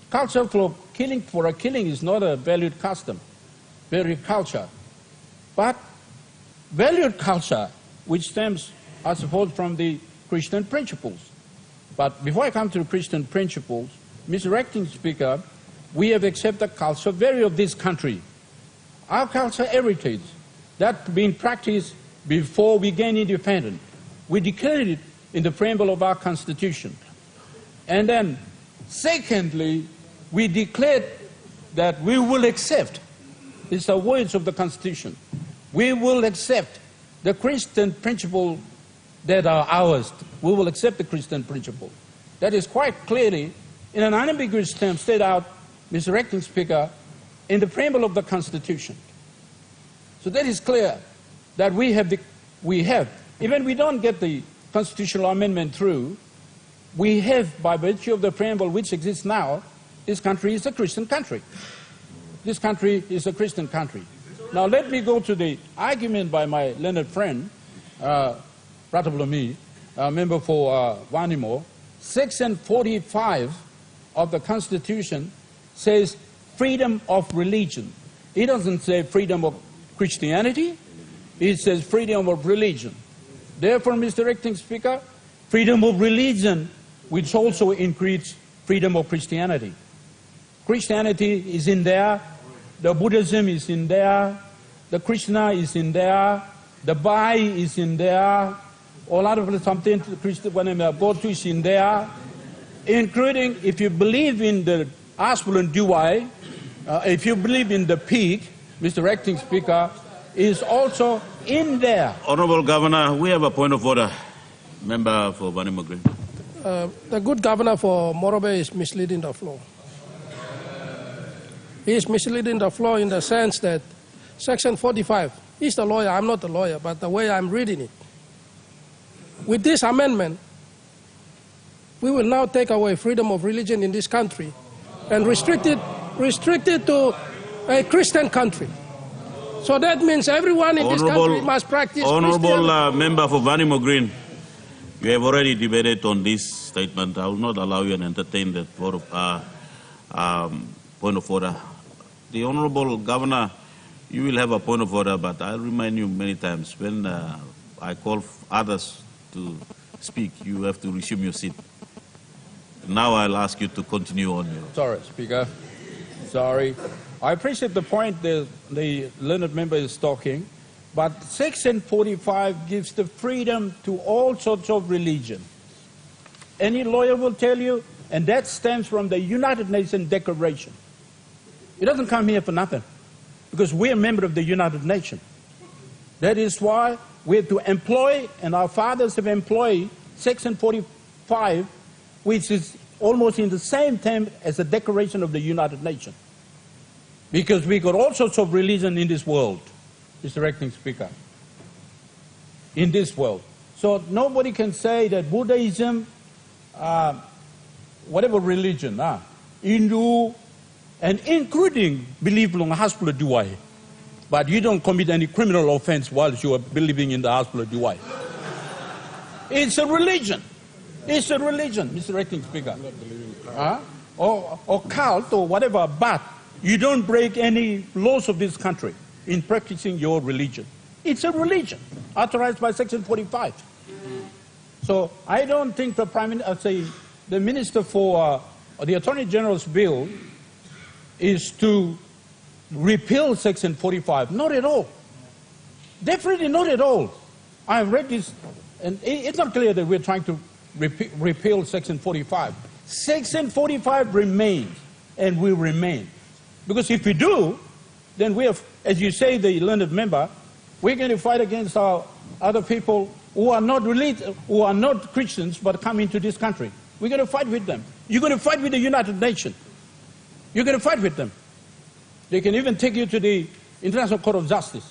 Culture for a killing is not a valued custom, valued culture. But valued culture, which stems, I suppose, from the Christian principles. But before I come to the Christian principles, Mr. Acting Speaker, we have accepted the culture value of this country. Our culture heritage, that being practiced before we gained independence. We declared it in the preamble of our Constitution. And then, secondly, we declared that we will accept, these are words of the Constitution, we will accept the Christian principle that are ours. We will accept the Christian principle. That is quite clearly, in an unambiguous term, stated out, Mr. Acting Speaker, in the preamble of the Constitution. So that is clear that we have, even we don't get the constitutional amendment through, we have, by virtue of the preamble which exists now, this country is a Christian country. This country is a Christian country. Now let me go to the argument by my learned friend, Pratapalomi, member for Vanimo. Section 45 of the Constitution says freedom of religion. It doesn't say freedom of Christianity, it says freedom of religion. Therefore, Mr. Acting Speaker, freedom of religion, which also includes freedom of Christianity. Christianity is in there, the Buddhism is in there, the Krishna is in there, the Bai is in there, a lot of something when I go to is in there, including if you believe in the Aspulin Duai, if you believe in the pig, Mr. Acting Speaker, is also in there. Honourable Governor, we have a point of order. Member for Vanimo Green. the good governor for Morobe is misleading the floor. He is misleading the floor in the sense that Section 45, he's the lawyer, I'm not the lawyer, but the way I'm reading it. With this amendment, we will now take away freedom of religion in this country and restrict it to a Christian country. So that means everyone in this country must practice Honorable Member for Vanimo Green, you have already debated on this statement. I will not allow you to entertain that point of order. The Honorable Governor, you will have a point of order, but I'll remind you many times, when I call others to speak, you have to resume your seat. Now I'll ask you to continue on. Sorry, Speaker. Sorry. I appreciate the point the learned member is talking, but Section 45 gives the freedom to all sorts of religion. Any lawyer will tell you, and that stems from the United Nations Declaration. It doesn't come here for nothing, because we're a member of the United Nations. That is why we have to employ, and our fathers have employed, Section 45, which is almost in the same term as the Declaration of the United Nations. Because we got all sorts of religion in this world, Mr. Acting Speaker, in this world. So nobody can say that Buddhism, whatever religion, Hindu, and including belief in the hospital duai, but you don't commit any criminal offense while you are believing in the hospital duai. It's a religion. It's a religion, Mr. Acting Speaker. Or cult or whatever, but you don't break any laws of this country in practicing your religion. It's a religion authorized by Section 45. So I don't think the the Minister for the Attorney General's bill is to repeal Section 45. Not at all. Definitely not at all. I've read this, and it's not clear that we're trying to repeal Section 45. Section 45 remains and will remain. Because if we do, then we have, as you say, the learned member, we're going to fight against our other people who are not who are not Christians but come into this country. We're going to fight with them. You're going to fight with the United Nations. You're going to fight with them. They can even take you to the International Court of Justice.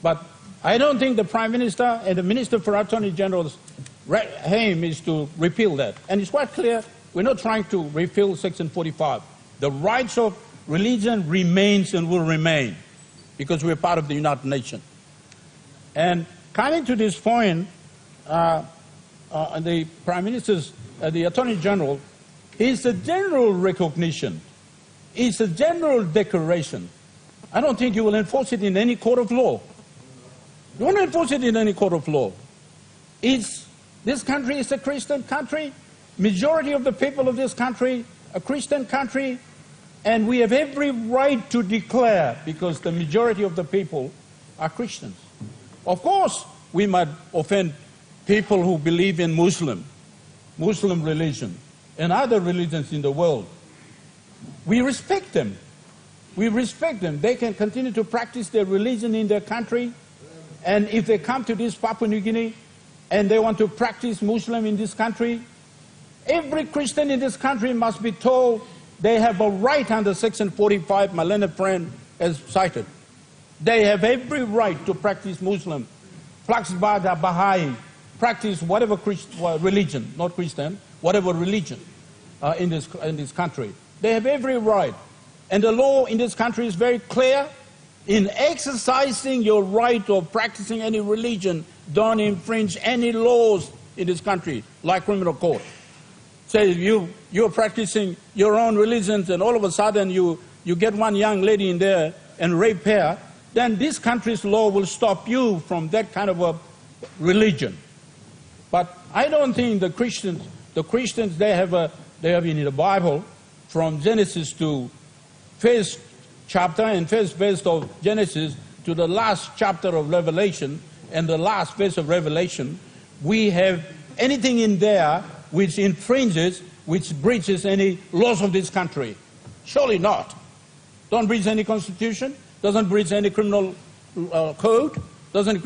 But I don't think the Prime Minister and the Minister for Attorney General's aim is to repeal that. And it's quite clear, we're not trying to repeal Section 45. The rights of religion remains and will remain because we're part of the United Nations. And coming to this point, the Prime Minister's, the Attorney General, is a general recognition. It's a general declaration. I don't think you will enforce it in any court of law. You won't enforce it in any court of law. This country is a Christian country. Majority of the people of this country, a Christian country, and we have every right to declare because the majority of the people are Christians. Of course, we might offend people who believe in Muslim religion, and other religions in the world. We respect them. We respect them. They can continue to practice their religion in their country, and if they come to this Papua New Guinea and they want to practice Muslim in this country, every Christian in this country must be told they have a right under Section 45, my learned friend has cited. They have every right to practice Muslim, Flaxbada, Baha'i, practice whatever religion, not Christian, whatever religion in this country. They have every right. And the law in this country is very clear. In exercising your right of practicing any religion, don't infringe any laws in this country, like criminal court. Say you're practicing your own religions and all of a sudden you get one young lady in there and rape her, then this country's law will stop you from that kind of a religion. But I don't think the Christians, they have in the Bible, from Genesis to first chapter and first verse of Genesis to the last chapter of Revelation and the last verse of Revelation, we have anything in there which infringes, which breaches any laws of this country. Surely not. Don't breach any constitution, doesn't breach any criminal code, doesn't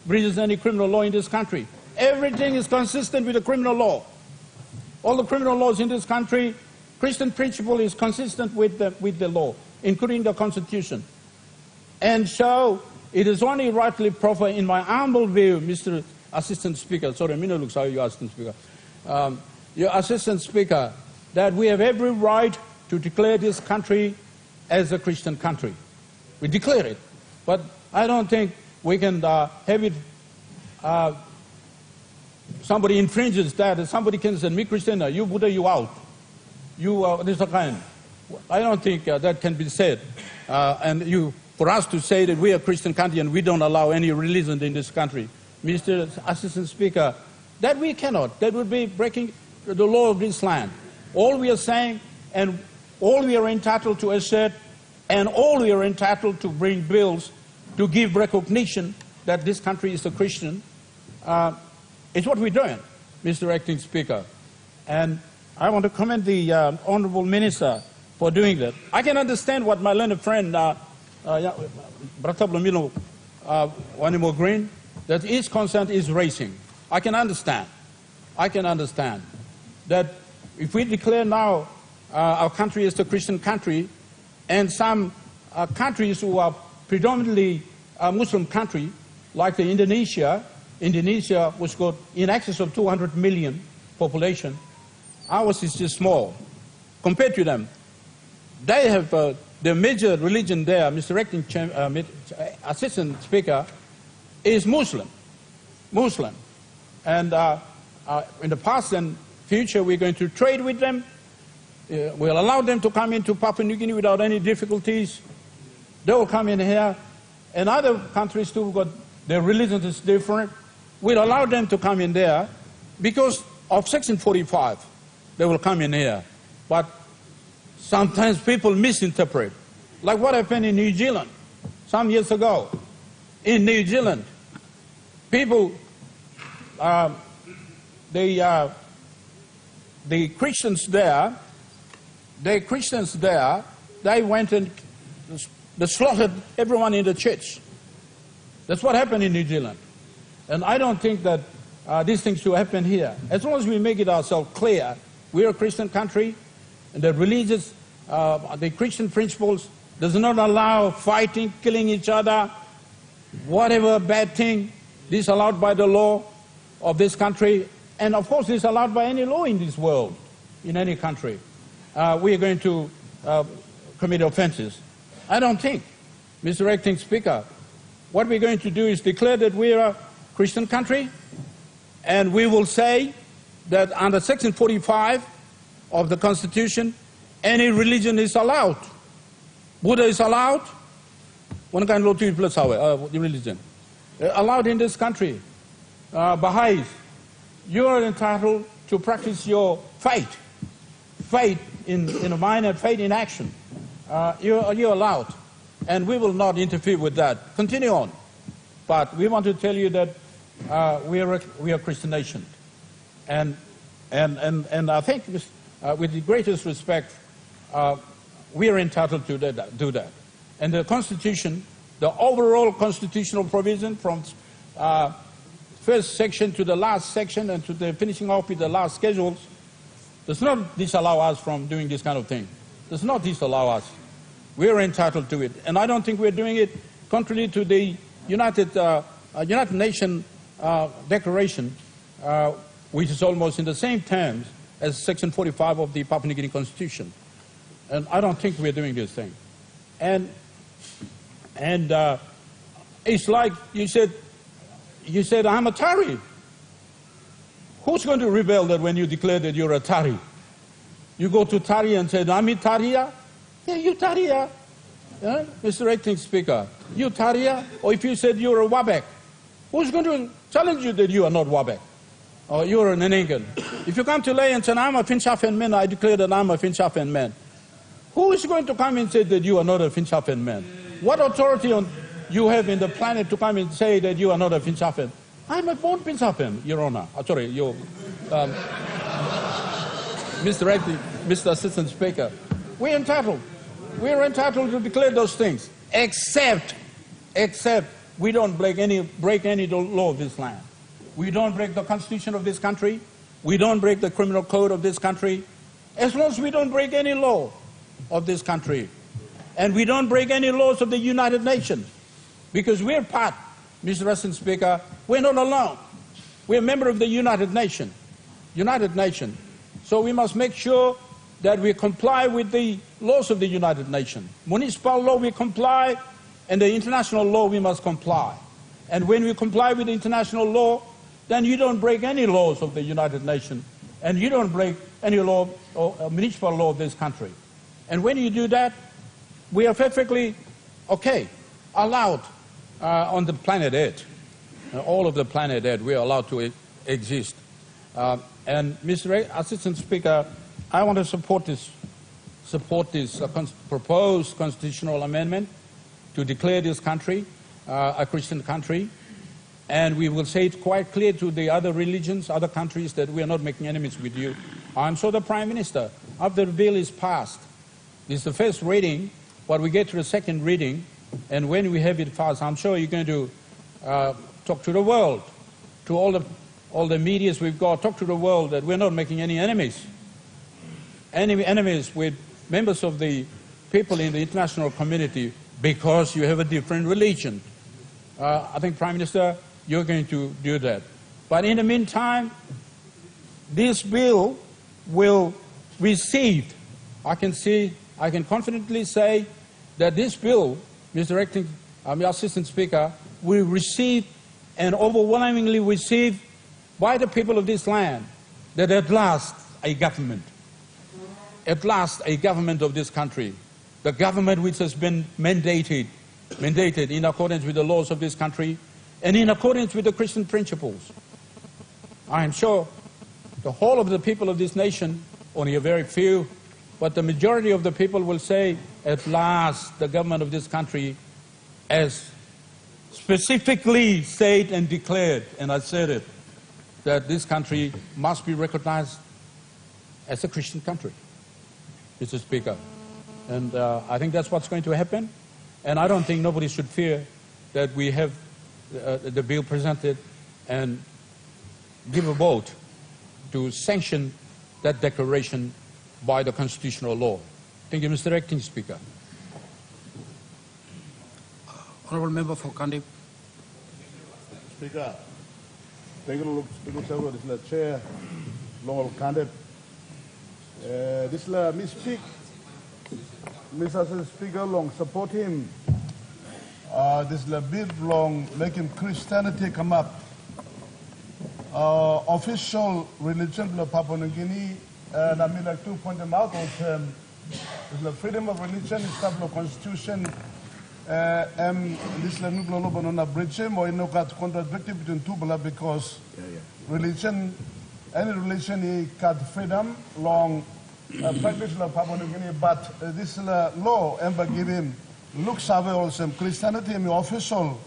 breach any criminal law in this country. Everything is consistent with the criminal law. All the criminal laws in this country, Christian principle is consistent with the law, including the Constitution. And so it is only rightly proper, in my humble view, Mr. Assistant Speaker, sorry, Mina looks how you Assistant Speaker, your Assistant Speaker, that we have every right to declare this country as a Christian country. We declare it, but I don't think we can have it, somebody infringes that, and somebody can say, me Christian, you Buddha, you out. You, this kind. I don't think that can be said. For us to say that we are a Christian country and we don't allow any religion in this country, Mr. Assistant Speaker, that we cannot. That would be breaking the law of this land. All we are saying, and all we are entitled to assert, and all we are entitled to bring bills to give recognition that this country is a Christian, is what we're doing, Mr. Acting Speaker. And I want to commend the Honourable Minister for doing that. I can understand what my learned friend, Bratablamino Wanimo Green, that his concern is raising. I can understand. I can understand that if we declare now our country as a Christian country, and some countries who are predominantly Muslim country, like the Indonesia, which got in excess of 200 million population, ours is just small compared to them. They have the major religion there, Mr. Acting Assistant Speaker, is Muslim. And in the past and future, we're going to trade with them. We'll allow them to come into Papua New Guinea without any difficulties. They will come in here. And other countries too, got their religion is different. We'll allow them to come in there because of Section 45. They will come in here. But sometimes people misinterpret. Like what happened in New Zealand some years ago. In New Zealand, people, the Christians there, they went and they slaughtered everyone in the church. That's what happened in New Zealand. And I don't think that these things should happen here. As long as we make it ourselves clear, we're a Christian country, and the religious, the Christian principles does not allow fighting, killing each other, whatever bad thing. This is allowed by the law of this country, and of course this is allowed by any law in this world, in any country. We are going to commit offenses. I don't think, Mr. Acting Speaker, what we're going to do is declare that we are a Christian country, and we will say that under Section 45 of the Constitution, any religion is allowed. Buddha is allowed. One kind of religion allowed in this country. Baha'is, you are entitled to practice your faith in the mind and faith in action. You're allowed, and we will not interfere with that. Continue on, but we want to tell you that we are a Christian nation, and I think with the greatest respect, we are entitled to do that. And the Constitution, the overall constitutional provision from first section to the last section and to the finishing off with the last schedules, does not disallow us from doing this kind of thing. Does not disallow us. We are entitled to it, and I don't think we're doing it contrary to the United Nations Declaration, which is almost in the same terms as Section 45 of the Papua New Guinea Constitution. And I don't think we're doing this thing. And it's like you said, I'm a Tari. Who's going to rebel that when you declare that you're a Tari? You go to Tari and say, I'm a Taria? Yeah, you Taria. Yeah? Mr. Acting Speaker, you Taria? Or if you said you're a Wabek, who's going to challenge you that you are not Wabek? Or you're an Nenengan? If you come to lay and say, I'm a Finchafen man, I declare that I'm a Finchafen man. Who is going to come and say that you are not a Finchafen man? What authority you have in the planet to come and say that you are not a Finchafen? I'm a born Finchafen, Your Honor. Sorry, Mr. Assistant Speaker. We're entitled to declare those things, except we don't break any law of this land. We don't break the Constitution of this country. we don't break the criminal code of this country, as long as we don't break any law of this country, and we don't break any laws of the United Nations, because we're part, Mr. President Speaker, we're not alone. We're a member of the United Nations. So we must make sure that we comply with the laws of the United Nations. Municipal law we comply, and the international law we must comply. And when we comply with the international law, then you don't break any laws of the United Nations, and you don't break any law or municipal law of this country. And when you do that, we are perfectly okay, allowed on the planet Earth. All of the planet Earth, we are allowed to exist. And Mr. Assistant Speaker, I want to support this proposed constitutional amendment to declare this country a Christian country. And we will say it quite clear to the other religions, other countries, that we are not making enemies with you. I'm sure the Prime Minister, after the bill is passed, this is the first reading, but we get to the second reading, and when we have it passed, I'm sure you're going to talk to the world, to all the medias we've got, talk to the world that we're not making any enemies. Enemies with members of the people in the international community because you have a different religion. I think, Prime Minister, you're going to do that. But in the meantime, this bill will receive, I can confidently say that this bill, Mr. Assistant Speaker, will receive and overwhelmingly receive by the people of this land that at last a government of this country, the government which has been mandated in accordance with the laws of this country and in accordance with the Christian principles. I am sure the whole of the people of this nation, only a very few, but the majority of the people will say, at last the government of this country has specifically said and declared, and I said it, that this country must be recognized as a Christian country, Mr. Speaker. And I think that's what's going to happen. And I don't think nobody should fear that we have the bill presented and give a vote to sanction that declaration by the constitutional law. Thank you, Mr. Acting Speaker. Honourable Member for Kandip. Speaker, thank you, this is the Chair, Lowell Kandip. This is me speak. Mr. Speaker, long support him. This is a bit long making Christianity come up. Official religion of Papua New Guinea, and I mean like to point them out also. The freedom of religion is established constitution. This is a new global on a bridge, or in no contradiction between two because religion, any religion, he got freedom long. Practice of Papua New Guinea, but this law ever give him looks away also Christianity and official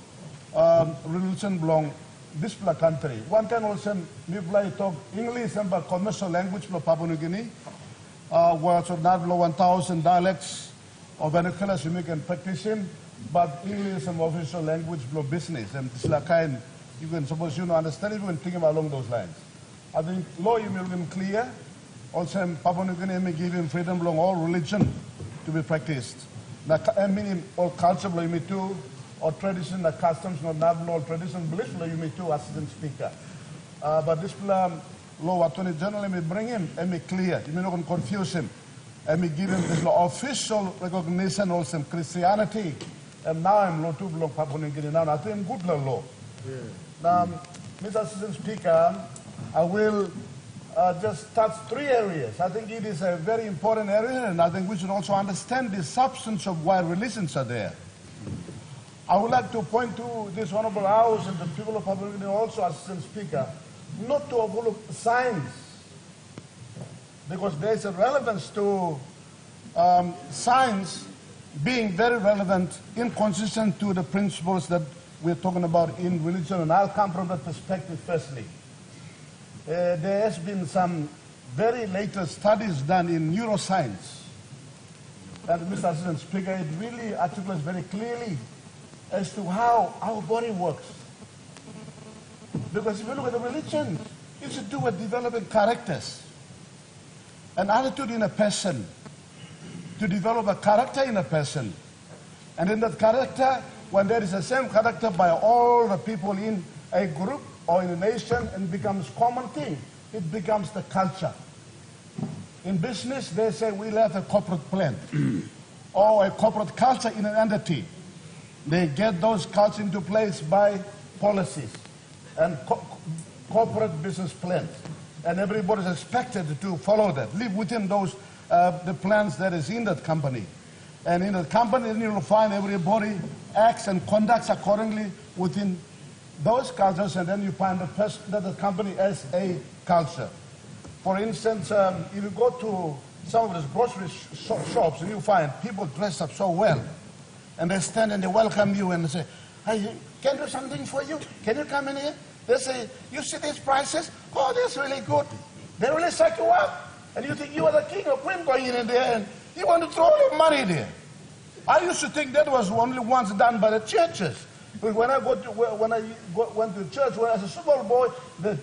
religion belong this country. One time also we talk English and commercial language of Papua New Guinea, words of not below 1,000 dialects or vernaculars you can practice in, but English and official language below business, and this kind you can suppose you know understand it, you can think about along those lines. I think law you make them clear. Also, Papua New Guinea may give him freedom along all religion to be practiced. I mean, all culture you may too, or tradition, the customs, not all tradition, belief you may too, Assistant Speaker. But this law, Attorney General may bring him and make clear. You may not confuse him. And may give him this official recognition also Christianity. And now I'm law to belong Papua New Guinea. Now I think good law. Yeah. Now, Mr. Assistant Speaker, I will just touch three areas. I think it is a very important area, and I think we should also understand the substance of why religions are there. I would like to point to this Honorable House and the people of Papua New Guinea also, Assistant Speaker, not to overlook science, because there is a relevance to science being very relevant, inconsistent to the principles that we're talking about in religion, and I'll come from that perspective firstly. There has been some very latest studies done in neuroscience. And Mr. Assistant Speaker, it really articulates very clearly as to how our body works. Because if you look at the religions, It's to do with developing characters, an attitude in a person, to develop a character in a person. And in that character, when there is the same character by all the people in a group or in a nation, it becomes common thing. It becomes the culture. In business, they say we'll have a corporate plan or a corporate culture in an entity. They get those cultures into place by policies and corporate business plans. And everybody is expected to follow that, live within those the plans that is in that company. And in the company, you'll find everybody acts and conducts accordingly within those cultures, and then you find that the company has a culture. For instance, if you go to some of these grocery shops, and you find people dressed up so well, and they stand and they welcome you and they say, hey, can I do something for you? Can you come in here? They say, you see these prices? Oh, that's really good. They really suck you up. And you think you are the king or queen going in there, and you want to throw all your money there. I used to think that was only once done by the churches. When I went to church, when I was a small boy, the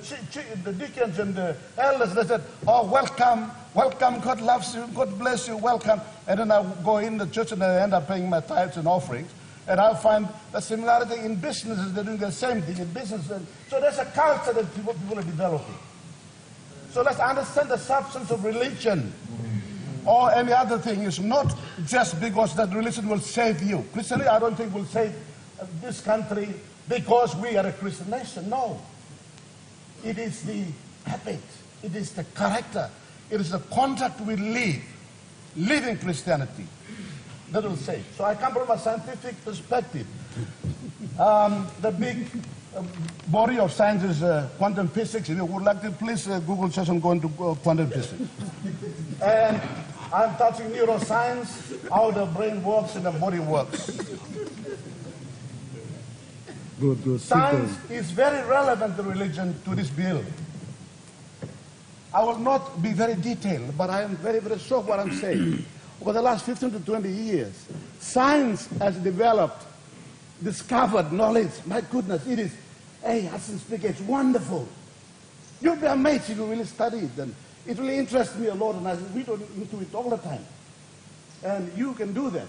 deacons and the elders, they said, oh, welcome, welcome, God loves you, God bless you, welcome. And then I go in the church and I end up paying my tithes and offerings. And I find the similarity in businesses, they're doing the same thing in business. So there's a culture that people are developing. So let's understand the substance of religion or any other thing is not just because that religion will save you. Christianity, I don't think will save this country because we are a Christian nation. No. It is the habit. It is the character. It is the conduct we live in Christianity that will save. So I come from a scientific perspective. The big body of science is quantum physics. If you would like to, please Google search and go into quantum physics. And I'm touching neuroscience, how the brain works and the body works. Good. Science is very relevant to religion, to this bill. I will not be very detailed, but I am very, very sure of what I'm saying. Over the last 15 to 20 years, science has developed, discovered knowledge. My goodness, it is, hey, Hudson Speaker, it's wonderful. You'll be amazed if you really study it. And it really interests me a lot, and I read into it all the time. And you can do that.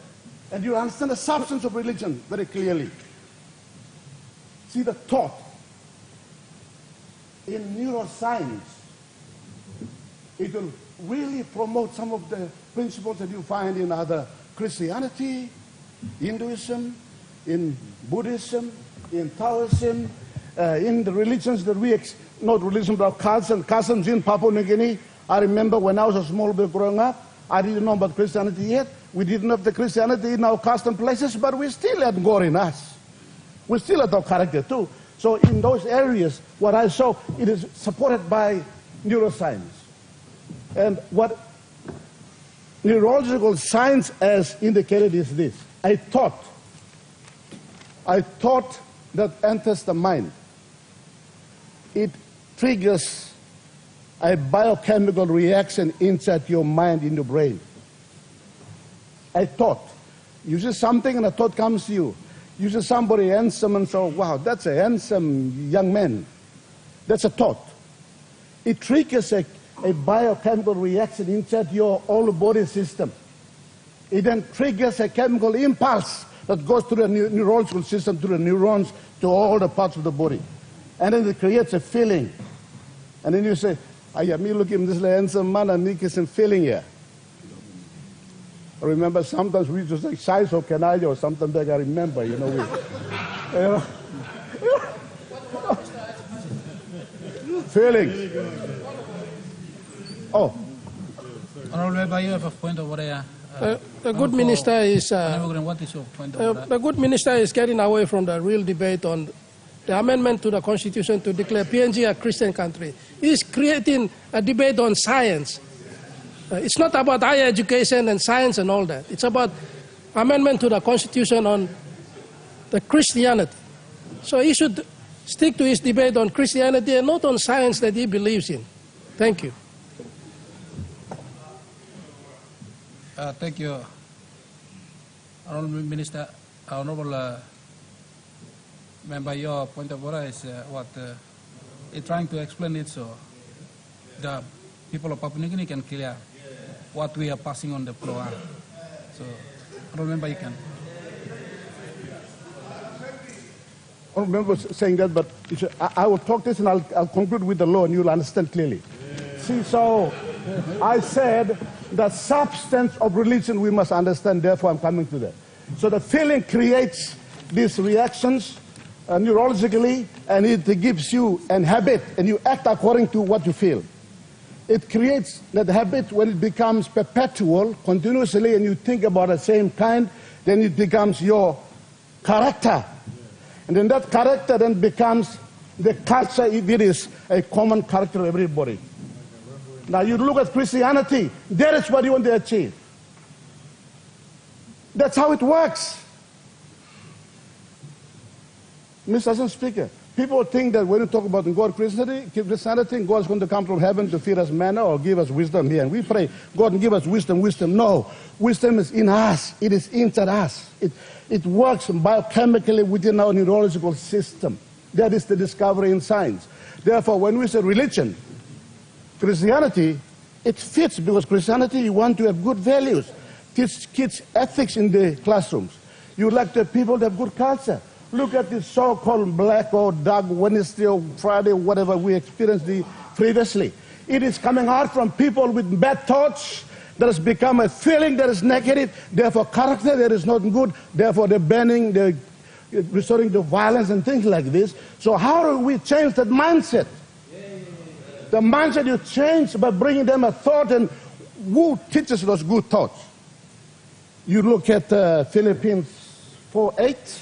And you understand the substance of religion very clearly. See the thought. In neuroscience, it will really promote some of the principles that you find in other Christianity, Hinduism, in Buddhism, in Taoism, in the religions that we, not religion, but cousins in Papua New Guinea. I remember when I was a small boy growing up, I didn't know about Christianity yet. We didn't have the Christianity in our custom places, but we still had God in us. We still had our character too. So in those areas, what I saw, it is supported by neuroscience. And what neurological science has indicated is this. I thought that enters the mind. It triggers a biochemical reaction inside your mind, in your brain. I thought. You see something and a thought comes to you. You see somebody handsome and so, wow, that's a handsome young man. That's a thought. It triggers a biochemical reaction inside your whole body system. It then triggers a chemical impulse that goes through the neurological system, through the neurons, to all the parts of the body. And then it creates a feeling. And then you say, me look at this handsome man and make some feeling here. I remember sometimes we just like size or can I or something like I remember, you know. Feelings. Oh. Honorable Member, you have a point over there. The good minister is what is your point over that? the good minister is getting away from the real debate on the amendment to the Constitution to declare PNG a Christian country. He's creating a debate on science. It's not about higher education and science and all that. It's about amendment to the Constitution on the Christianity. So he should stick to his debate on Christianity and not on science that he believes in. Thank you. Thank you, Honorable Minister. Honorable Member, your point of order is trying to explain it so the people of Papua New Guinea can clear what we are passing on the floor. So, Honourable Member, you can. I don't remember saying that, but I will talk this and I'll conclude with the law and you'll understand clearly. See, so I said the substance of religion we must understand, therefore I'm coming to that. So the feeling creates these reactions neurologically, and it gives you an habit and you act according to what you feel. It creates that habit when it becomes perpetual, continuously, and you think about the same kind, then it becomes your character. And then that character then becomes the culture if it is a common character of everybody. Now you look at Christianity, that is what you want to achieve. That's how it works. Mr. Speaker, people think that when you talk about God, Christianity, God is going to come from heaven to feed us manna or give us wisdom here. And we pray, God, give us wisdom. No, wisdom is in us. It is inside us. It works biochemically within our neurological system. That is the discovery in science. Therefore, when we say religion, Christianity, it fits because Christianity, you want to have good values. Teach kids ethics in the classrooms. You like to have people that have good culture. Look at this so-called black or dark Wednesday or Friday, whatever we experienced previously. It is coming out from people with bad thoughts that has become a feeling that is negative, therefore character that is not good, therefore they're banning, they're resorting to violence and things like this. So how do we change that mindset? The mindset you change by bringing them a thought, and who teaches those good thoughts? You look at Philippians 4:8.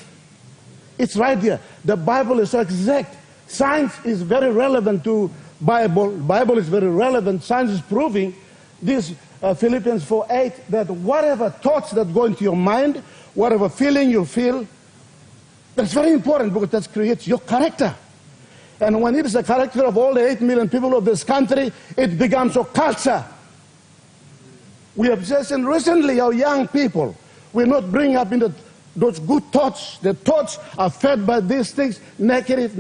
It's right there. The Bible is so exact. Science is very relevant to Bible. Bible is very relevant. Science is proving this Philippians 4:8 that whatever thoughts that go into your mind, whatever feeling you feel, that's very important because that creates your character. And when it is the character of all the 8 million people of this country, it becomes your culture. We have just seen recently our young people will not bring up into those good thoughts. The thoughts are fed by these things, negative.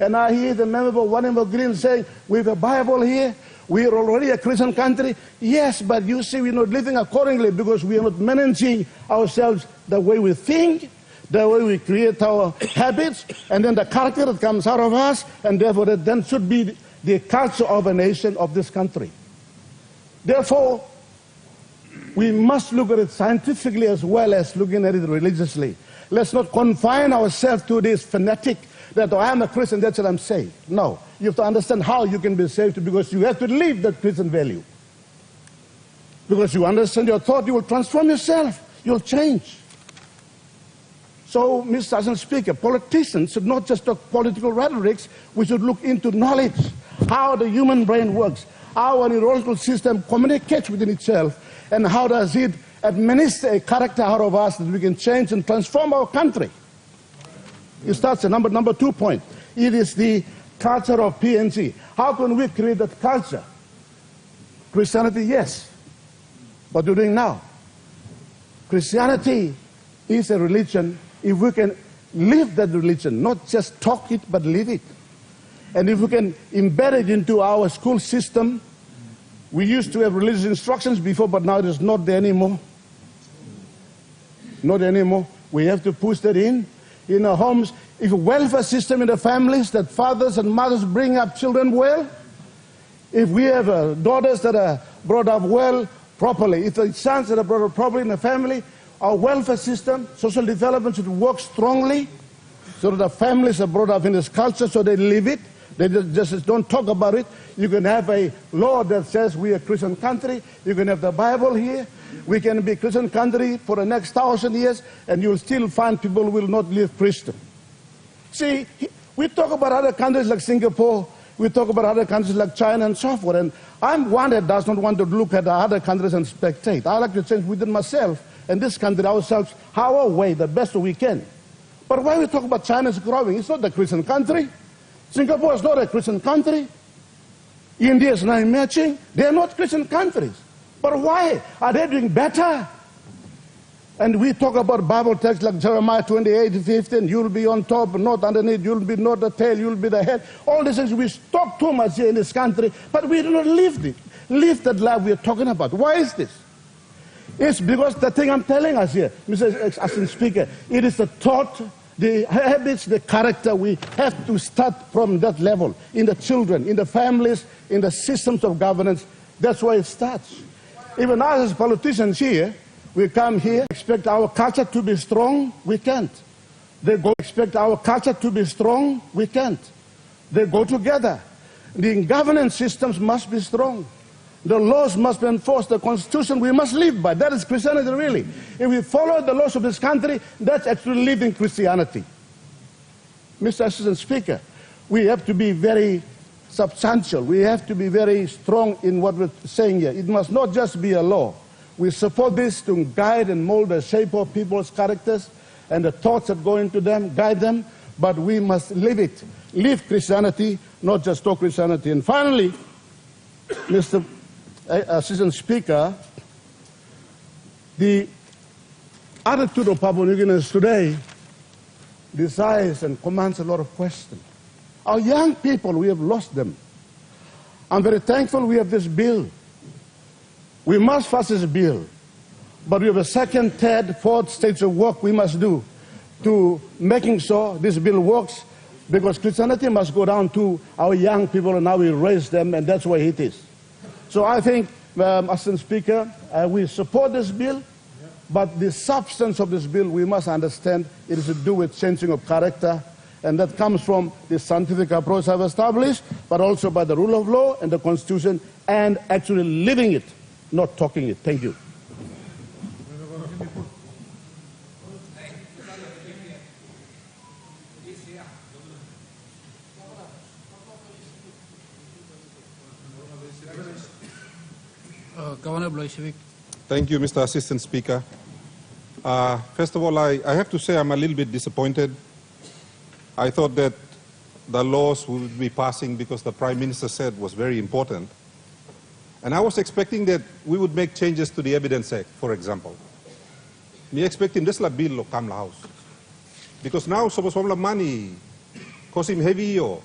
And I hear the member of One Green saying, we have a Bible here, we are already a Christian country. Yes, but you see we're not living accordingly because we are not managing ourselves the way we think, the way we create our habits, and then the character that comes out of us, and therefore that then should be the culture of a nation of this country. Therefore, we must look at it scientifically as well as looking at it religiously. Let's not confine ourselves to this fanatic that, oh, I'm a Christian, that's what I'm saying. No, you have to understand how you can be saved because you have to live that Christian value. Because you understand your thought, you will transform yourself, you'll change. So, Mr. Speaker, politicians should not just talk political rhetorics, we should look into knowledge, how the human brain works, how our neurological system communicates within itself, and how does it administer a character out of us that we can change and transform our country. It starts at number 2 point. It is the culture of PNG. How can we create that culture? Christianity, yes. What we're doing now. Christianity is a religion if we can live that religion, not just talk it, but live it. And if we can embed it into our school system. We used to have religious instructions before, but now it is not there anymore. Not anymore. We have to push that in our homes. If a welfare system in the families, that fathers and mothers bring up children well, if we have daughters that are brought up well, properly, if the sons that are brought up properly in the family, our welfare system, social development should work strongly so that the families are brought up in this culture so they live it. They just don't talk about it. You can have a law that says we are a Christian country. You can have the Bible here. We can be a Christian country for the next 1,000 years, and you'll still find people who will not live Christian. See, we talk about other countries like Singapore. We talk about other countries like China and so forth. And I'm one that does not want to look at the other countries and spectate. I like to change within myself and this country ourselves our way, the best we can. But when we talk about China is growing, it's not a Christian country. Singapore is not a Christian country. India is not matching. They are not Christian countries. But why? Are they doing better? And we talk about Bible texts like Jeremiah 28:15, you'll be on top, not underneath, you'll be not the tail, you'll be the head. All these things we talk too much here in this country, but we do not live that life we are talking about. Why is this? It's because the thing I'm telling us here, Mr. Assistant Speaker, it is the thought, the habits, the character. We have to start from that level, in the children, in the families, in the systems of governance. That's where it starts. Even us as politicians here, we come here, expect our culture to be strong, we can't. They go expect our culture to be strong, we can't. They go together. The governance systems must be strong. The laws must be enforced. The Constitution we must live by. That is Christianity, really. If we follow the laws of this country, that's actually living Christianity. Mr. Assistant Speaker, we have to be very substantial. We have to be very strong in what we're saying here. It must not just be a law. We support this to guide and mold the shape of people's characters and the thoughts that go into them, guide them, but we must live it. Live Christianity, not just talk Christianity. And finally, Mr. Assistant Speaker, the attitude of Papua New Guineans today desires and commands a lot of questions. Our young people, we have lost them. I'm very thankful we have this bill. We must pass this bill, but we have a second, third, fourth stage of work we must do to making sure this bill works, because Christianity must go down to our young people and how we raise them, and that's where it is. So I think, Assistant Speaker, we support this bill, but the substance of this bill we must understand it is to do with changing of character, and that comes from the scientific approach I've established, but also by the rule of law and the Constitution, and actually living it, not talking it. Thank you. Governor Bloisevich. Thank you, Mr. Assistant Speaker. First of all, I have to say I'm a little bit disappointed. I thought that the laws we would be passing, because the Prime Minister said was very important. And I was expecting that we would make changes to the Evidence Act, for example. Me expecting this la bill lo kam la house. Because now suppose the money cost him heavy or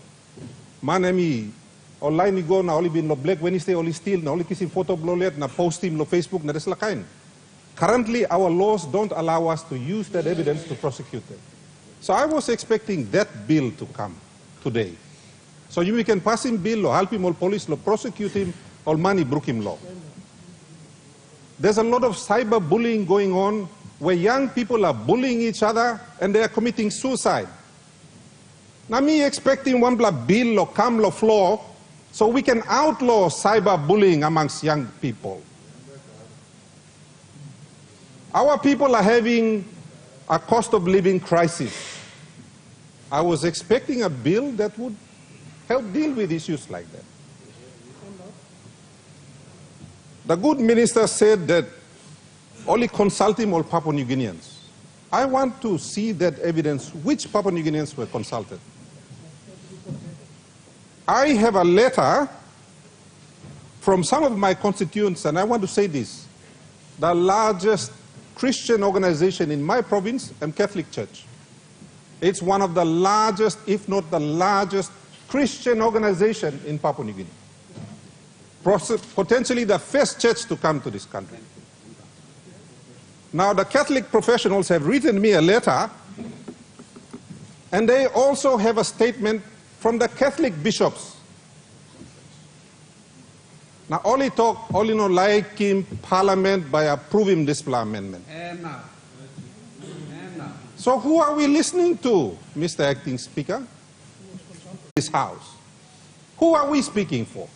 money online we go na only been lo Black Wednesday only steal na only kissing photo blolet na post him lo Facebook na des la kain. Currently our laws don't allow us to use that evidence to prosecute them. So I was expecting that bill to come today. So we can pass him bill or help him or police or prosecute him or money brook him law. There's a lot of cyber bullying going on where young people are bullying each other and they are committing suicide. Now me expecting one bill or come law floor so we can outlaw cyber bullying amongst young people. Our people are having a cost of living crisis. I was expecting a bill that would help deal with issues like that. The good minister said that only consulting all Papua New Guineans. I want to see that evidence, which Papua New Guineans were consulted. I have a letter from some of my constituents, and I want to say this. The largest Christian organization in my province, Catholic Church. It's one of the largest, if not the largest, Christian organization in Papua New Guinea. Potentially the first church to come to this country. Now the Catholic professionals have written me a letter, and they also have a statement from the Catholic bishops. Now only talk, only no like him parliament by approving this amendment. So who are we listening to, Mr. Acting Speaker? This House. Who are we speaking for?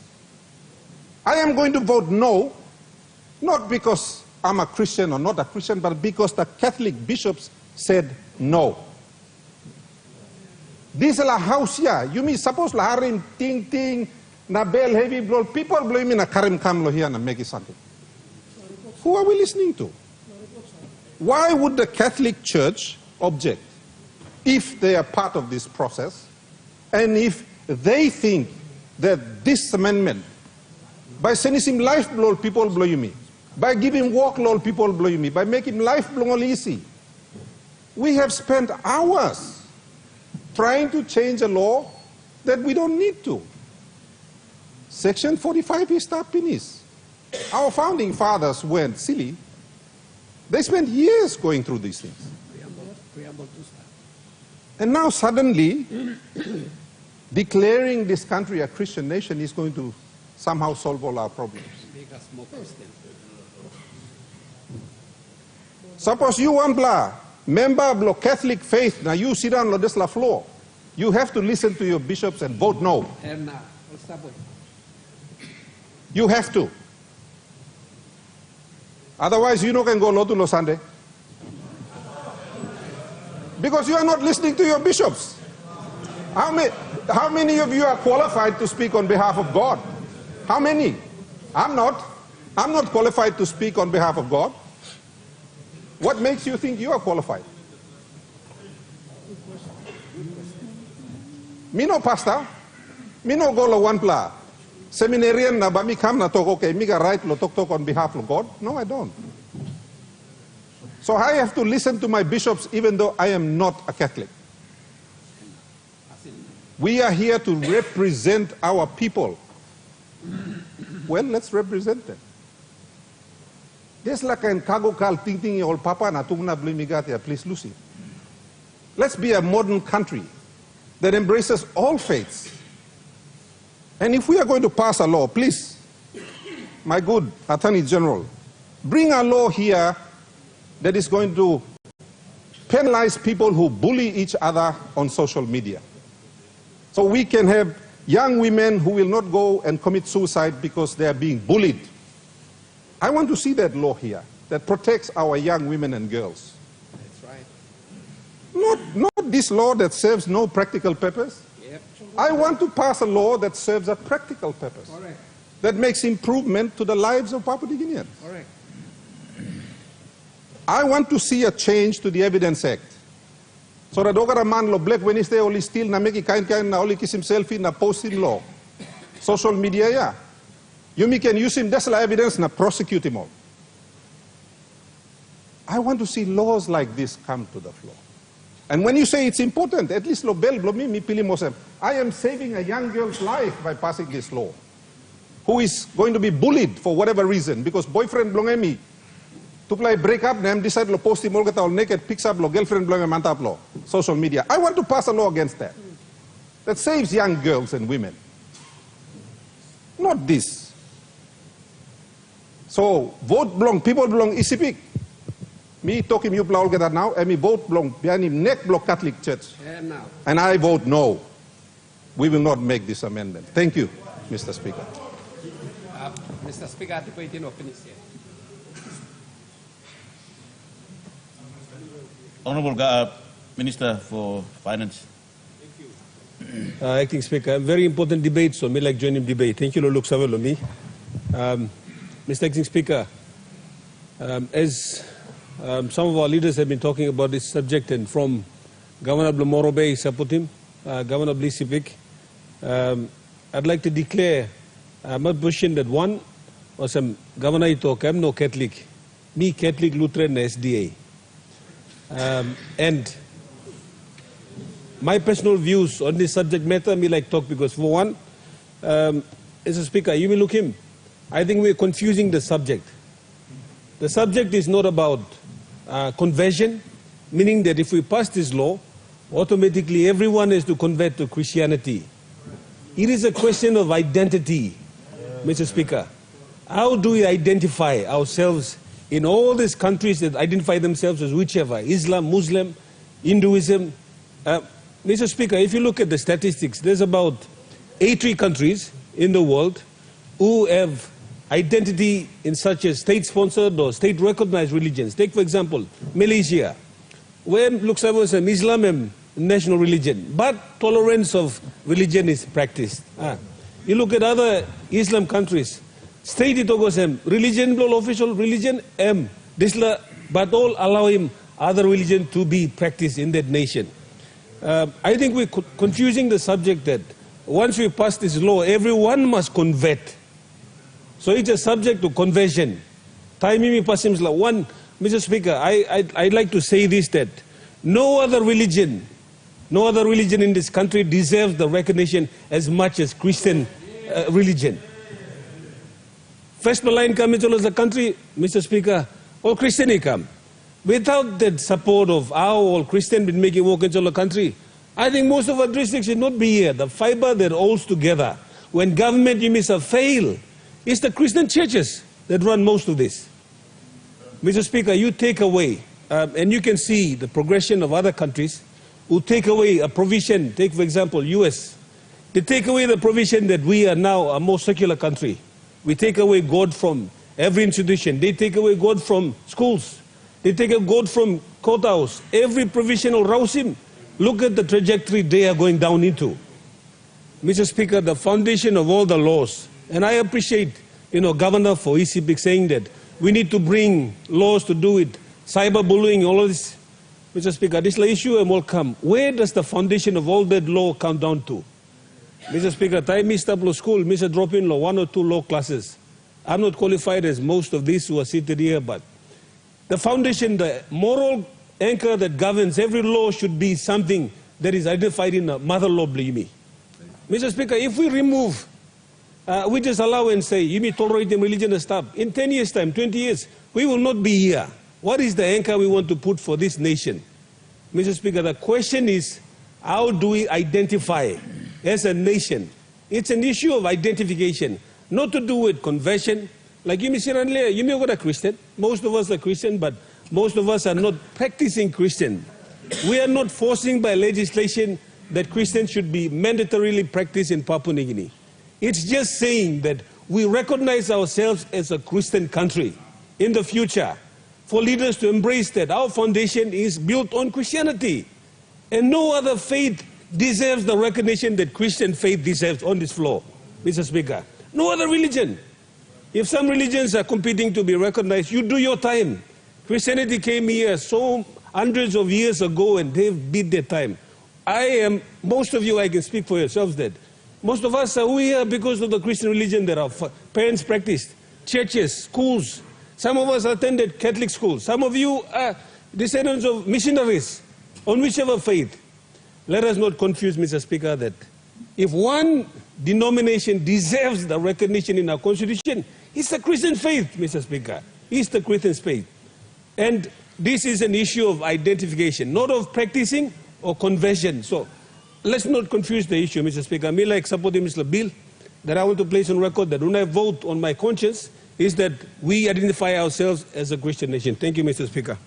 I am going to vote no, not because I'm a Christian or not a Christian, but because the Catholic bishops said no. This is la house here. You mean suppose la harim ting ting na bell heavy blow people blow me na karim kam lo here na make it something. Who are we listening to? Why would the Catholic Church object if they are part of this process and if they think that this amendment by sending him life blow people blow you me by giving work law people blame me, by making life long easy. We have spent hours trying to change a law that we don't need to. Section 45 is not finished. Our founding fathers weren't silly. They spent years going through these things. And now suddenly, declaring this country a Christian nation is going to somehow solve all our problems. Suppose you want member of the Catholic faith, now you sit down on this floor. You have to listen to your bishops and vote no. You have to. Otherwise, you can go to Los Andes. Because you are not listening to your bishops. How many of you are qualified to speak on behalf of God? How many? I'm not. I'm not qualified to speak on behalf of God. What makes you think you are qualified? Me no pastor. Me no go lo one pla. Seminarian na ba mi kam na talk okay, me ga right lo talk on behalf of God? No, I don't. So I have to listen to my bishops even though I am not a Catholic. We are here to represent our people. Well, let's represent them. There's like an cargo kal ting old papa na tumna blimigatia, please Lucy. Let's be a modern country that embraces all faiths. And if we are going to pass a law, please, my good Attorney General, bring a law here that is going to penalize people who bully each other on social media. So we can have young women who will not go and commit suicide because they are being bullied. I want to see that law here that protects our young women and girls. That's right. Not this law that serves no practical purpose. Yep. I want to pass a law that serves a practical purpose. Correct. That makes improvement to the lives of Papua New Guineans. Correct. I want to see a change to the Evidence Act. So that ogara man lo Black Wednesday only still na make kain na only kiss him selfie na post him law. Social media yeah. You can use him, that's la evidence na prosecute him all. I want to see laws like this come to the floor. And when you say it's important, at least lo bel lo mi pili mosem. I am saving a young girl's life by passing this law. Who is going to be bullied for whatever reason because boyfriend blong me. To play break up, them decide lo post him all get all naked, picks up lo girlfriend blowing a mantap law, social media. I want to pass a law against that. That saves young girls and women. Not this. So vote belong, people belong isipik. Me talking you all get that now, and me vote belong behind him neck block Catholic Church. And I vote no. We will not make this amendment. Thank you, Mr. Speaker. Mr. Speaker, the point of finish here. Honorable Minister for Finance. Thank you. Acting Speaker, very important debate, so me like join him debate. Thank you, Lolo Savalomi. Mr. Acting Speaker, as some of our leaders have been talking about this subject, and from Governor Blomorobe Saputim, Governor Blisipik, I'd like to declare my position that one was Governor Itok, I'm no Catholic, me Catholic Lutheran SDA. And my personal views on this subject matter, me like talk because for one, as a speaker, you will look him. I think we're confusing the subject. The subject is not about conversion, meaning that if we pass this law, automatically everyone has to convert to Christianity. It is a question of identity, Mr. Speaker. How do we identify ourselves in all these countries that identify themselves as whichever, Islam, Muslim, Hinduism? Mr. Speaker, if you look at the statistics, there's about 80 countries in the world who have identity in such as state-sponsored or state-recognized religions. Take, for example, Malaysia, where looks like Islam and national religion, but tolerance of religion is practiced. You look at other Islam countries, state itogosem religion, official religion, but all allow him other religion to be practiced in that nation. I think we're confusing the subject that once we pass this law, everyone must convert. So it's a subject to conversion. Taimimi Pasimsla. One, Mr. Speaker, I'd like to say this, that no other religion in this country deserves the recognition as much as Christian religion. First line come into the country, Mr. Speaker, all Christian come. Without the support of our all Christian been making work into the country, I think most of our districts should not be here. The fiber that holds together when government units fail, it's the Christian churches that run most of this. Mr. Speaker, you take away, and you can see the progression of other countries who take away a provision. Take, for example, US. They take away the provision that we are now a more secular country. We take away God from every institution. They take away God from schools. They take away God from courthouse. Every provision will rouse him. Look at the trajectory they are going down into. Mr. Speaker, the foundation of all the laws, and I appreciate, Governor for ECB saying that we need to bring laws to do with cyberbullying, all of this. Mr. Speaker, this issue will come. Where does the foundation of all that law come down to? Mr. Speaker, I missed up law school, Mr. Drop-in law, 1 or 2 law classes. I'm not qualified as most of these who are seated here, but the foundation, the moral anchor that governs every law should be something that is identified in the mother law, believe me. Mr. Speaker, if we remove, we just allow and say, you may tolerate them religion and stuff, in 10 years' time, 20 years, we will not be here. What is the anchor we want to put for this nation? Mr. Speaker, the question is, how do we identify as a nation? It's an issue of identification, not to do with conversion. Like you may say earlier, you may go a Christian. Most of us are Christian, but most of us are not practicing Christian. We are not forcing by legislation that Christians should be mandatorily practiced in Papua New Guinea. It's just saying that we recognize ourselves as a Christian country in the future, for leaders to embrace that our foundation is built on Christianity. And no other faith deserves the recognition that Christian faith deserves on this floor, Mr. Speaker. No other religion. If some religions are competing to be recognized, you do your time. Christianity came here so hundreds of years ago and they've beat their time. Most of you, I can speak for yourselves that most of us are here because of the Christian religion that our parents practiced. Churches, schools. Some of us attended Catholic schools. Some of you are descendants of missionaries on whichever faith. Let us not confuse, Mr. Speaker, that if one denomination deserves the recognition in our constitution, it's the Christian faith, Mr. Speaker. It's the Christian faith. And this is an issue of identification, not of practicing or conversion. So let's not confuse the issue, Mr. Speaker. Me like supporting Mr. Bill, that I want to place on record that when I vote on my conscience, is that we identify ourselves as a Christian nation. Thank you, Mr. Speaker.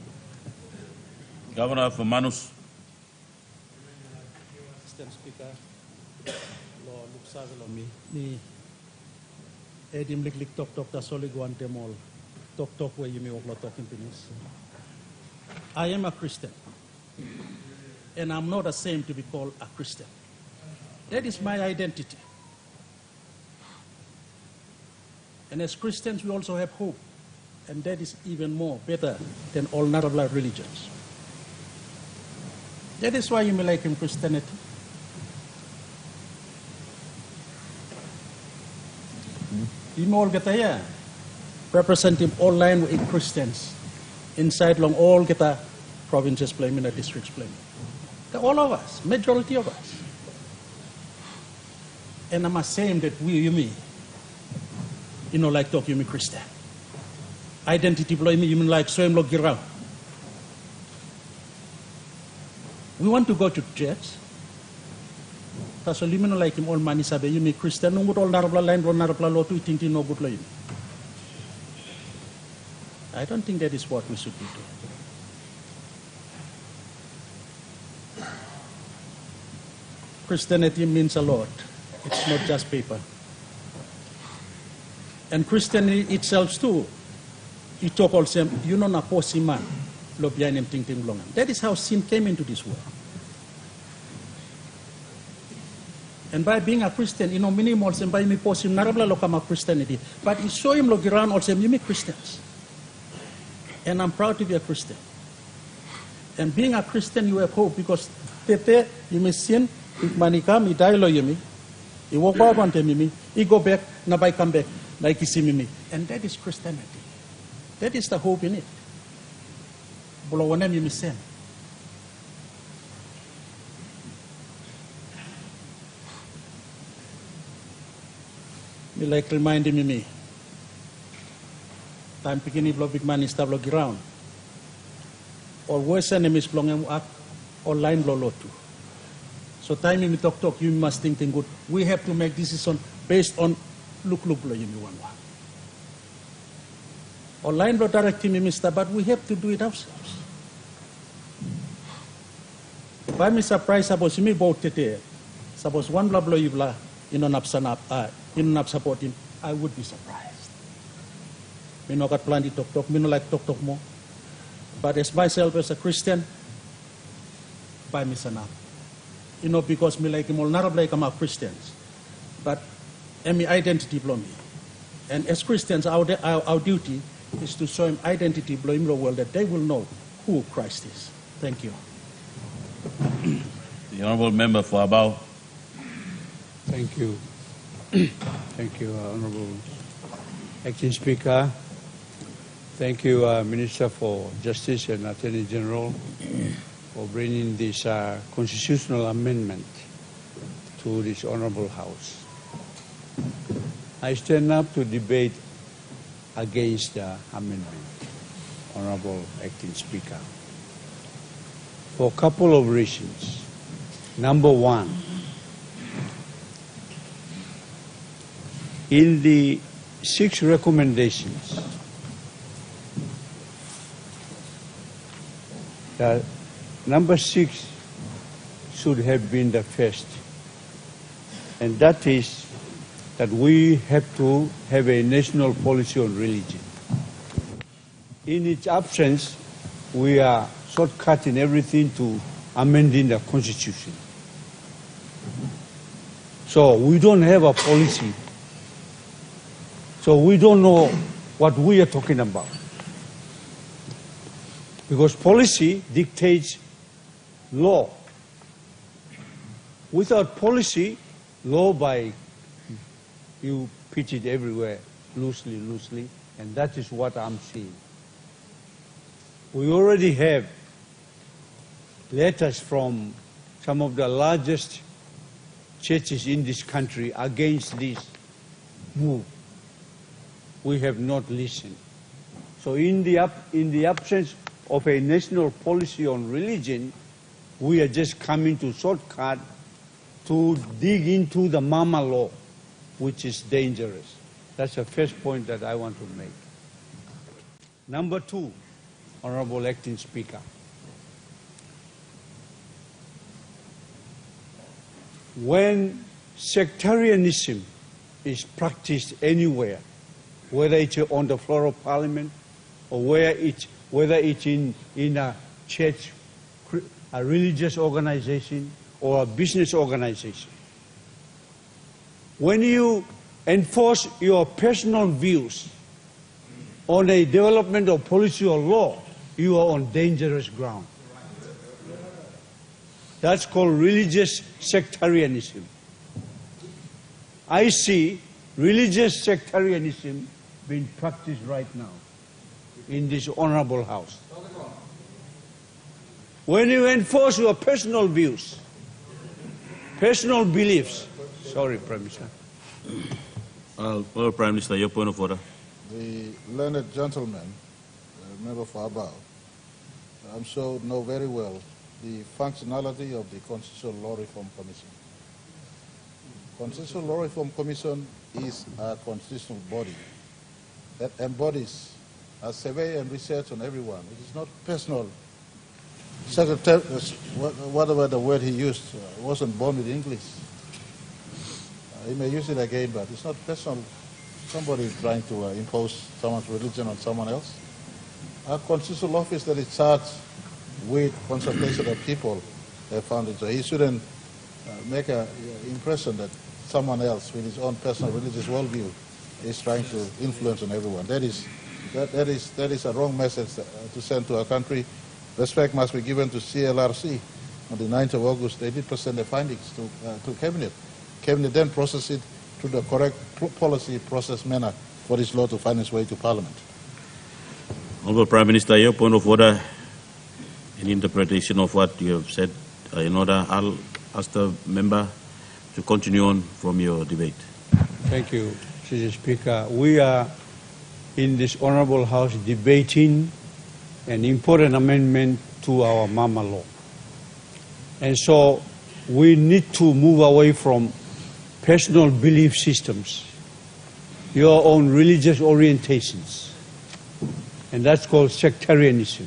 Governor for Manus. Mr. Speaker, Lord Luxavelo me Edim Lik Tok da Soli Guantemol Tok where you may all talking to this. I am a Christian, and I'm not ashamed to be called a Christian. That is my identity. And as Christians, we also have hope, and that is even more better than all other religions. That is why you may like him Christianity. You may all get here, representing all line with Christians inside long all get provinces playing and districts playing. All of us, majority of us. And I'm ashamed that you me, like talk you me Christian. Identity blow me, you mean like swim log around. We want to go to church. Taso limino like him all money sabe you me Christian no good all narabla line ron narabla lo tu tinti no good lo you. I don't think that is what we should be doing. Christianity means a lot. It's not just paper. And Christianity itself too, it talk also, you know, na posi man, lo biyanem ting ting longan. That is how sin came into this world. And by being a Christian, you know, many more and by me posim narabla lo kama Christianity. But it show him lo giran also, you make Christians. And I'm proud to be a Christian. And being a Christian, you have hope because tete, you may sin, if money come, he die lo you me. He walk out one time, he go back, na by come back. Like you see me. And that is Christianity. That is the hope in it. Bolo wanem you miss. Me like reminding me. Time picking up big man is tablo ground. Or worse enemies belong up online blow lotu. So time me talk, you must think good. We have to make decision based on look blow you one. Online blow direct me Mr. But we have to do it ourselves. If I'm surprised suppose me both today, suppose one blow you blah in on support him, I would be surprised. Me no got plenty talk, me no like talk more. But as myself as a Christian, by me sana. You know, because me like him all not like I'm a Christians. But my identity blow me. And as Christians, our duty is to show him identity blow him the world that they will know who Christ is. Thank you. The Honourable Member for Abao. Thank you. Thank you, Honourable Acting Speaker. Thank you, Minister for Justice and Attorney General, for bringing this constitutional amendment to this Honourable House. I stand up to debate against the amendment, Honourable Acting Speaker, for a couple of reasons. Number one, in the 6 recommendations, number 6 should have been the first, and that is that we have to have a national policy on religion. In its absence, we are shortcutting everything to amending the Constitution. So we don't have a policy. So we don't know what we are talking about. Because policy dictates law. Without policy, law by you pitch it everywhere, loosely, and that is what I'm seeing. We already have letters from some of the largest churches in this country against this move. We have not listened. So in the absence of a national policy on religion, we are just coming to shortcut to dig into the mama law, which is dangerous. That's the first point that I want to make. Number 2, Honorable Acting Speaker. When sectarianism is practiced anywhere, whether it's on the floor of Parliament or whether it's in a church, a religious organization or a business organization, when you enforce your personal views on a development of policy or law, you are on dangerous ground. That's called religious sectarianism. I see religious sectarianism being practiced right now in this honorable house. When you enforce your personal views, personal beliefs, sorry, Prime Minister. Well, Prime Minister, your point of order. The learned gentleman, member for Abao, I'm sure know very well the functionality of the Constitutional Law Reform Commission. Constitutional Law Reform Commission is a constitutional body that embodies a survey and research on everyone. It is not personal. Secretary, whatever the word he used, wasn't born with English. He may use it again, but it's not personal. Somebody trying to impose someone's religion on someone else. A constitutional office that is charged with consultation of people have found it. So he shouldn't make an impression that someone else with his own personal religious worldview is trying to influence on everyone. That is a wrong message to send to our country. Respect must be given to CLRC. On the 9th of August, they did present their findings to Cabinet. Cabinet then processed it through the correct policy process manner for this law to find its way to Parliament. Honorable Prime Minister, your point of order in interpretation of what you have said. In order, I'll ask the member to continue on from your debate. Thank you, Mr. Speaker. We are in this Honorable House debating an important amendment to our Mama Law. And so we need to move away from personal belief systems, your own religious orientations, and that's called sectarianism.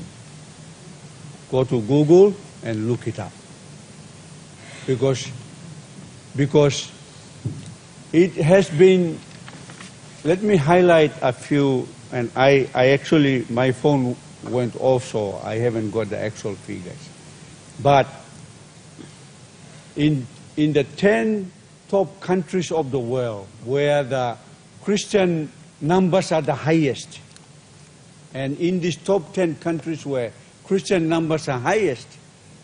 Go to Google and look it up. Because it has been, let me highlight a few, and I actually, my phone went off, so I haven't got the actual figures. But in the 10 top countries of the world where the Christian numbers are the highest, and in these top 10 countries where Christian numbers are highest,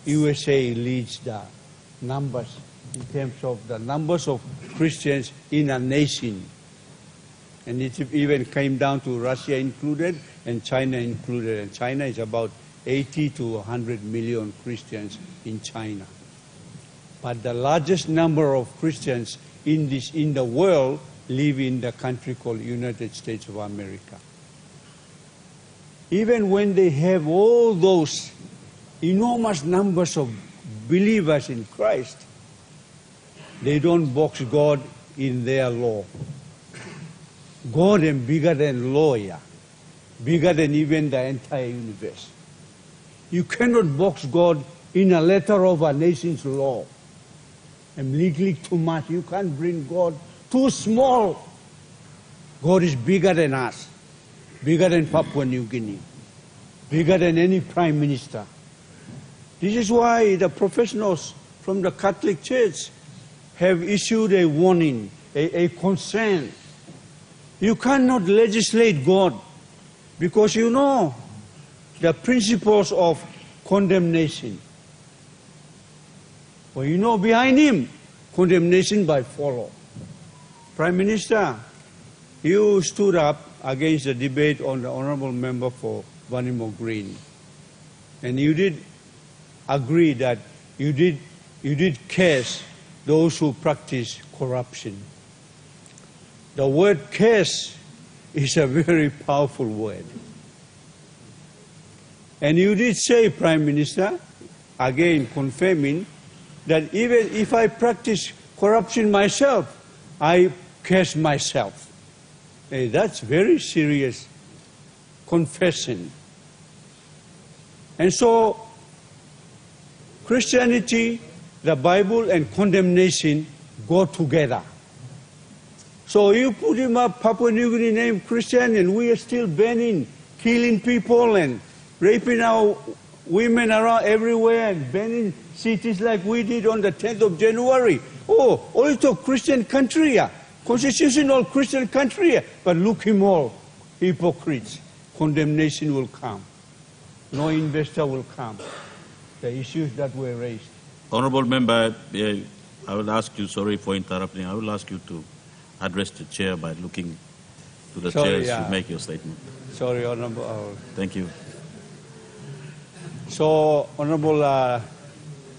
USA leads the numbers in terms of the numbers of Christians in a nation. And it even came down to Russia included and China included. And China is about 80 to 100 million Christians in China. But the largest number of Christians in the world live in the country called United States of America. Even when they have all those enormous numbers of believers in Christ, they don't box God in their law. God is bigger than law, yeah. Bigger than even the entire universe. You cannot box God in a letter of a nation's law. And legally too much. You can't bring God too small. God is bigger than us. Bigger than Papua New Guinea. Bigger than any prime minister. This is why the professionals from the Catholic Church have issued a warning, a concern. You cannot legislate God because you know the principles of condemnation. Well, you know behind him, condemnation by follow. Prime Minister, you stood up against the debate on the honorable member for Vanimo Green. And you did agree that you did curse those who practice corruption. The word curse is a very powerful word. And you did say, Prime Minister, again confirming, that even if I practice corruption myself, I curse myself. Hey, that's very serious confession. And so, Christianity, the Bible, and condemnation go together. So you put him up, Papua New Guinea named Christian, and we are still banning, killing people and raping our women around everywhere and banning cities like we did on the 10th of January. Oh, only to Christian country, constitutional Christian country. But look him all, hypocrites. Condemnation will come. No investor will come. The issues that were raised. Honorable member, I will ask you, sorry for interrupting, I will ask you to address the chair by looking to the chairs to make your statement. Sorry, Honorable. Thank you. So, Honorable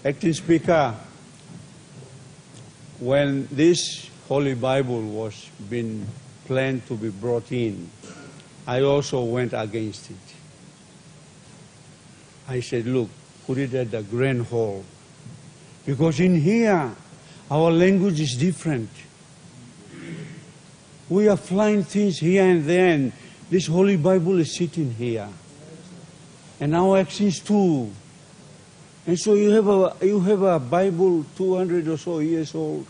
Acting Speaker, when this Holy Bible was being planned to be brought in, I also went against it. I said, look, put it at the Grand Hall. Because in here, our language is different. We are flying things here and there, and this Holy Bible is sitting here. And our actions too. And so you have a Bible 200 or so years old,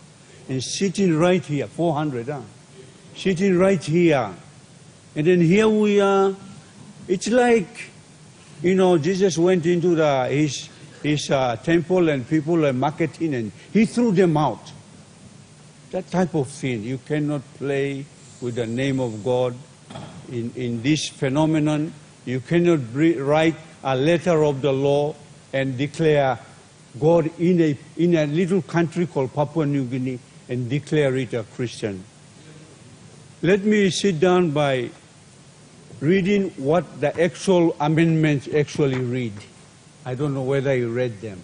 and sitting right here, 400, sitting right here. And then here we are. It's like, you know, Jesus went into his temple and people are marketing and he threw them out. That type of thing. You cannot play with the name of God in this phenomenon. You cannot write a letter of the law and declare God in a little country called Papua New Guinea and declare it a Christian. Let me sit down by reading what the actual amendments actually read. I don't know whether you read them.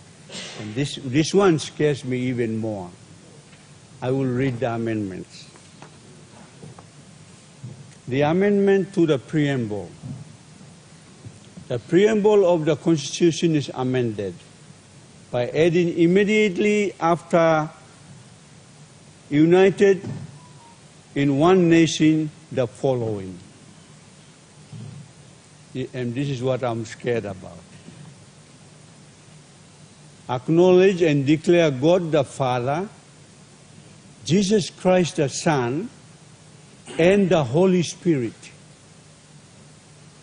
And this one scares me even more. I will read the amendments. The amendment to the preamble. The preamble of the Constitution is amended by adding immediately after united in one nation the following. And this is what I'm scared about. Acknowledge and declare God the Father, Jesus Christ the Son, and the Holy Spirit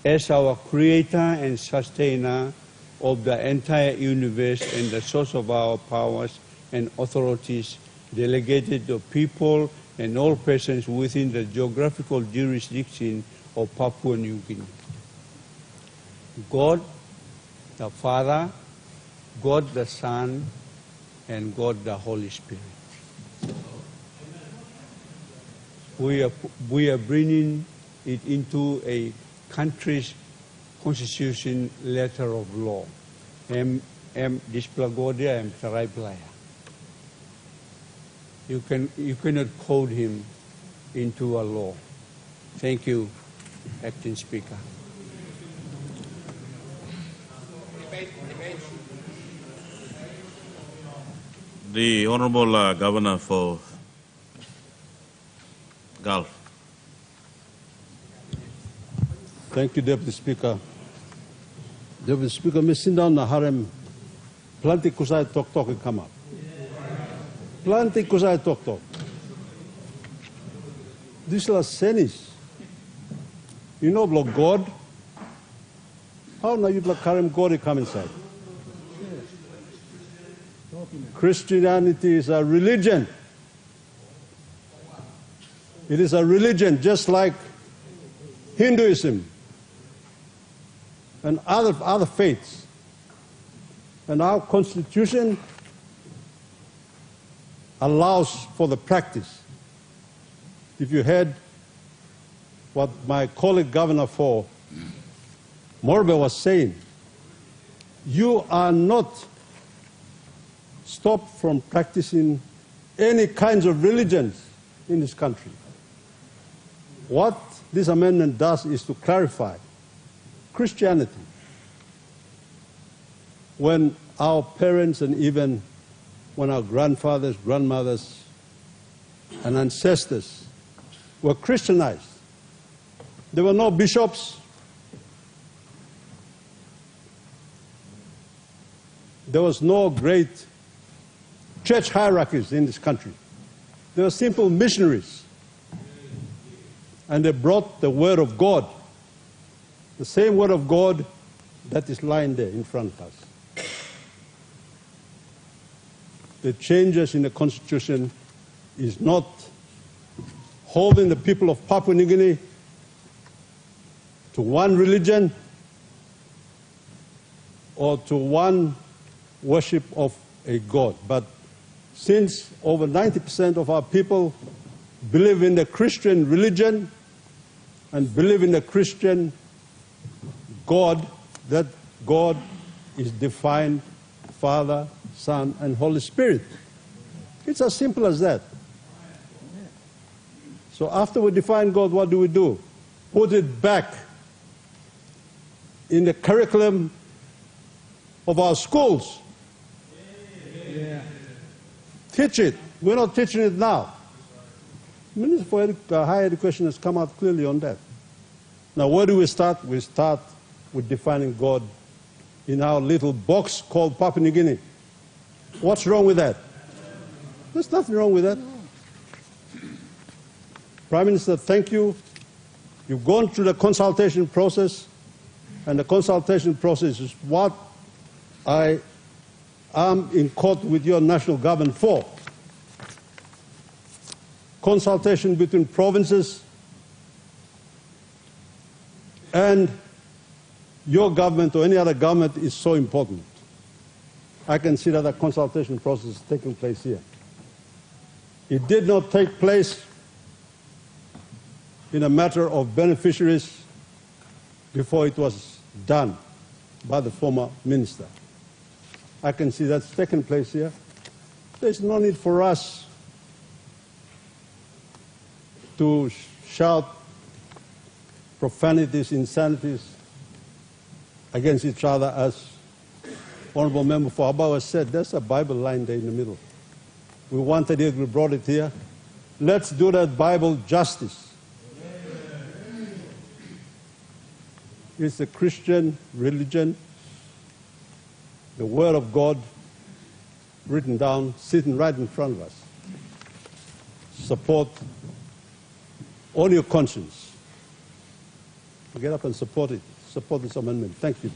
as our creator and sustainer of the entire universe and the source of our powers and authorities delegated to people and all persons within the geographical jurisdiction of Papua New Guinea. God the Father, God the Son, and God the Holy Spirit. We are bringing it into a country's constitution letter of law. Displagodia and Tarablaya. You cannot code him into a law. Thank you, Acting Speaker. The Honorable Governor for Gulf. Thank you, Deputy Speaker. Deputy Speaker, me sit down na harem plenty kusai tok come up. Plenty kusai tok. This is senis. You know block God? How now you block harem God come inside? Christianity is a religion. It is a religion just like Hinduism and other faiths. And our Constitution allows for the practice. If you had what my colleague Governor for Morbe was saying, you are not stopped from practicing any kinds of religions in this country. What this amendment does is to clarify Christianity. When our parents and even when our grandfathers, grandmothers, and ancestors were Christianized, there were no bishops, there was no great church hierarchies in this country. They were simple missionaries. And they brought the Word of God, the same Word of God that is lying there in front of us. The changes in the Constitution is not holding the people of Papua New Guinea to one religion or to one worship of a God. But since over 90% of our people believe in the Christian religion and believe in the Christian God, that God is defined Father, Son, and Holy Spirit. It's as simple as that. So after we define God, what do? Put it back in the curriculum of our schools. Yeah. Teach it. We're not teaching it now. The Minister for Higher Education has come out clearly on that. Now, where do we start? We start with defining God in our little box called Papua New Guinea. What's wrong with that? There's nothing wrong with that. Prime Minister, thank you. You've gone through the consultation process, and the consultation process is what I am in court with your national government for. Consultation between provinces and your government or any other government is so important. I can see that the consultation process is taking place here. It did not take place in a matter of beneficiaries before it was done by the former minister. I can see that's taken place here. There's no need for us to shout profanities, insanities against each other. As Honorable Member for Abawa said, there's a Bible line there in the middle. We wanted it, we brought it here. Let's do that Bible justice. It's a Christian religion, the Word of God written down, sitting right in front of us. Support on your conscience. Get up and support it. Support this amendment. Thank you.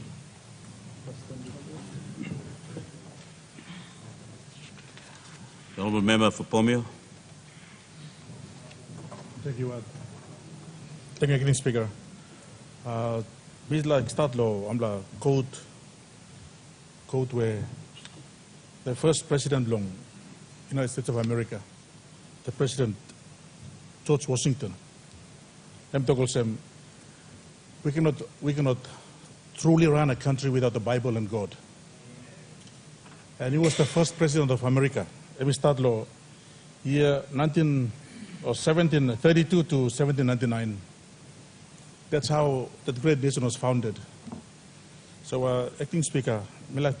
The Honourable Member for Pomio. Thank you, Thank you, Acting Speaker. Bisla start law, amla code where the first president long United States of America, the President George Washington, we cannot truly run a country without the Bible and God. And he was the first president of America. We start law year 1732 to 1799. That's how that great nation was founded. So, Acting Speaker, the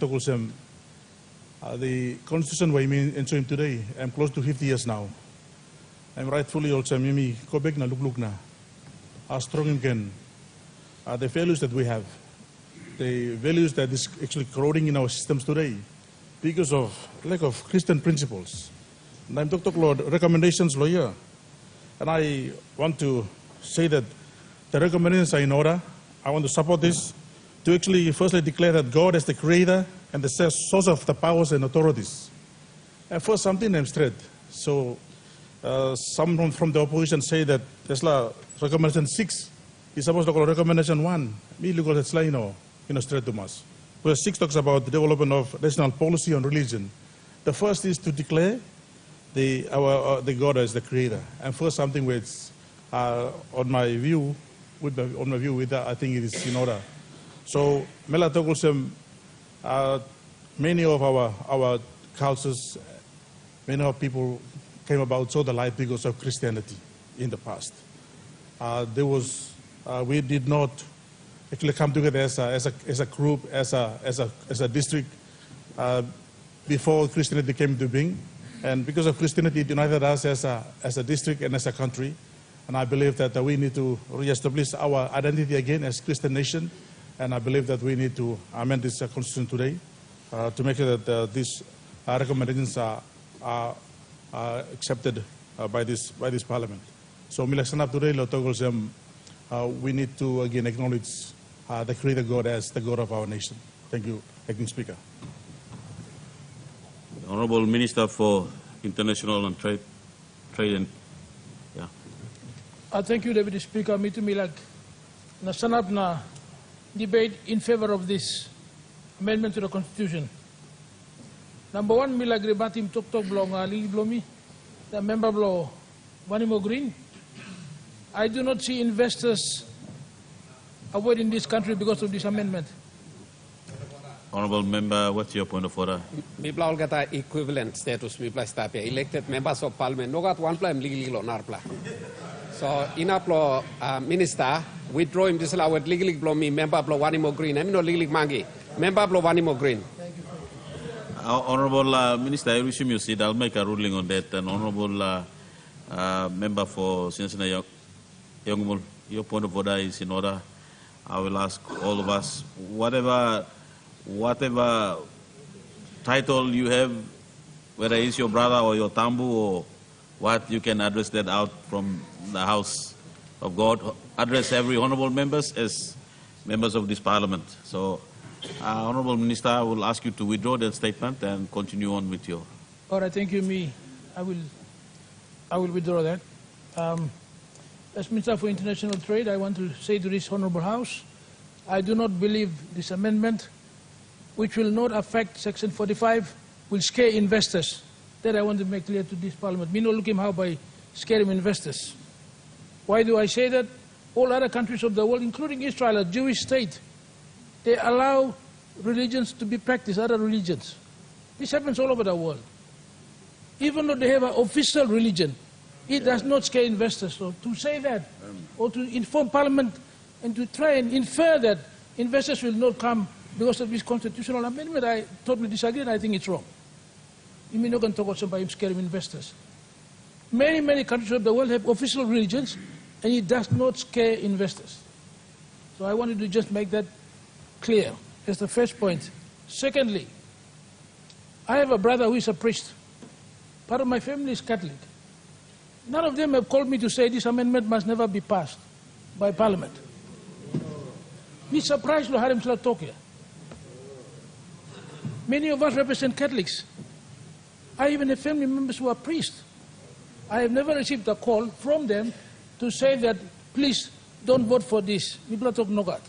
Constitution we enjoy today, I'm close to 50 years now. I'm rightfully also Mimi Kobek na look na. Strong again. The values that we have, the values that is actually corroding in our systems today because of lack of Christian principles. And I'm Dr. Lord recommendations lawyer. And I want to say that the recommendations are in order. I want to support this to actually firstly declare that God is the creator and the source of the powers and authorities. And first, something I'm straight. So some from the opposition say that there's recommendation 6 is supposed to call recommendation 1. Me look at slide, straight to us. Where 6 talks about the development of national policy on religion. The first is to declare the God as the creator. And first, something which, on my view, I think it is in order. So, many of our cultures, many of people came about so the light because of Christianity in the past. We did not actually come together as a group, as a district before Christianity came to being, and because of Christianity, it united us as a district and as a country. And I believe that we need to reestablish our identity again as Christian nation. And I believe that we need to amend this constitution today to make sure that these recommendations are accepted by this parliament. So, today, we need to again acknowledge the Creator God as the God of our nation. Thank you, Acting Speaker. The Honourable Minister for International and Trade and thank you, Deputy Speaker. Me too, Milag. Nasanap na debate in favor of this amendment to the Constitution. Number 1, Milag rebatim tok blong ali blomi, the member blow Vanimo Green. I do not see investors avoiding this country because of this amendment. Honourable Member, what's your point of order? Mibla olgata equivalent status mibla stapia elected members of parliament. No got one plan legally lo narpla. So inaplo minister withdraw him this with legally blow me member blow Wanimo Green. I mean no legally mangi member blow Wanimo Green. Honourable Minister, I wish you sit. I'll make a ruling on that. And Honourable Member for Sinsina Yongmul, your point of order is in order. I will ask all of us, whatever title you have, whether it's your brother or your tambu or what, you can address that out from the House of God. Address every honourable members as members of this parliament. So, Honourable Minister, I will ask you to withdraw that statement and continue on with your. All right, thank you, me. I will withdraw that. As Minister for International Trade, I want to say to this Honourable House, I do not believe this amendment, which will not affect Section 45, will scare investors. That I want to make clear to this Parliament. Me no look him how by scaring investors. Why do I say that? all other countries of the world, including Israel, a Jewish state, they allow religions to be practiced, other religions. This happens all over the world. Even though they have an official religion, it does not scare investors. So to say that, or to inform Parliament and to try and infer that investors will not come because of this constitutional amendment, I totally disagree and I think it's wrong. You mean not going to talk about somebody scaring investors? Many, many countries of the world have official religions and it does not scare investors. So I wanted to just make that clear. That's the first point. Secondly, I have a brother who is a priest. Part of my family is Catholic. None of them have called me to say this amendment must never be passed by Parliament. Me surprised to hear him talk here. Many of us represent Catholics. I even have family members who are priests. I have never received a call from them to say that, please don't vote for this. People talk no God.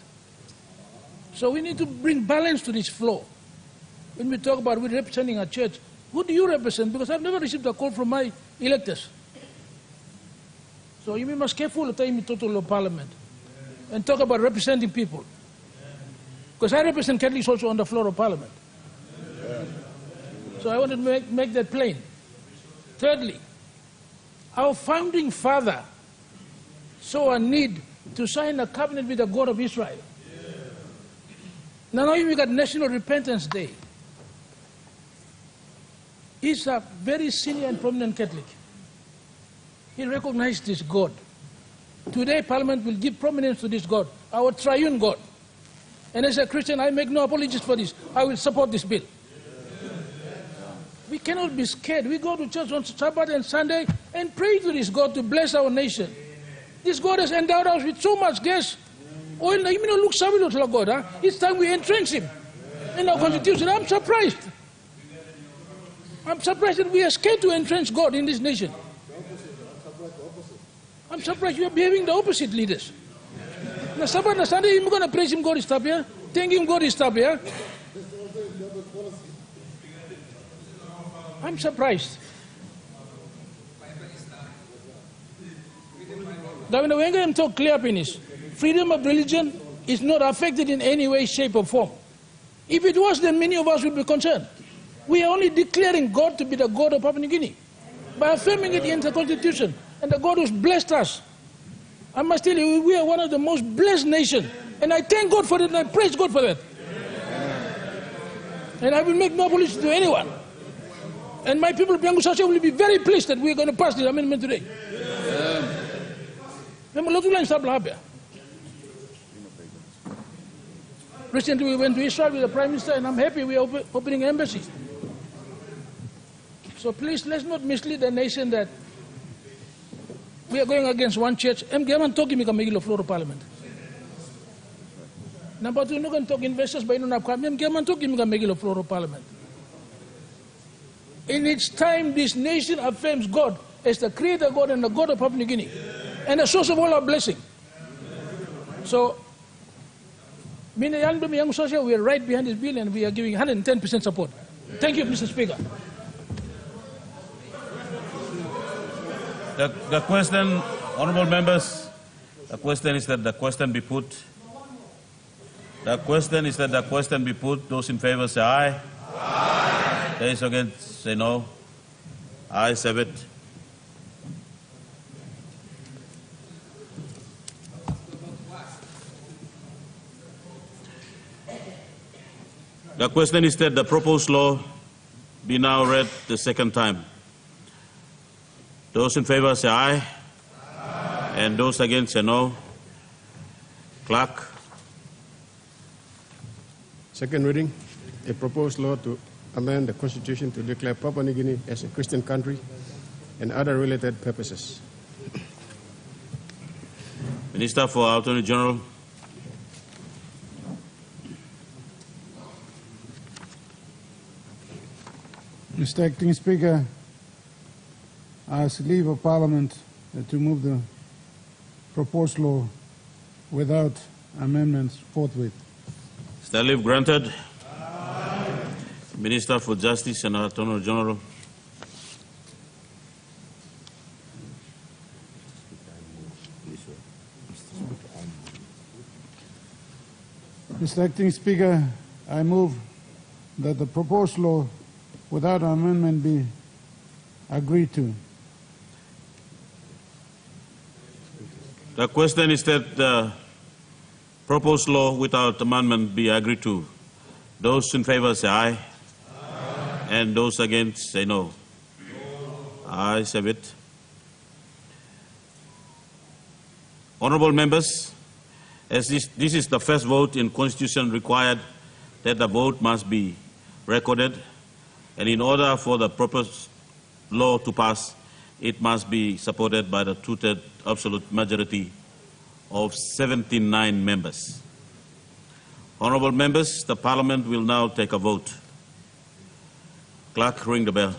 So we need to bring balance to this flow. When we talk about we're representing a church, who do you represent? Because I've never received a call from my electors. So you must be careful the time you talk to Parliament and talk about representing people. Because I represent Catholics also on the floor of Parliament. So I want to make that plain. Thirdly, our founding father saw a need to sign a covenant with the God of Israel. Now we got National Repentance Day. He's a very senior and prominent Catholic. He recognized this God. Today, Parliament will give prominence to this God, our triune God. And as a Christian, I make no apologies for this. I will support this bill. We cannot be scared. We go to church on Sabbath and Sunday and pray to this God to bless our nation. This God has endowed us with so much gas. Oil, look, God. It's time we entrench him in our constitution. I'm surprised. I'm surprised that we are scared to entrench God in this nation. I'm surprised you are behaving the opposite, leaders. Now, Sabbath and Sunday, you're going to praise him, God is up here. Thank him, God is up here. I'm surprised. Governor Wenger talk clear finish. Freedom of religion is not affected in any way, shape, or form. If it was, then many of us would be concerned. We are only declaring God to be the God of Papua New Guinea by affirming it in the Constitution, and the God who's blessed us. I must tell you, we are one of the most blessed nations, and I thank God for it, and I praise God for that. And I will make no apology to anyone. And my people of Penang will be very pleased that we are going to pass this amendment today. Recently we went to Israel with the Prime Minister and I'm happy we are opening an embassy. So please, let's not mislead the nation that we are going against one church. I'm talking about the floor of Parliament. Number two, we're not going to talk investors, but I'm talking about the floor of Parliament. In its time, this nation affirms God as the creator God and the God of Papua New Guinea and the source of all our blessing. So, we are right behind this bill and we are giving 110% support. Thank you, Mr. Speaker. The question, honorable members, the question is that the question be put. The question is that the question be put. Those in favor say aye. Aye. Those against say no. Ayes have it. The question is that the proposed law be now read the second time. Those in favor say aye. Aye. And those against say no. Clerk. Second reading, a proposed law to amend the Constitution to declare Papua New Guinea as a Christian country and other related purposes. Minister for Attorney General. Mr. Acting Speaker, I ask leave of Parliament to move the proposed law without amendments forthwith. Is that leave granted? Minister for Justice and Attorney General. Mr. Acting Speaker, I move that the proposed law without amendment be agreed to. The question is that the proposed law without amendment be agreed to. Those in favor say aye. Aye. And those against say no. Ayes have it. Honourable members, as this is the first vote in Constitution required that the vote must be recorded, and in order for the proposed law to pass, it must be supported by the two-thirds absolute majority of 79 members. Honourable members, the Parliament will now take a vote. Clerk, ring the bell.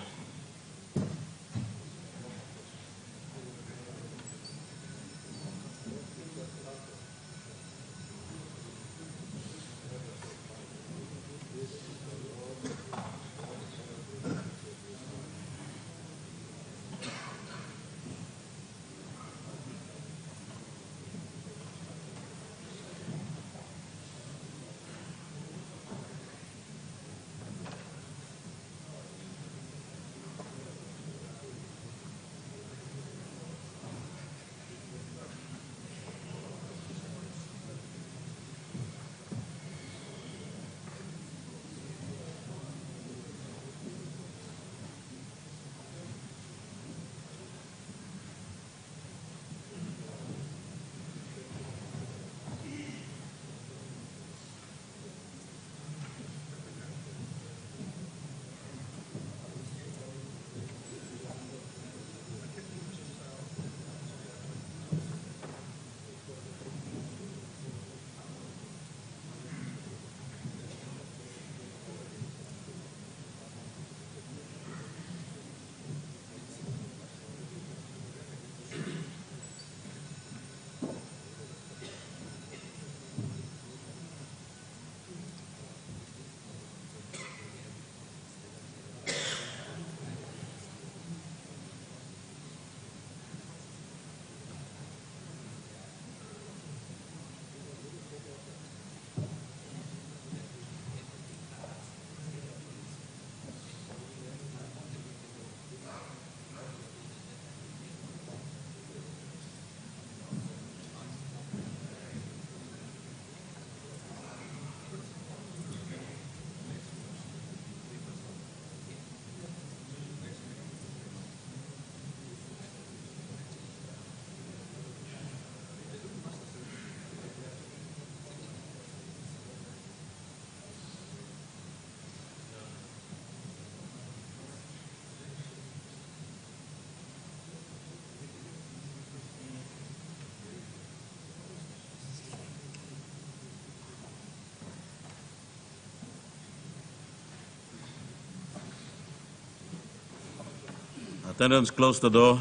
Attendants, close the door.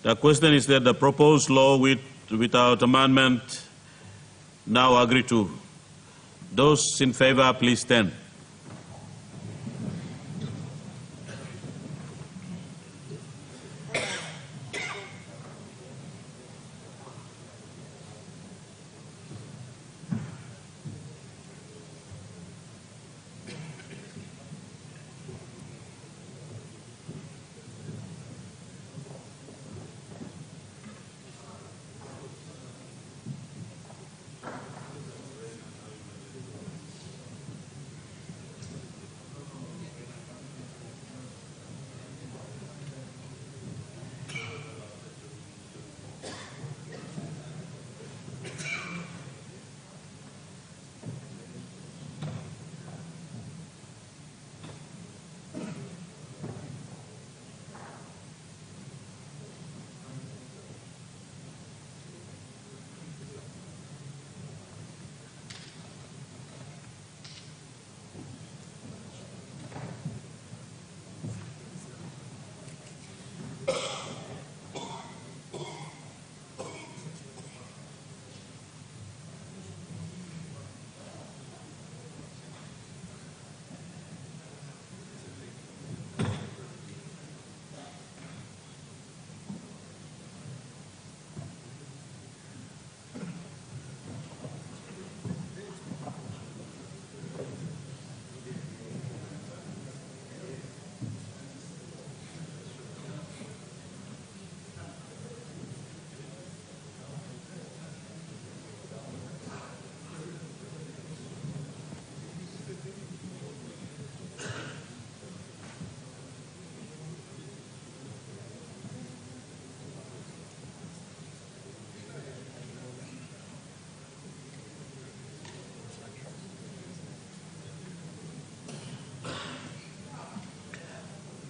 The question is that the proposed law without amendment now agreed to. Those in favor, please stand.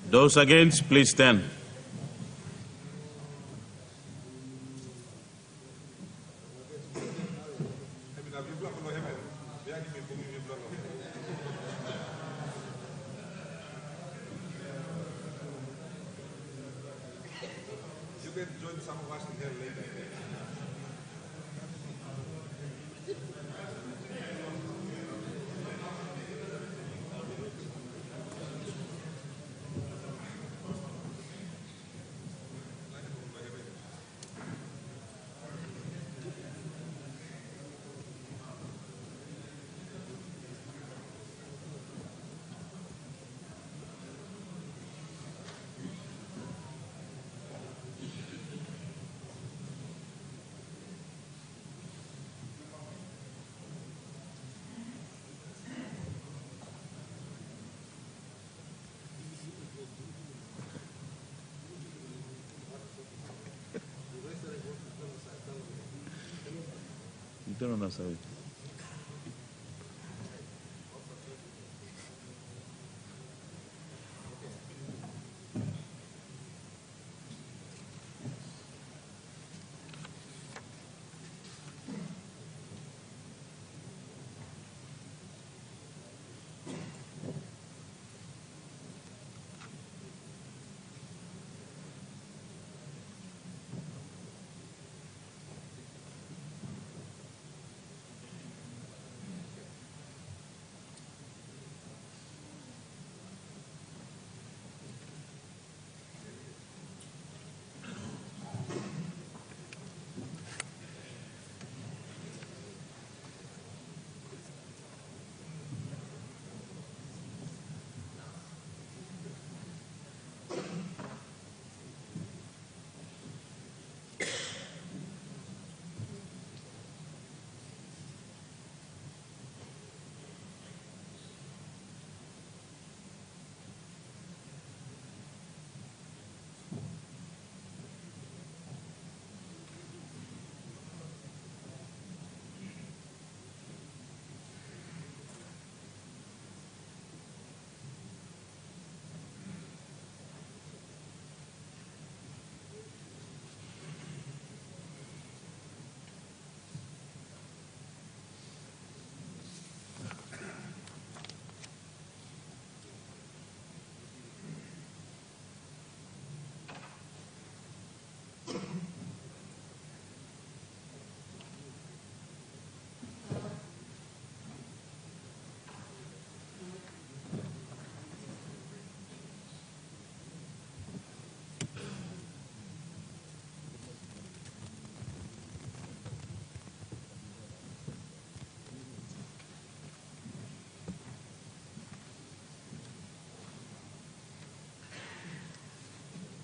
Those against, please stand. You can join some of us in here later. Don't understand.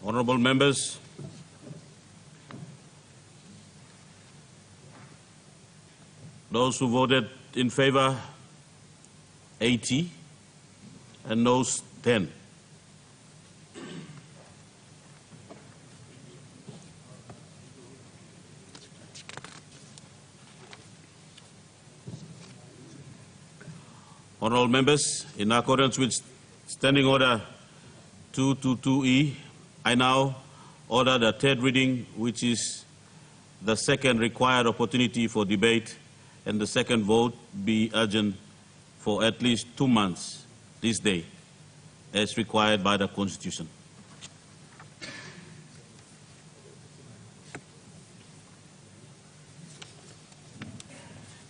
Honorable members, those who voted in favor, 80, and those 10. Honorable members, in accordance with Standing Order 222E, I now order the third reading, which is the second required opportunity for debate, and the second vote be urgent for at least 2 months this day, as required by the Constitution.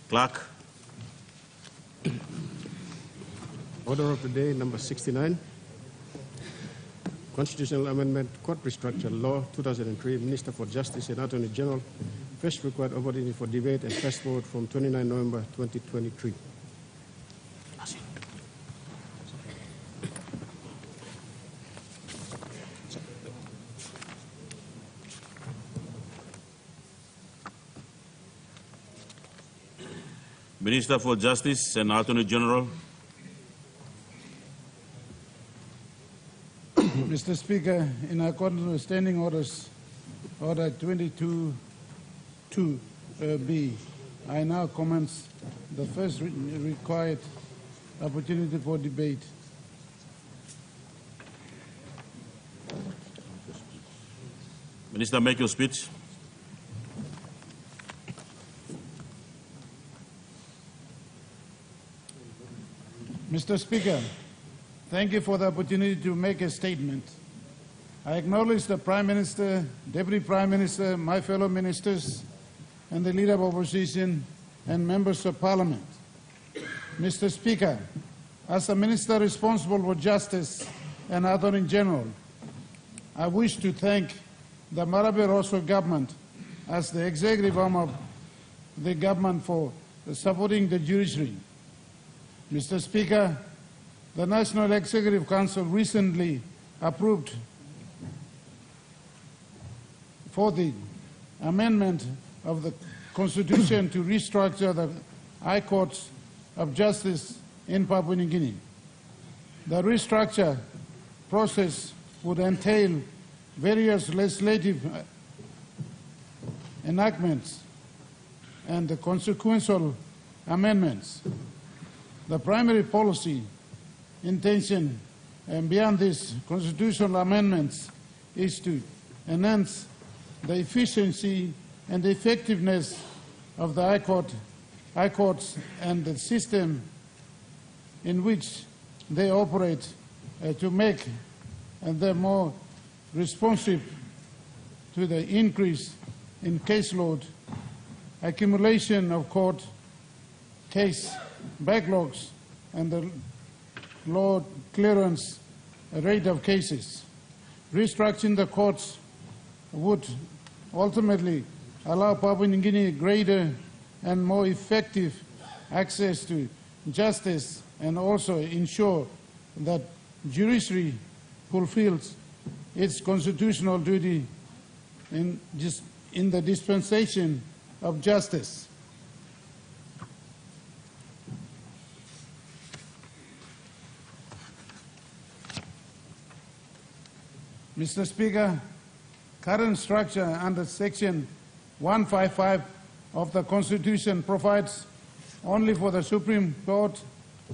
Clerk. Order of the day, number 69. Constitutional Amendment, Court Restructure Law, 2003, Minister for Justice and Attorney General, first required opportunity for debate and first vote from 29 November 2023. Minister for Justice and Attorney General. Mr. Speaker, in accordance with Standing Orders, Order 22-2B, I now commence the first required opportunity for debate. Minister, make your speech. Mr. Speaker, thank you for the opportunity to make a statement. I acknowledge the Prime Minister, Deputy Prime Minister, my fellow ministers, and the Leader of Opposition and members of Parliament. Mr. Speaker, as the Minister responsible for justice and Attorney General, I wish to thank the Marabe Rosso government as the executive arm of the government for supporting the judiciary. Mr. Speaker, the National Executive Council recently approved for the amendment of the Constitution to restructure the High Courts of Justice in Papua New Guinea. The restructure process would entail various legislative enactments and the consequential amendments. The primary policy intention beyond these constitutional amendments is to enhance the efficiency and the effectiveness of the High Courts and the system in which they operate to make them more responsive to the increase in caseload, accumulation of court case backlogs, and the low clearance rate of cases. Restructuring the courts would ultimately allow Papua New Guinea greater and more effective access to justice and also ensure that judiciary fulfills its constitutional duty in the dispensation of justice. Mr. Speaker, current structure under Section 155 of the Constitution provides only for the Supreme Court,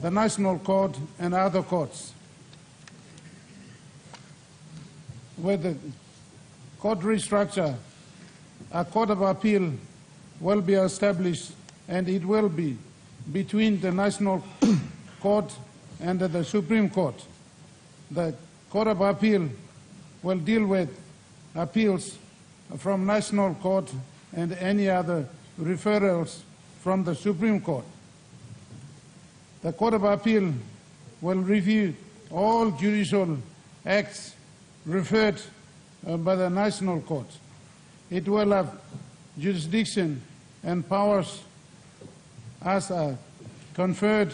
the National Court, and other courts. With the court restructure, a Court of Appeal will be established, and it will be between the National Court and the Supreme Court. The Court of Appeal will deal with appeals from National Court and any other referrals from the Supreme Court. The Court of Appeal will review all judicial acts referred by the National Court. It will have jurisdiction and powers as are conferred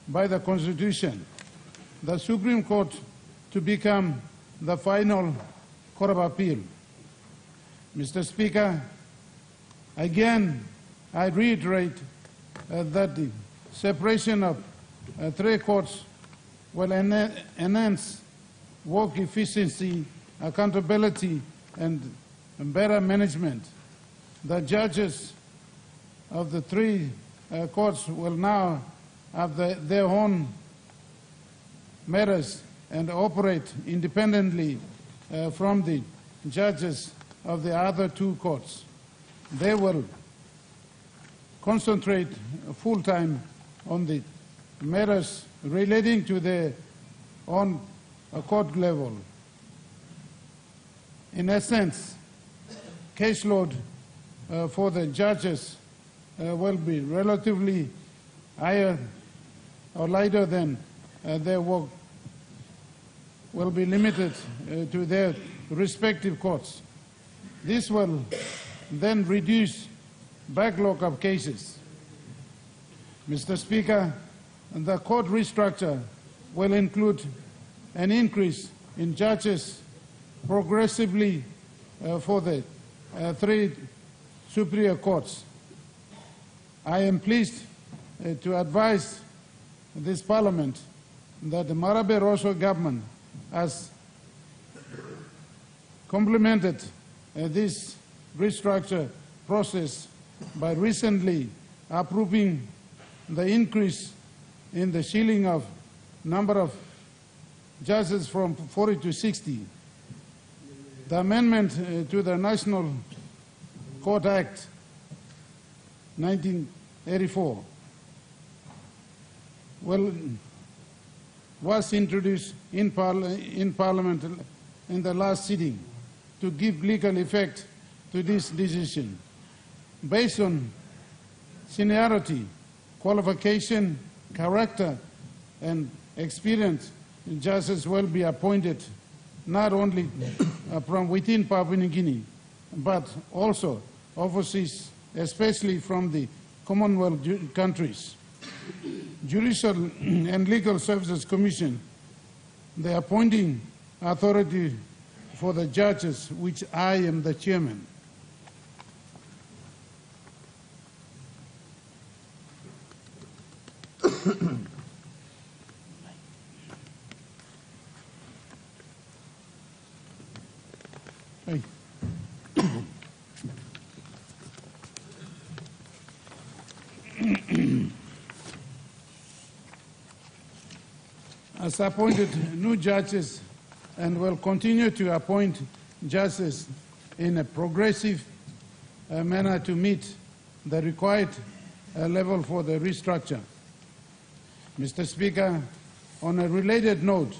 by the Constitution. The Supreme Court to become the final Court of Appeal. Mr. Speaker, again, I reiterate that the separation of three courts will enhance work efficiency, accountability, and better management. The judges of the three courts will now have their own matters and operate independently from the judges of the other two courts. They will concentrate full-time on the matters relating to their own court level. In essence, caseload for the judges will be relatively higher or lighter than their work will be limited to their respective courts. This will then reduce backlog of cases. Mr. Speaker, the court restructure will include an increase in judges progressively for the three superior courts. I am pleased to advise this Parliament that the Marabe Rosso government has complemented this restructure process by recently approving the increase in the ceiling of number of judges from 40 to 60. The amendment to the National Court Act 1984 was introduced in Parliament in the last sitting to give legal effect to this decision. Based on seniority, qualification, character, and experience, judges will be appointed not only from within Papua New Guinea, but also overseas, especially from the Commonwealth countries. Judicial and Legal Services Commission, the appointing authority for the judges, which I am the chairman. Hey. Has appointed new judges and will continue to appoint judges in a progressive manner to meet the required level for the restructure. Mr. Speaker, on a related note,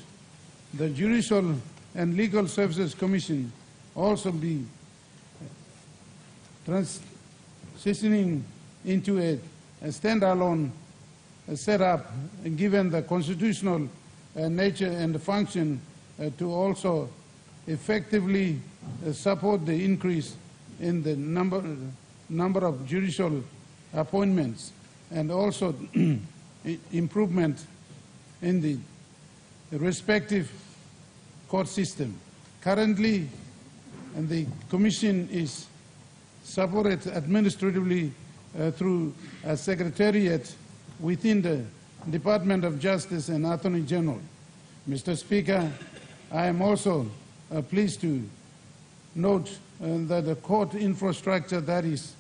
the Judicial and Legal Services Commission also be transitioning into a standalone setup, given the constitutional nature and function to also effectively support the increase in the number of judicial appointments and also improvement in the respective court system. Currently, the Commission is supported administratively through a secretariat within the Department of Justice and Attorney General. Mr. Speaker, I am also pleased to note that the court infrastructure that is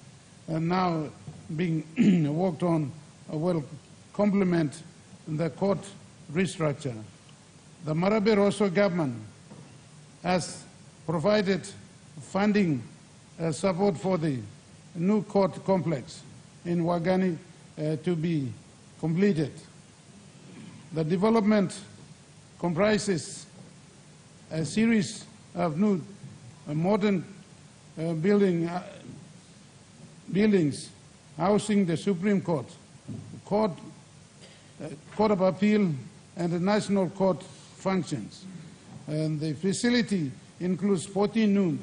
now being worked on will complement the court restructure. The Marabe Rosso government has provided funding support for the new court complex in Wagani to be completed. The development comprises a series of new modern buildings housing the Supreme Court, Court of Appeal, and the National Court functions. And the facility includes 14 new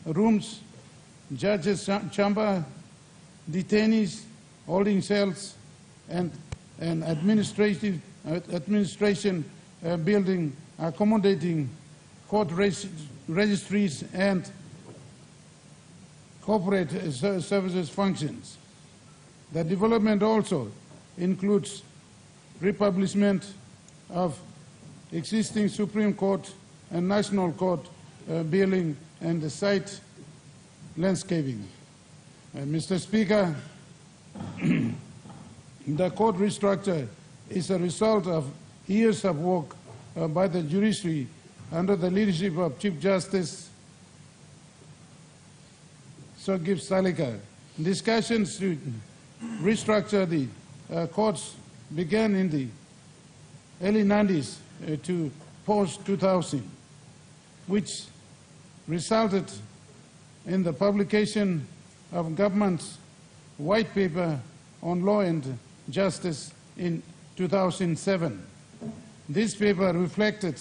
rooms, judges' chamber, detainees, holding cells, and an administration building accommodating court registries and corporate services functions. The development also includes republishment of existing Supreme Court and National Court building and the site landscaping. Mr. Speaker, the court restructure is a result of years of work by the judiciary under the leadership of Chief Justice Sir Gibbs Salika. Discussions to restructure the courts began in the early 90s to post-2000, which resulted in the publication of government's white paper on law and justice in 2007. This paper reflected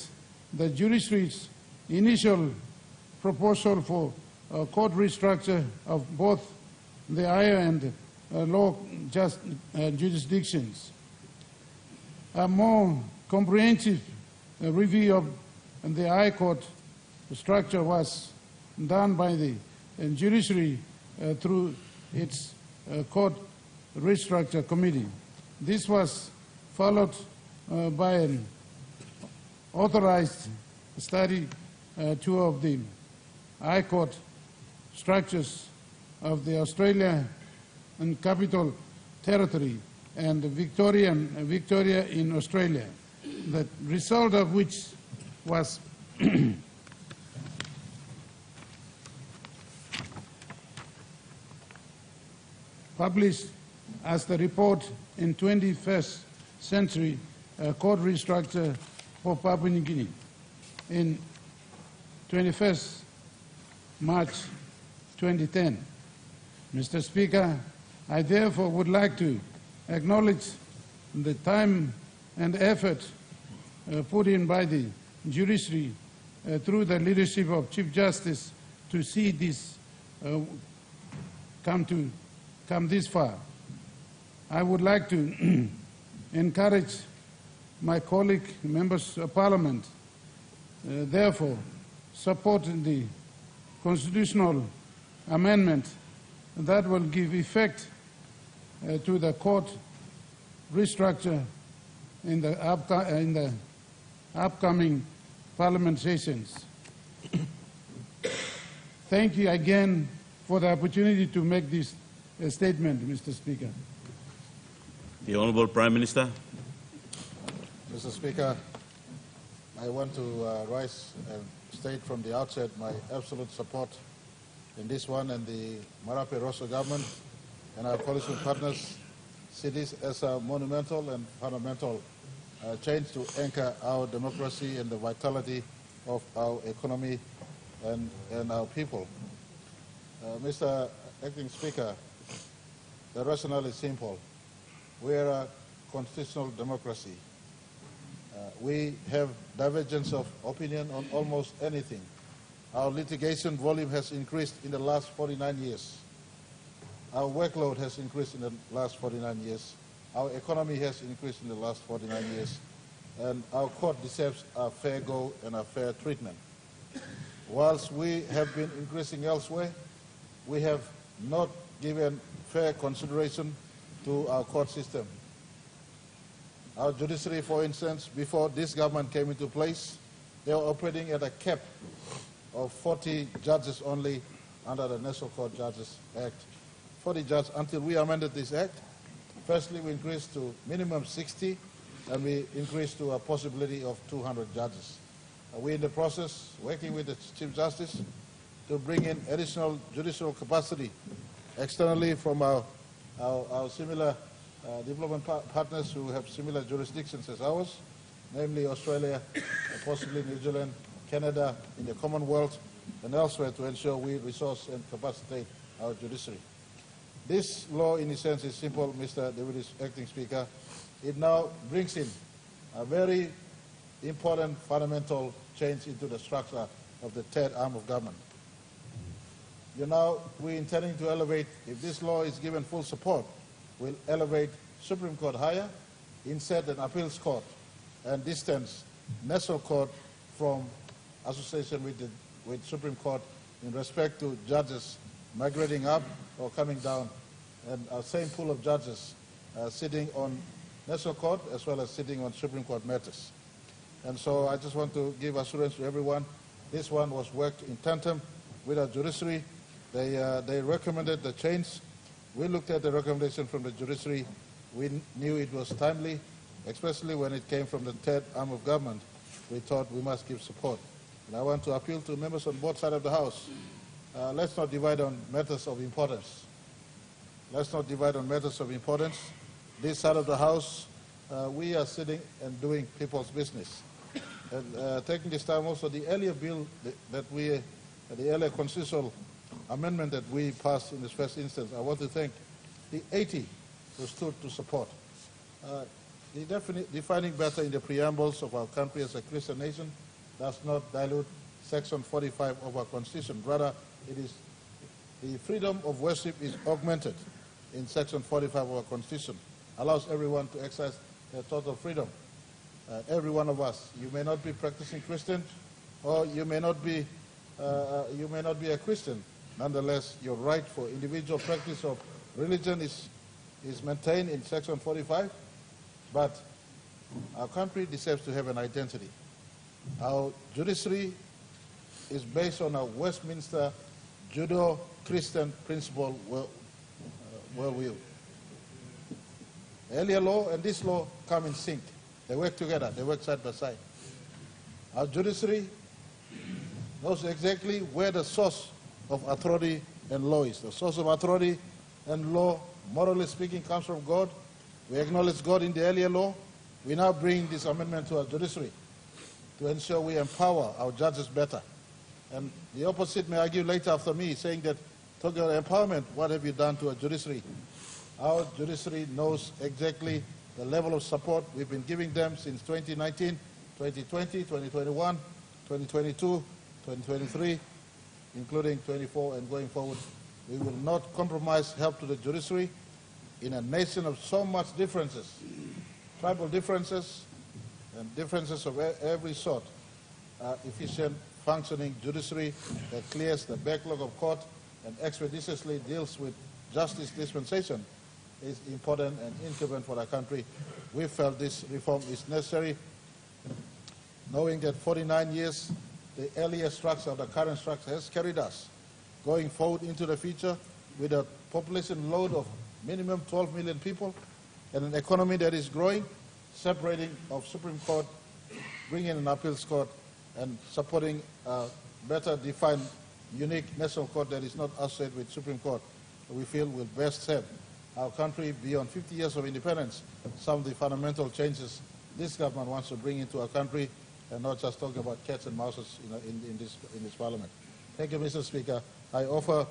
the judiciary's initial proposal for court restructure of both the higher and lower jurisdictions. A more comprehensive review of the High Court structure was done by the judiciary through its court restructure committee. This was followed by an authorized study tour of the High Court structures of the Australia and Capital Territory and Victoria in Australia, the result of which was published as the report in 21st Century Court Restructure for Papua New Guinea in 21st March 2010. Mr. Speaker, I therefore would like to acknowledge the time and effort put in by the judiciary through the leadership of Chief Justice to see this come this far. I would like to encourage my colleague members of Parliament, therefore, support the constitutional amendment that will give effect to the court restructure in the upcoming Parliament sessions. Thank you again for the opportunity to make this statement, Mr. Speaker. The Honourable Prime Minister. Mr. Speaker, I want to rise and state from the outset my absolute support in this one and the Marape Rosso government and our coalition partners see this as a monumental and fundamental change to anchor our democracy and the vitality of our economy and our people. Mr. Acting Speaker, the rationale is simple. We are a constitutional democracy. We have divergence of opinion on almost anything. Our litigation volume has increased in the last 49 years. Our workload has increased in the last 49 years. Our economy has increased in the last 49 years. And our court deserves a fair go and a fair treatment. Whilst we have been increasing elsewhere, we have not given fair consideration to our court system. Our judiciary, for instance, before this government came into place, they were operating at a cap of 40 judges only under the National Court Judges Act. 40 judges until we amended this act. Firstly, we increased to minimum 60, and we increased to a possibility of 200 judges. We're in the process, working with the Chief Justice, to bring in additional judicial capacity externally from our similar development partners who have similar jurisdictions as ours, namely Australia, possibly New Zealand, Canada, in the Commonwealth, and elsewhere to ensure we resource and capacitate our judiciary. This law, in a sense, is simple, Mr. Deputy Acting Speaker. It now brings in a very important fundamental change into the structure of the third arm of government. We're intending to elevate, if this law is given full support, we'll elevate Supreme Court higher, insert an appeals court, and distance National Court from association with Supreme Court in respect to judges migrating up or coming down, and our same pool of judges sitting on National Court as well as sitting on Supreme Court matters. And so I just want to give assurance to everyone, this one was worked in tandem with our judiciary. They recommended the change. We looked at the recommendation from the judiciary. We knew it was timely, especially when it came from the third arm of government. We thought we must give support. And I want to appeal to members on both sides of the House. Let's not divide on matters of importance. Let's not divide on matters of importance. This side of the House, we are sitting and doing people's business. And taking this time also, the earlier bill the earlier constitutional amendment that we passed in this first instance, I want to thank the 80 who stood to support. Defining better in the preambles of our country as a Christian nation does not dilute Section 45 of our Constitution. Rather, it is the freedom of worship is augmented in Section 45 of our Constitution. Allows everyone to exercise their total freedom. Every one of us. You may not be practicing Christian, or you may not be a Christian. Nonetheless, your right for individual practice of religion is maintained in Section 45, but our country deserves to have an identity. Our judiciary is based on a Westminster Judeo-Christian principle worldview. Earlier law and this law come in sync. They work together. They work side by side. Our judiciary knows exactly where the source of authority and law is. The source of authority and law morally speaking, comes from God. We acknowledge God in the earlier law. We now bring this amendment to our judiciary to ensure we empower our judges better. And the opposite may argue later after me, saying that, talking about empowerment, what have you done to our judiciary? Our judiciary knows exactly the level of support we've been giving them since 2019, 2020, 2021, 2022, 2023, including 24 and going forward. We will not compromise help to the judiciary in a nation of so much differences, tribal differences and differences of every sort. Efficient, functioning judiciary that clears the backlog of court and expeditiously deals with justice dispensation is important and incumbent for our country. We felt this reform is necessary, knowing that 49 years, the earlier structure of the current structure has carried us going forward into the future with a population load of minimum 12 million people and an economy that is growing, separating of Supreme Court, bringing an appeals court, and supporting a better defined, unique national court that is not associated with Supreme Court. We feel will best serve our country beyond 50 years of independence. Some of the fundamental changes this government wants to bring into our country, and not just talking about cats and mouses in this parliament. Thank you, Mr. Speaker. I offer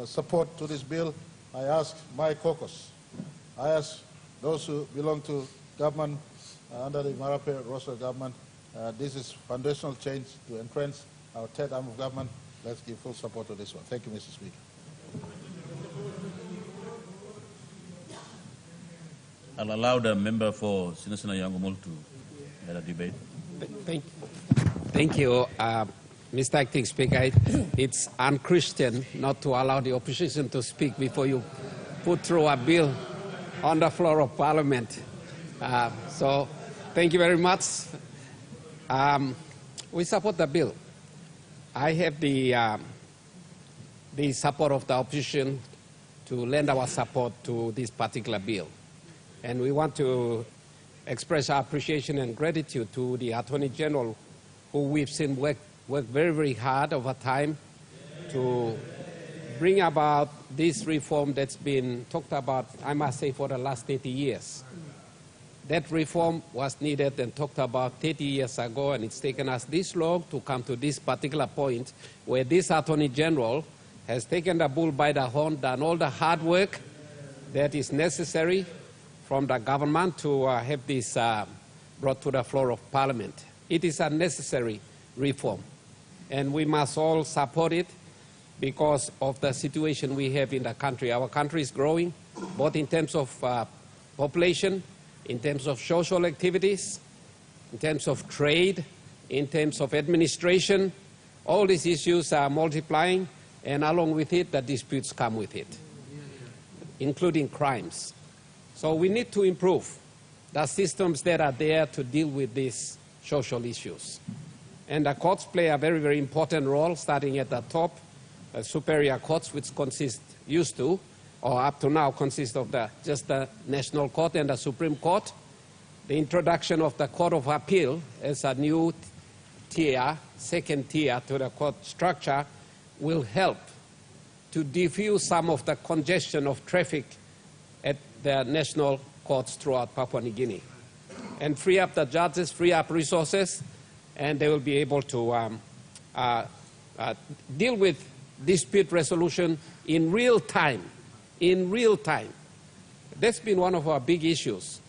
support to this bill. I ask my caucus, I ask those who belong to government under the Marape Rosa government, this is foundational change to entrench our third arm of government. Let's give full support to this one. Thank you, Mr. Speaker. I'll allow the member for Sinisena Yangomul to head a debate. Thank you, Mr. Acting Speaker. It's unchristian not to allow the opposition to speak before you put through a bill on the floor of Parliament. So thank you very much. We support the bill. I have the support of the opposition to lend our support to this particular bill. And we want to express our appreciation and gratitude to the Attorney General, who we've seen work very, very hard over time to bring about this reform that's been talked about, I must say, for the last 30 years. That reform was needed and talked about 30 years ago, and it's taken us this long to come to this particular point where this Attorney General has taken the bull by the horn, done all the hard work that is necessary from the government to have this brought to the floor of Parliament. It is a necessary reform, and we must all support it because of the situation we have in the country. Our country is growing, both in terms of population, in terms of social activities, in terms of trade, in terms of administration. All these issues are multiplying, and along with it, the disputes come with it, including crimes. So we need to improve the systems that are there to deal with these social issues. And the courts play a very, very important role, starting at the top, superior courts, which used to, or up to now, consist of just the National Court and the Supreme Court. The introduction of the Court of Appeal as a new tier, second tier to the court structure, will help to diffuse some of the congestion of traffic at the national courts throughout Papua New Guinea, and free up the judges, free up resources, and they will be able to deal with dispute resolution in real time. In real time. That's been one of our big issues.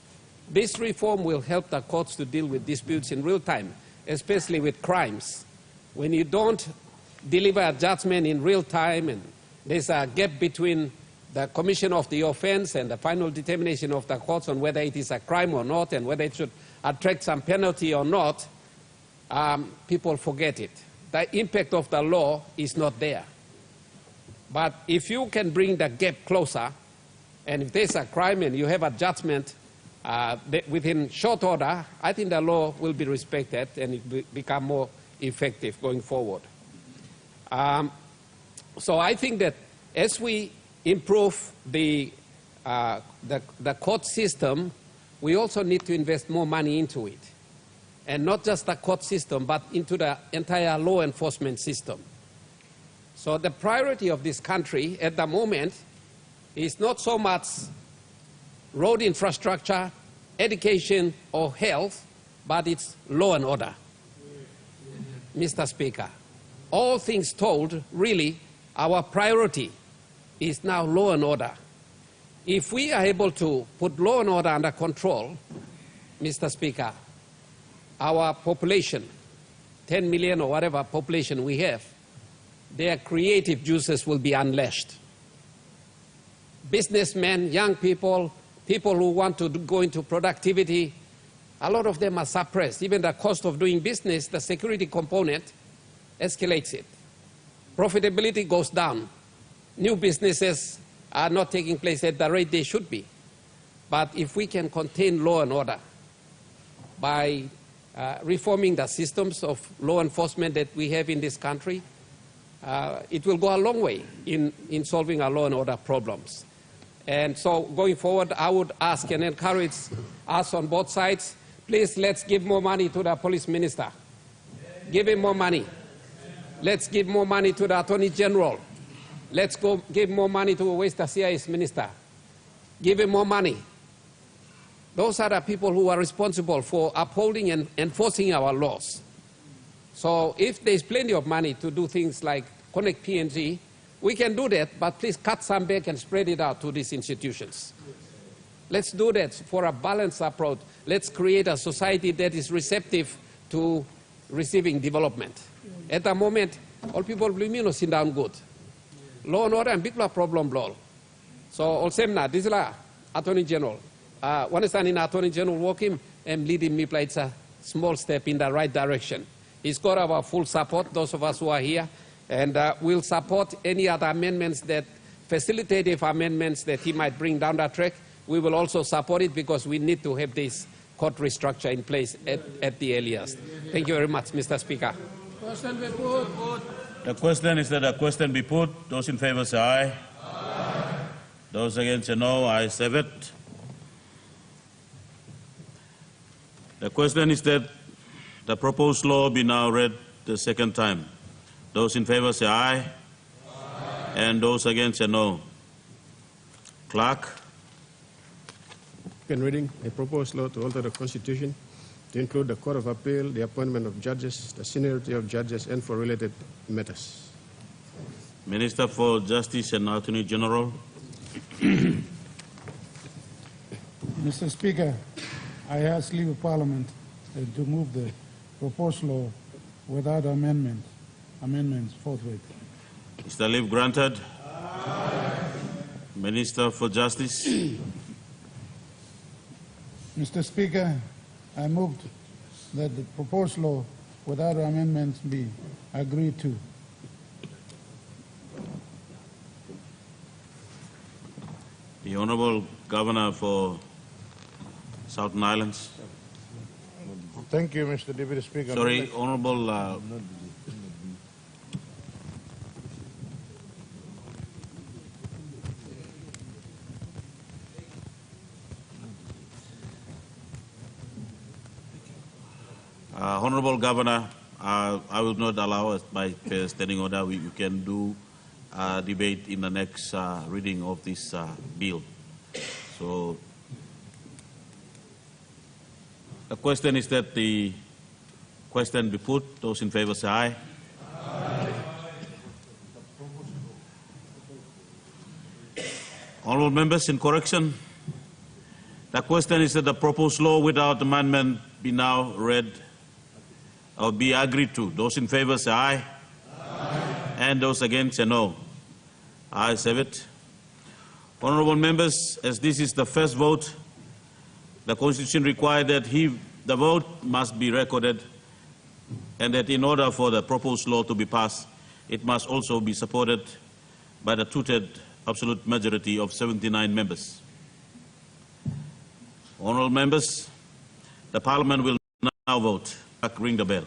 This reform will help the courts to deal with disputes in real time, especially with crimes. When you don't deliver a judgment in real time and there's a gap between the commission of the offense and the final determination of the courts on whether it is a crime or not and whether it should attract some penalty or not, people forget it. The impact of the law is not there. But if you can bring the gap closer, and if there's a crime and you have a judgment within short order, I think the law will be respected and it will become more effective going forward. So I think that as we improve the court system, we also need to invest more money into it. And not just the court system, but into the entire law enforcement system. So the priority of this country at the moment is not so much road infrastructure, education, or health, but it's law and order. Mr. Speaker, all things told, really, our priority is now law and order. If we are able to put law and order under control, Mr. Speaker, our population, 10 million or whatever population we have, their creative juices will be unleashed. Businessmen, young people, people who want to go into productivity, a lot of them are suppressed. Even the cost of doing business, the security component, escalates it. Profitability goes down. New businesses are not taking place at the rate they should be. But if we can contain law and order by reforming the systems of law enforcement that we have in this country, it will go a long way in solving our law and order problems. And so going forward, I would ask and encourage us on both sides, please let's give more money to the police minister. Give him more money. Let's give more money to the Attorney General. Let's go give more money to West CIS minister. Give him more money. Those are the people who are responsible for upholding and enforcing our laws. So if there's plenty of money to do things like connect PNG, we can do that, but please cut some back and spread it out to these institutions. Let's do that for a balanced approach. Let's create a society that is receptive to receiving development. At the moment, all people believe me no sit down good. Law and order and big problem blow. So all same na this is la Attorney General. One is in Attorney General working and leading me play it's a small step in the right direction. He's got our full support, those of us who are here, and we'll support any other amendments that facilitative amendments that he might bring down the track. We will also support it because we need to have this court restructure in place at the earliest. Thank you very much, Mr. Speaker. Question be put. The question is that the question be put. Those in favor say aye. Aye. Those against say no. Ayes have it. The question is that the proposed law be now read the second time. Those in favor say aye. Aye. And those against say no. Clerk. Second reading, a proposed law to alter the Constitution to include the Court of Appeal, the appointment of judges, the seniority of judges, and for related matters. Minister for Justice and Attorney General. Mr. Speaker, I ask leave of Parliament to move the proposed law without amendments forthwith. Is the leave granted? Aye. Minister for Justice. Mr. Speaker, I moved that the proposed law without amendments be agreed to. The Honourable Governor for Southern Islands. Thank you, Mr. Deputy Speaker. Sorry, Honourable Honourable Governor, I will not allow us by standing order. We can do debate in the next reading of this bill. So the question is that the question be put. Those in favour say aye. Aye. Honourable members, in correction, the question is that the proposed law without amendment be now read or be agreed to. Those in favour say aye. Aye. And those against say no. Ayes have it. Honourable members, as this is the first vote, the Constitution requires that the vote must be recorded, and that in order for the proposed law to be passed, it must also be supported by the two-thirds absolute majority of 79 members. Honourable members, the Parliament will now vote. Ring the bell.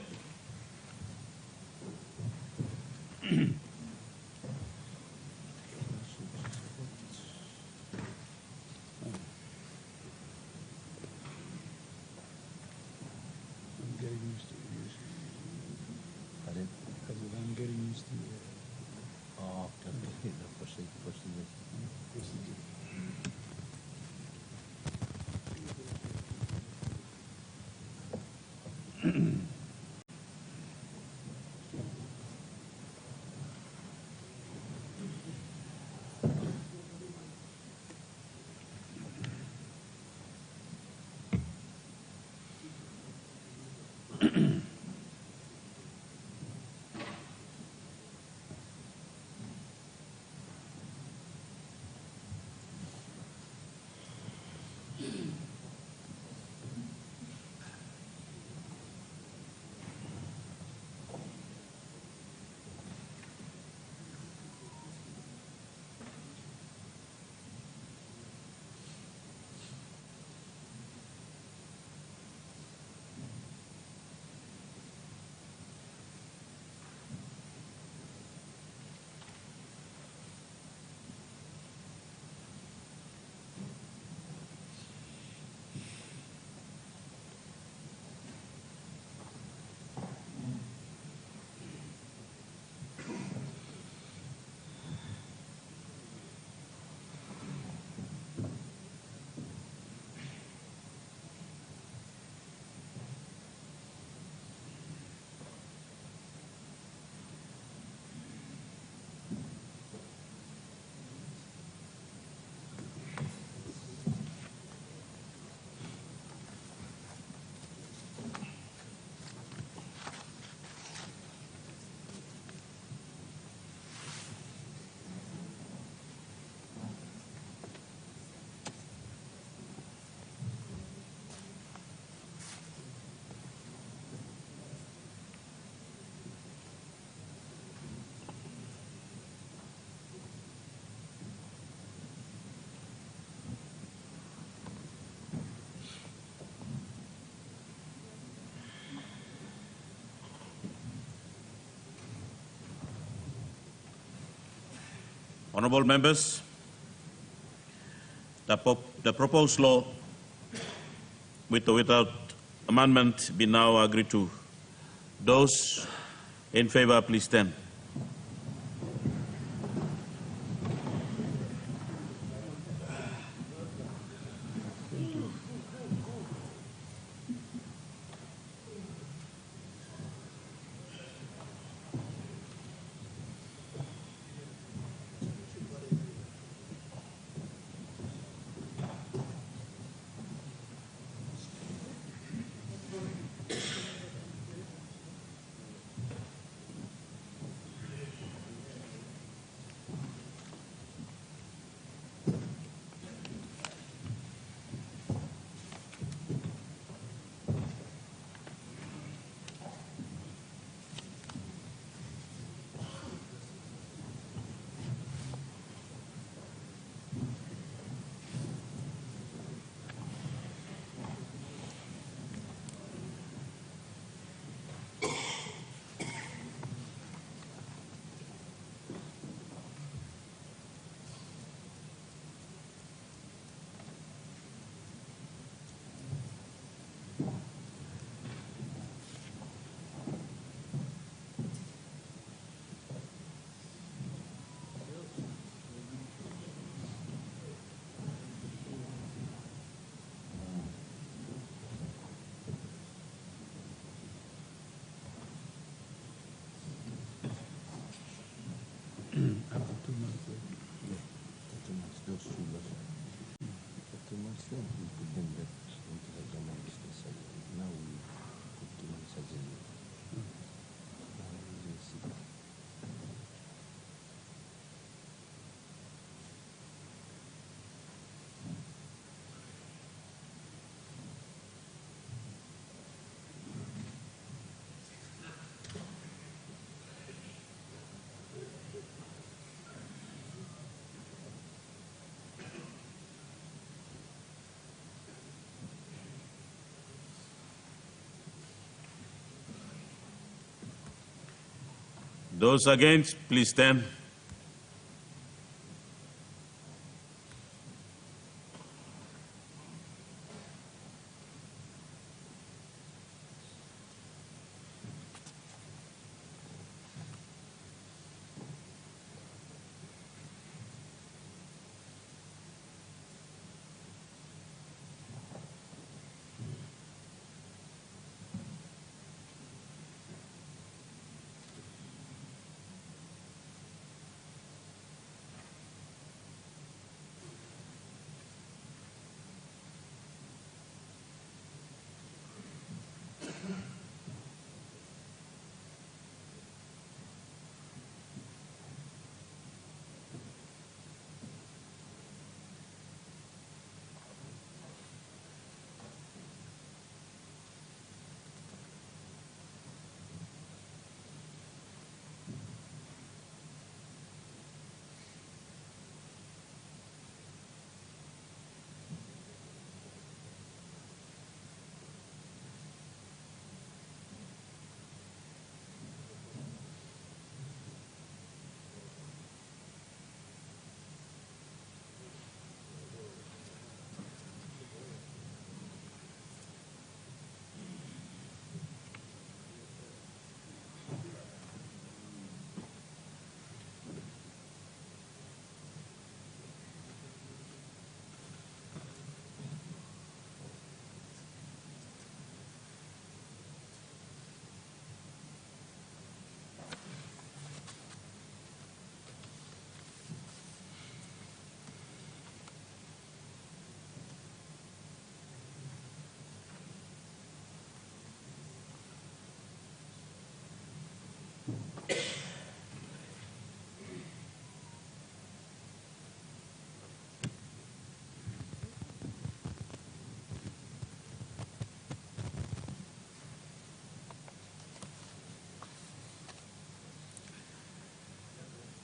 Honourable members, the proposed law with or without amendment be now agreed to. Those in favour, please stand. Those against, please stand.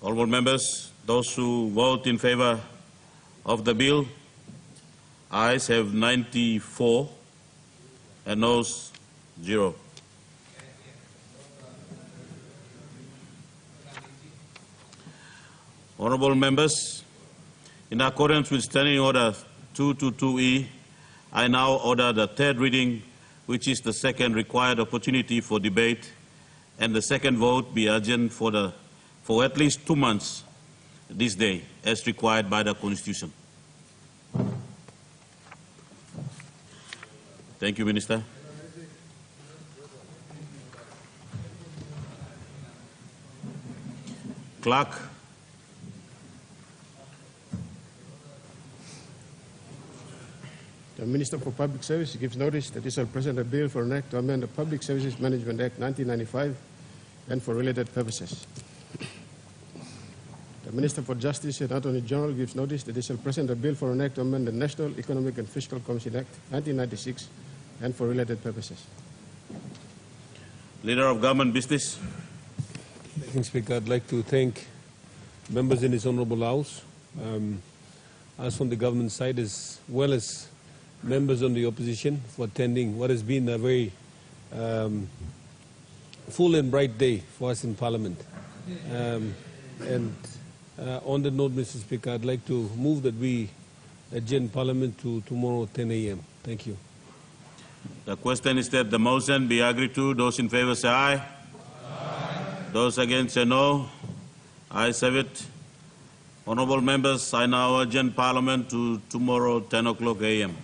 Honourable members, those who vote in favour of the bill, ayes have 94 and noes 0. Honorable members, in accordance with Standing Order 222E, I now order the third reading, which is the second required opportunity for debate, and the second vote be adjourned for at least 2 months this day, as required by the Constitution. Thank you, Minister. Clerk. The Minister for Public Service gives notice that he shall present a bill for an act to amend the Public Services Management Act 1995 and for related purposes. The Minister for Justice and Attorney General gives notice that he shall present a bill for an act to amend the National Economic and Fiscal Commission Act 1996 and for related purposes. Leader of Government Business. Thank you, Speaker. I'd like to thank members in this Honourable House, us from the government side as well as members on the opposition for attending what has been a very full and bright day for us in Parliament. On the note, Mr. Speaker, I'd like to move that we adjourn Parliament to tomorrow 10 a.m. Thank you. The question is that the motion be agreed to. Those in favor say aye. Aye. Those against say no. Ayes have it. Honourable members, I now adjourn Parliament to tomorrow 10 o'clock a.m.